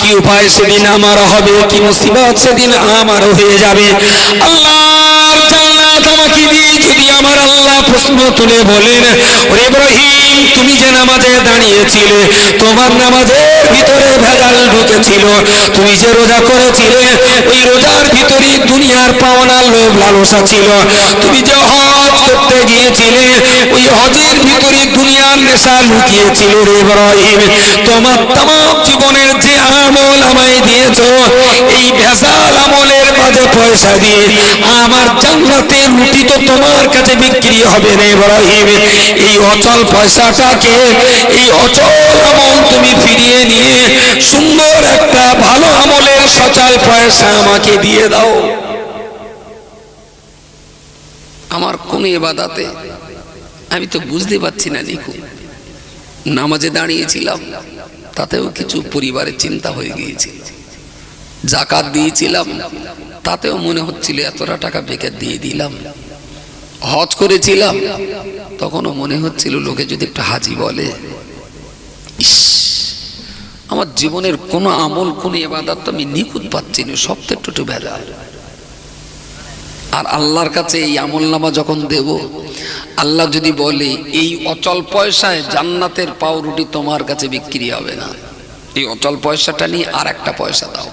কি উপায় সেদিন আমার হবে, কি মুসিবত সেদিন আমার হয়ে যাবে। আল্লাহর জান্নাত আমাকে দিয়ে যদি আমার আল্লাহ প্রশ্ন তুলে বলেন, ওরে ইব্রাহিম তুমি যে নামাজে দাঁড়িয়েছিলে তোমার নামাজের ভিতরে ভেজাল ঢুকেছিল, তুমি যে রোজা করেছিলে ওই রোজার ভিতরে দুনিয়ার পাওনা লোভ লালসা ছিল, তুমি যে হজ করতে গিয়েছিলে ওই হজের ভিতরে দুনিয়ার নেশা লুকিয়েছিল। রে ইব্রাহিম তোমার तमाम জীবনের যে আমল আমায় দিয়েছো এই ভেজাল আমলের বাজে পয়সা দিয়ে আমার জান্নাতের রুটি তো তোমার কাছে বিক্রি হবে রে ইব্রাহিম, এই অচল পয়সাটাকে এই অচল আমল তুমি ফিরিয়ে নিয়ে সুন্দর একটা ভালো আমলের সচল পয়সা আমাকে দিয়ে দাও। আমার কোন ইবাদতে আমি তো বুঝতে পারছি না নিখু, নামাজে দাঁড়িয়েছিলাম তাতেও কিছু পরিবারের চিন্তা হয়ে গিয়েছিল, যাকাত দিয়েছিলাম তাতেও মনে হচ্ছিল এতটা টাকা বেকার দিয়ে দিলাম, হজ করেছিলাম তখনও মনে হচ্ছিল লোকে যদি একটা হাজি বলে, আমার জীবনের কোন আমল কোন ইবাদত আমি নিখুঁত পাচ্ছি না, সব তো একটু ভেজাল। আর আল্লাহর কাছে এই আমলনামা যখন দেব, আল্লাহ যদি বলে এই অচল পয়সায় জান্নাতের পাউরুটি তোমার কাছে বিক্রি হবে না, এই অচল পয়সাটা নিয়ে আর একটা পয়সা দাও,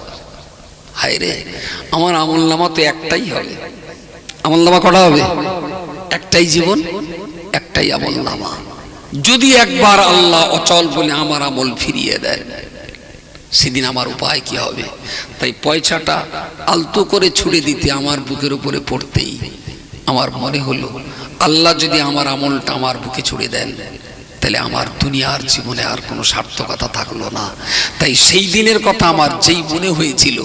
হায় রে আমার আমলনামা তো একটাই হবে। আমলনামা কটা হবে? একটাই জীবন, একটাই আমলনামা। যদি একবার আল্লাহ অচল বলে আমার আমল ফিরিয়ে দেয় সেদিন আমার উপায় কি হবে? তাই পয়সাটা আলতো করে ছুড়ে দিতে আমার বুকের উপরে পড়তেই আমার মনে হলো আল্লাহ যদি আমার আমলটা আমার বুকে ছুড়ে দেন তাহলে আমার দুনিয়ার জীবনে আর কোনো সার্থকতা থাকলো না। তাই সেই দিনের কথা আমার যেই মনে হয়েছিল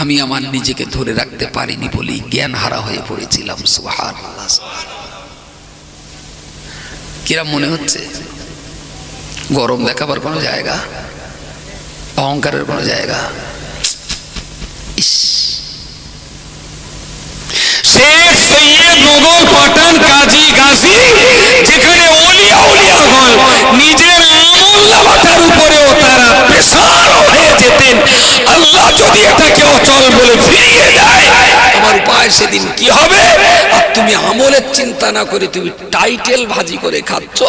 আমি আমার নিজেকে ধরে রাখতে পারিনি বলেই জ্ঞান হারা হয়ে পড়েছিলাম। সুবহানাল্লাহ। কিরম মনে হচ্ছে? গরম দেখাবার কোনো জায়গা, অহংকারের কোনো জায়গা? শেখ সৈয়দ মোগল পাঠান কাজী গাজী যেখানে ওলিয়া ওলিয়াগণ নিজের আমলনামাটার উপরেও তারা পেশার হয়ে যেতেন, আল্লাহ যদি এটাকে অচল বলে ফিরিয়ে দেয় আমার উপায় সেদিন কি হবে? আর তুমি আমলের চিন্তা না করে তুমি টাইটেল ভাজি করে খাচ্ছ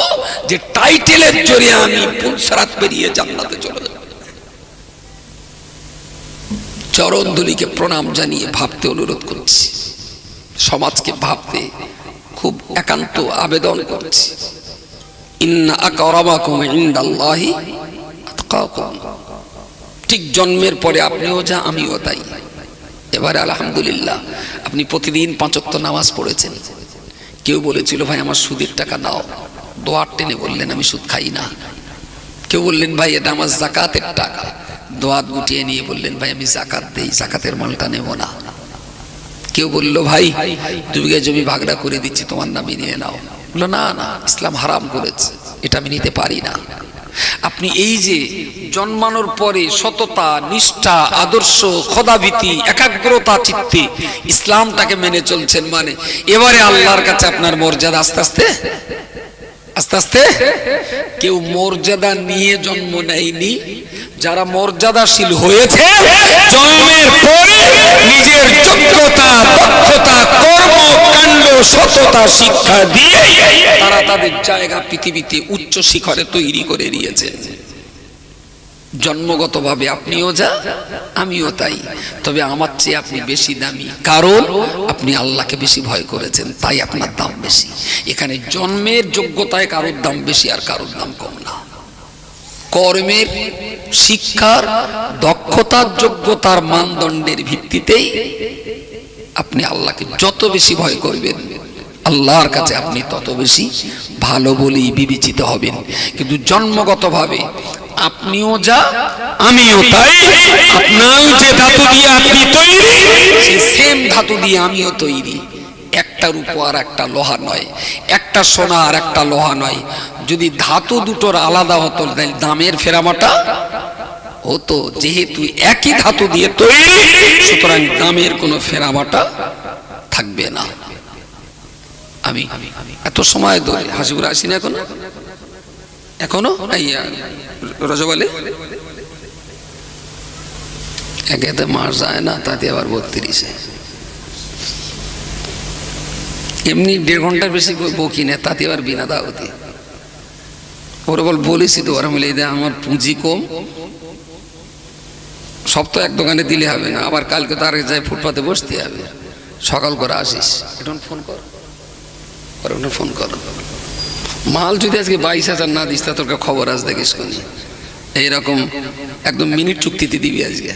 যে টাইটেলের জোরে আমি পুলসরাত পেরিয়ে জান্নাতে চলে যাব। চরণ ধুলিকে প্রণাম জানিয়ে ভাবতে অনুরোধ করছি, সমাজকে ভাবতে খুব একান্ত আবেদন করছি। ইন্না আকরামাকুম ইনদাল্লাহি আতকাকুম। ঠিক জন্মের পরে আপনিও যা আমিও তাই। এবারে আলহামদুলিল্লাহ আপনি প্রতিদিন 5 ওয়াক্ত নামাজ পড়েছেন। কেউ বলেছিল ভাই আমার সুদের টাকা দাও, দোয়ার টেনে বললেন আমি সুদ খাই না। কেউ বললেন ভাই এটা আমার যাকাতের টাকা, দোয়াত গুটিয়ে নিয়ে বললেন ভাই আমি যাকাত দেই, যাকাতের মালটা নেব না। কেউ বলল ভাই 2 বিঘা জমি ভাগড়া করে দিচ্ছি তোমার নামে নিয়ে নাও, বললো না না ইসলাম হারাম করেছে, এটা আমি নিতে পারি না। আপনি এই যে জন্মানোর পরে সততা, নিষ্ঠা, আদর্শ, খোদাভীতি, একাগ্রতা চিত্তে ইসলামটাকে মেনে চলছেন, মানে এবারে আল্লাহর কাছে আপনার মর্যাদা আস্তে আস্তে আস্তে আস্তে কেউ মর্যাদা নিয়ে জন্ম নেয়নি, যারা মর্যাদাশীল হয়েছে জন্মের পরে নিজের যোগ্যতা, দক্ষতা, কর্মকাণ্ড, সততা, শিক্ষা দিয়ে তারা তাদের জায়গা পৃথিবীতে উচ্চ শিখরে তৈরি করে নিয়েছেন। জন্মগতভাবে আপনিও যা, আমিও তাই, তবে আমার চেয়ে আপনি বেশি দামি, কারণ আপনি আল্লাহকে বেশি ভয় করেছেন, তাই আপনার দাম বেশি। এখানে জন্মের যোগ্যতায় কারোর দাম বেশি আর কারোর দাম কম না। কর্মের, শিক্ষার, দক্ষতার, যোগ্যতার মানদণ্ডের ভিত্তিতেই আপনি আল্লাহকে যত বেশি ভয় করবেন, আল্লাহর কাছে আপনি তত বেশি ভালো বলেই বিবেচিত হবেন। কিন্তু জন্মগতভাবে আপনিও যা, আমিও তাই, আপনার যে ধাতু দিয়ে আপনি তৈরি, সেই সেম ধাতু দিয়ে আমিও তৈরি। একটা রূপো আর একটা লোহা নয়, একটা সোনা আর একটা লোহা নয়। যদি ধাতু দুটোর আলাদা হতো তাহলে দামের ফেরামাটা হতো। যেহেতু একই ধাতু দিয়ে তৈরি, সুতরাং দামের কোনো ফেরামাটা থাকবে না। আমি এত সময় ধরে হাসিপুর আসি না এখনো, এখনো রজবালে একেতে মাস যায় না, তাতে আবার 32-এ। এমনি 1.5 ঘন্টার বেশি বকি না, তাতে আবার বিনা দাওয়াতে। ওরা বলেছি তো, ওরা মিলে দেয় আমার পুঁজি কম, সব তো এক দোকানে দিলে হবে না, আবার কালকে তো আরেক যায় ফুটপাতে বসতে হবে। সকাল করে আসিস, এখন ফোন কর, ফোন কর। মাল যদি আজকে 22,000 না দিস, তা তোর খবর আজ দেখিস কোনি। এইরকম একদম মিনিট চুক্তিতে দিবি। আজকে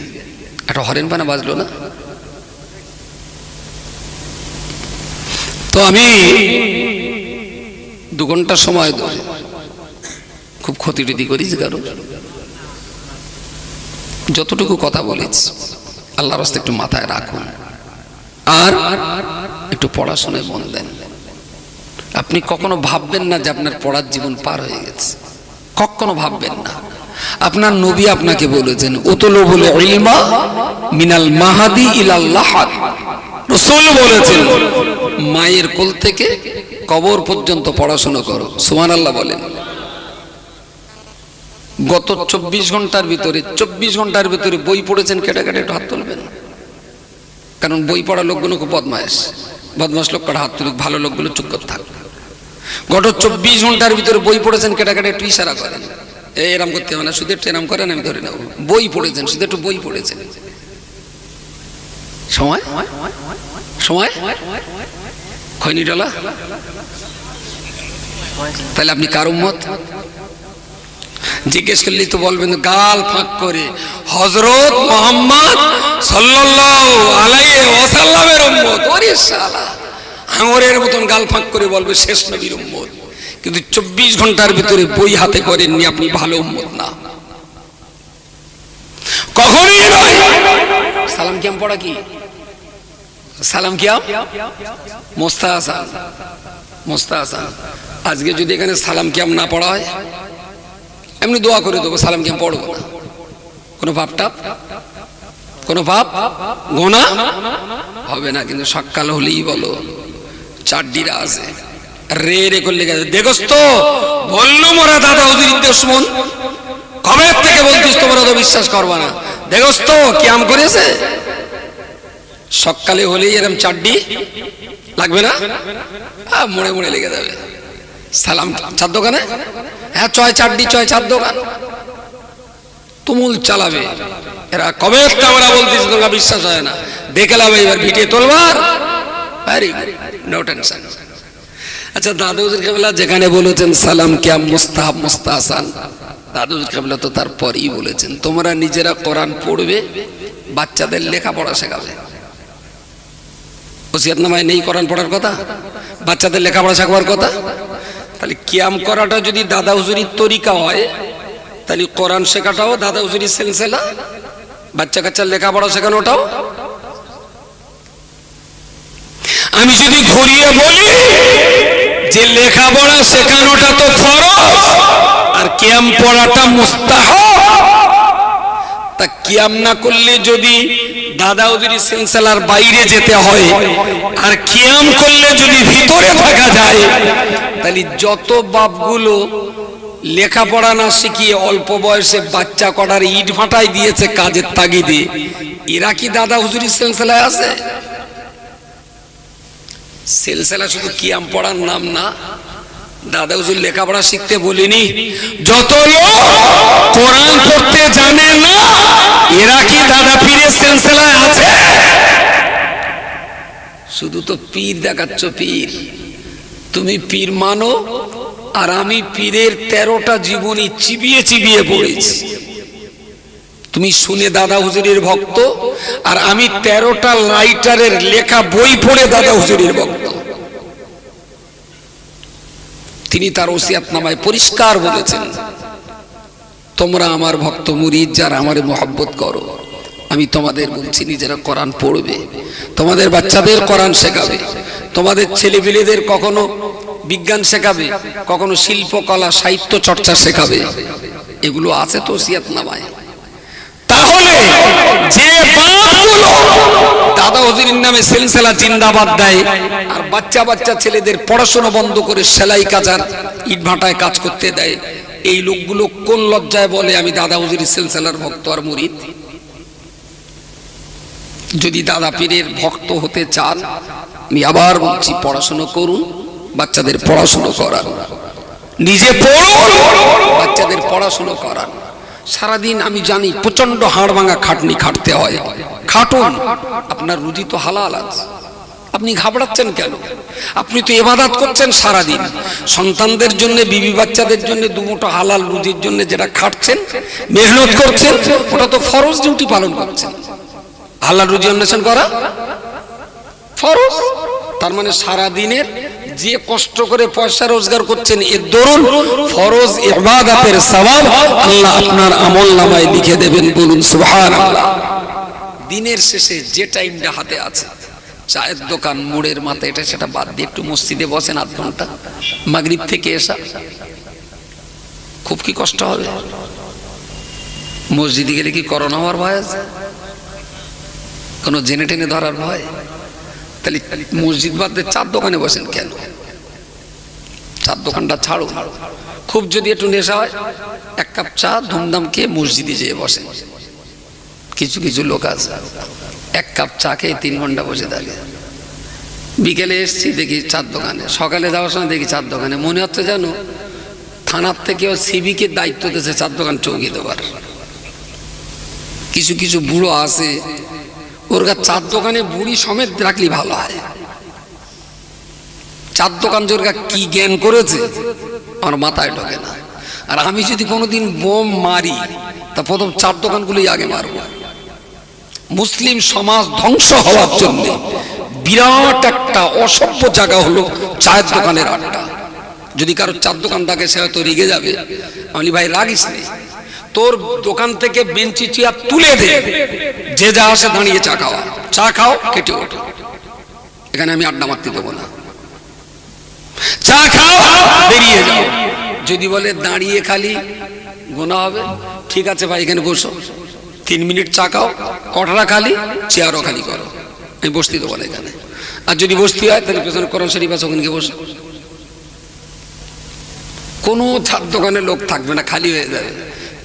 একটা হরেন পানা বাজলো না, তো আমি 2 ঘন্টা সময় ধরে খুব ক্ষতি টতি করিস, কারণ যতটুকু কথা বলেছি আল্লাহর রাস্তায় একটু মাথায় রাখুন, আর একটু পড়াশোনায় মন দেন। আপনি কখনো ভাববেন না যে আপনার পড়ার জীবন পার হয়ে গেছে, কখনো ভাববেন না। আপনার নবী আপনাকে বলেছেন উতলুবুল ইলমা মিনাল মাহাদি ইলাল লাহাদ। রাসূল বলেছেন মায়ের কোল থেকে কবর পর্যন্ত পড়াশোনা করো। সুবহানাল্লাহ বলেন। গত 24 ঘন্টার ভিতরে বই পড়েছেন কেটে কেটে, একটু হাত তুলবেন। কারণ বই পড়া লোকগুলো খুব বদমাস লোক কাটা হাত তুলুক, ভালো লোকগুলো চুপ করে থাক। গত 24 ঘন্টার ভিতরে বই পড়েছেন কেটে কেটে, একটু ইশারা করেন, এরাম করতে হবে না, শুধু একটু এরাম করেন, আমি ধরে নেব। বই পড়েছেন, শুধু একটু বই পড়েছেন। সময় সময় খৈনি ডলা, তাহলে আপনি কার উম্মত? জিজ্ঞেস করলে তো বলবেন গাল ফাঁক করে হযরত মুহাম্মদ সাল্লাল্লাহু আলাইহি ওয়াসাল্লামের উম্মত। ওরে শালা, হাঙরের মতন গাল ফাঁক করে বলবে শেষ নবীর উম্মত। কিন্তু 24 ঘন্টার ভিতরে বই হাতে করেননি, আপনি ভালো উম্মত না, কখনোই নয়। সালাম কিয়াম পড়া কি? সালাম কিয়াম মুস্তাহসান। আজকে যদি এখানে সালাম কিয়াম না পড়া হয়, এমনি দোয়া করে দেবো, সালাম কিয়াম পড়বো না। কোনো কোনো পাপ গোনা হবে না। কিন্তু সকাল হলেই বলো চারডিরা আছে, রে রে করলে গেছে, দেখোস তো বললো মোরা দাদা হুজুর দুশমন, কবে থেকে বলতিস তোমরা তো বিশ্বাস করবা না, দেখোস তো কিয়াম করেছে। সকালে হলেই এরকম চারডি লাগবে না, মোড়ে মোড়ে লেগে যাবে। সালাম চার দোকানে, হ্যাঁ চয় চারডি, চয় চার দোকান, তুমুল চালাবে এরা। কবে আমরা বলতেছি তোমরা বিশ্বাস হয় না, দেখে লাভ এবার ভিটিয়ে তোলবার, ভেরি গুড, নো টেনশন। আচ্ছা, দাদা হুজুর কেবলা যেখানে বলেছেন সালাম কিয়াম মুস্তাহাব মুস্তাহসান, দাদা হুজুর কেবলা তো তারপরেই বলেছেন তোমরা নিজেরা কোরআন পড়বে, বাচ্চাদের লেখাপড়া শেখাবে। ওসিয়তনামায় নেই কোরআন পড়ার কথা, বাচ্চাদের লেখাপড়া শেখাবার কথা। তাহলে কিয়াম করাটা যদি দাদা হুজুরির তরিকা হয়, তাহলে কোরআন শেখাটাও দাদা হুজুরির সিলসিলা, বাচ্চা কাচ্চার লেখাপড়া শেখানোটাও। আমি যদি ঘুরিয়ে বলি যে লেখাপড়া শেখানোটা তো ফরজ আর কিয়াম পড়াটা মুস্তাহাব, তা কিয়াম না করলে যদি দাদা হুজুরি সিলসিলার বাইরে যেতে হয়, আর কিয়াম করলে যদি ভিতরে থাকা যায়, তাহলে যত বাপগুলো লেখাপড়া না শিখিয়ে অল্প বয়সে বাচ্চা কটার ইট ভাটাই দিয়েছে কাজের তাগিদে, এরা কি দাদা হুজুরি সিলসিলায় আছে? সিলসিলা শুধু কিয়াম পড়ার নাম না, দাদা হুজুর লেখাপড়া শিখতে বলিনি। যত লোক কোরআন পড়তে জানে না, এরা কি দাদা পীরের সিলসিলায় আছে? শুধু তো পীর দেখাচ্ছ পীর। তুমি পীর মানো, আর আমি পীরের 13টা জীবনী চিবিয়ে চিবিয়ে পড়েছি। তুমি শুনে দাদা হুজুরের ভক্ত, আর আমি 13টা রাইটারের লেখা বই পড়ে দাদা হুজুরের ভক্ত। তিনি তার ওসিয়াতনামায় পরিষ্কার বলেছেন, তোমরা আমার ভক্ত মুরিদ যারা আমারে মহব্বত করো, আমি তোমাদের বলছি নিজেরা কোরআন পড়বে, তোমাদের বাচ্চাদের কোরআন শেখাবে, তোমাদের ছেলেপিলেদের কখনো বিজ্ঞান শেখাবে, কখনো শিল্পকলা সাহিত্য চর্চা শেখাবে। এগুলো আছে তো ওসিয়াতনামায়। তাহলে যে বাপগুলো দাদা হুজুরের নামে সিলসিলা জিন্দাবাদ দেয়, আর বাচ্চা বাচ্চা ছেলেদের পড়াশোনা বন্ধ করে সেলাই কাজার ইট ভাটায় কাজ করতে দেয়, এই লোকগুলো কোন লজ্জায় বলে আমি দাদা হুজুরের সিলসিলার ভক্ত আর মুরিদ? যদি দাদা পীরের ভক্ত হতে চান, আমি আবার বলছি, পড়াশোনা করুন, বাচ্চাদের পড়াশোনা করান, নিজে পড়ুন, বাচ্চাদের পড়াশোনা করান। সারাদিন আমি জানি প্রচন্ড হাড় ভাঙা খাটনি খাটতে হয়, খাটুন, আপনার রুজি তো হালাল আছে, আপনি ঘাবড়াচ্ছেন কেন? আপনি তো ইবাদত করছেন সারাদিন, সন্তানদের জন্য, বিবি বাচ্চাদের জন্য দুমুঠো হালাল রুজির জন্য যেটা খাটছেন, মেহনত করছেন, ওটা তো ফরজ ডিউটি পালন করছেন। হালাল রুজি অন্বেষণ করা ফরজ। তার মানে সারাদিনের যে কষ্ট করে পয়সা রোজগার করছেন, এর দরুন ফরজ ইবাদতের সওয়াব আল্লাহ আপনার আমলনামায় লিখে দেবেন। বলুন সুবহানাল্লাহ। দিনের শেষে যে টাইমটা হাতে আছে, চায়ের দোকান, মোড়ের মাথা, এটা সেটা বাদ দিয়ে একটু মসজিদে বসেন আধ ঘন্টা, মাগরিব থেকে এসা, খুব কি কষ্ট হবে? মসজিদে গেলে কি করোনা হওয়ার ভয় আছে? কোনো জেনে টেনে ধরার ভয়? তাহলে মসজিদ বাদ দিয়ে চার দোকানে বসেন কেন? চার দোকানটা ছাড়ুন। খুব যদি একটু নেশা হয়, এক কাপ চা ধুমধাম খেয়ে মসজিদে যেয়ে বসেন। কিছু কিছু লোক আছে এক কাপ চা খেয়ে 3 ঘন্টা বসে থাকে। বিকেলে এসছি, দেখি চার দোকানে, সকালে যাওয়ার সময় দেখি চার দোকানে। মনে হচ্ছে যেন থানার থেকেও সিভিকে দায়িত্ব দিয়েছে চার দোকান চৌকি দেওয়ার। কিছু কিছু বুড়ো আছে, ওর চার দোকানে বুড়ি সমেত রাখলে ভালো হয়। চার দোকান জোরকা কি জ্ঞান করেছে আমার মাথায় ঢোকে না। আর আমি যদি কোনোদিন বোম মারি, তা প্রথম চার দোকানগুলোই আগে মারবো। মুসলিম সমাজ ধ্বংস হওয়ার জন্য বিরাট একটা অসভ্য জায়গা হলো চায়ের দোকানের আড্ডা। যদি কারো চার দোকান থাকে, সে হয়তো রেগে যাবে। আমি ভাই রাগিস নি, তোর দোকান থেকে বেঞ্চি চেয়ার তুলে দে, যে যা আসে দাঁড়িয়ে চা খাওয়া, চা খাও, কেটে ওঠো। এখানে আমি আড্ডা মারতে দেবো না। চা খাও, বেরিয়ে যাও। যদি বলে দাঁড়িয়ে খালি গোনা হবে, ঠিক আছে ভাই এখানে বসো, 3 মিনিট চা খাও, কটরা খালি, চেয়ারও খালি করো, আমি বসতে দেবো না এখানে। আর যদি বসতে হয়, তাহলে পেছনে কোরআন শরীফ আছে, ওখানে বসো। কোনো চার দোকানে লোক থাকবে না, খালি হয়ে যাবে।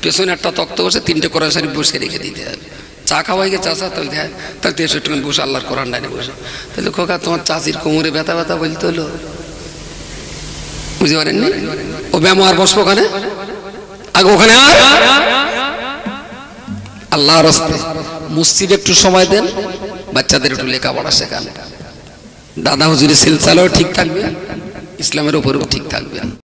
পেছনে একটা তক্ত বসে 3টে কোরআন শরীফ বসে রেখে দিতে হবে। চা খাওয়াই গে চাষা, তাহলে তাহলে 63 টাকা বসে আল্লাহর কোরআন ডাইনে বসে। তাহলে খোকা তোমার চাষির কোমরে ব্যথা ব্যথা বলতে হলো, বুঝতে পারেননি? ও ব্যবহার বসবো ওখানে, আগে ওখানে আল্লাহর রাস্তায় মসজিদে একটু সময় দেন, বাচ্চাদের একটু লেখাপড়া শেখান। দাদা হুজুরের সিলসিলাও ঠিক থাকবে, ইসলামের উপরেও ঠিক থাকবে।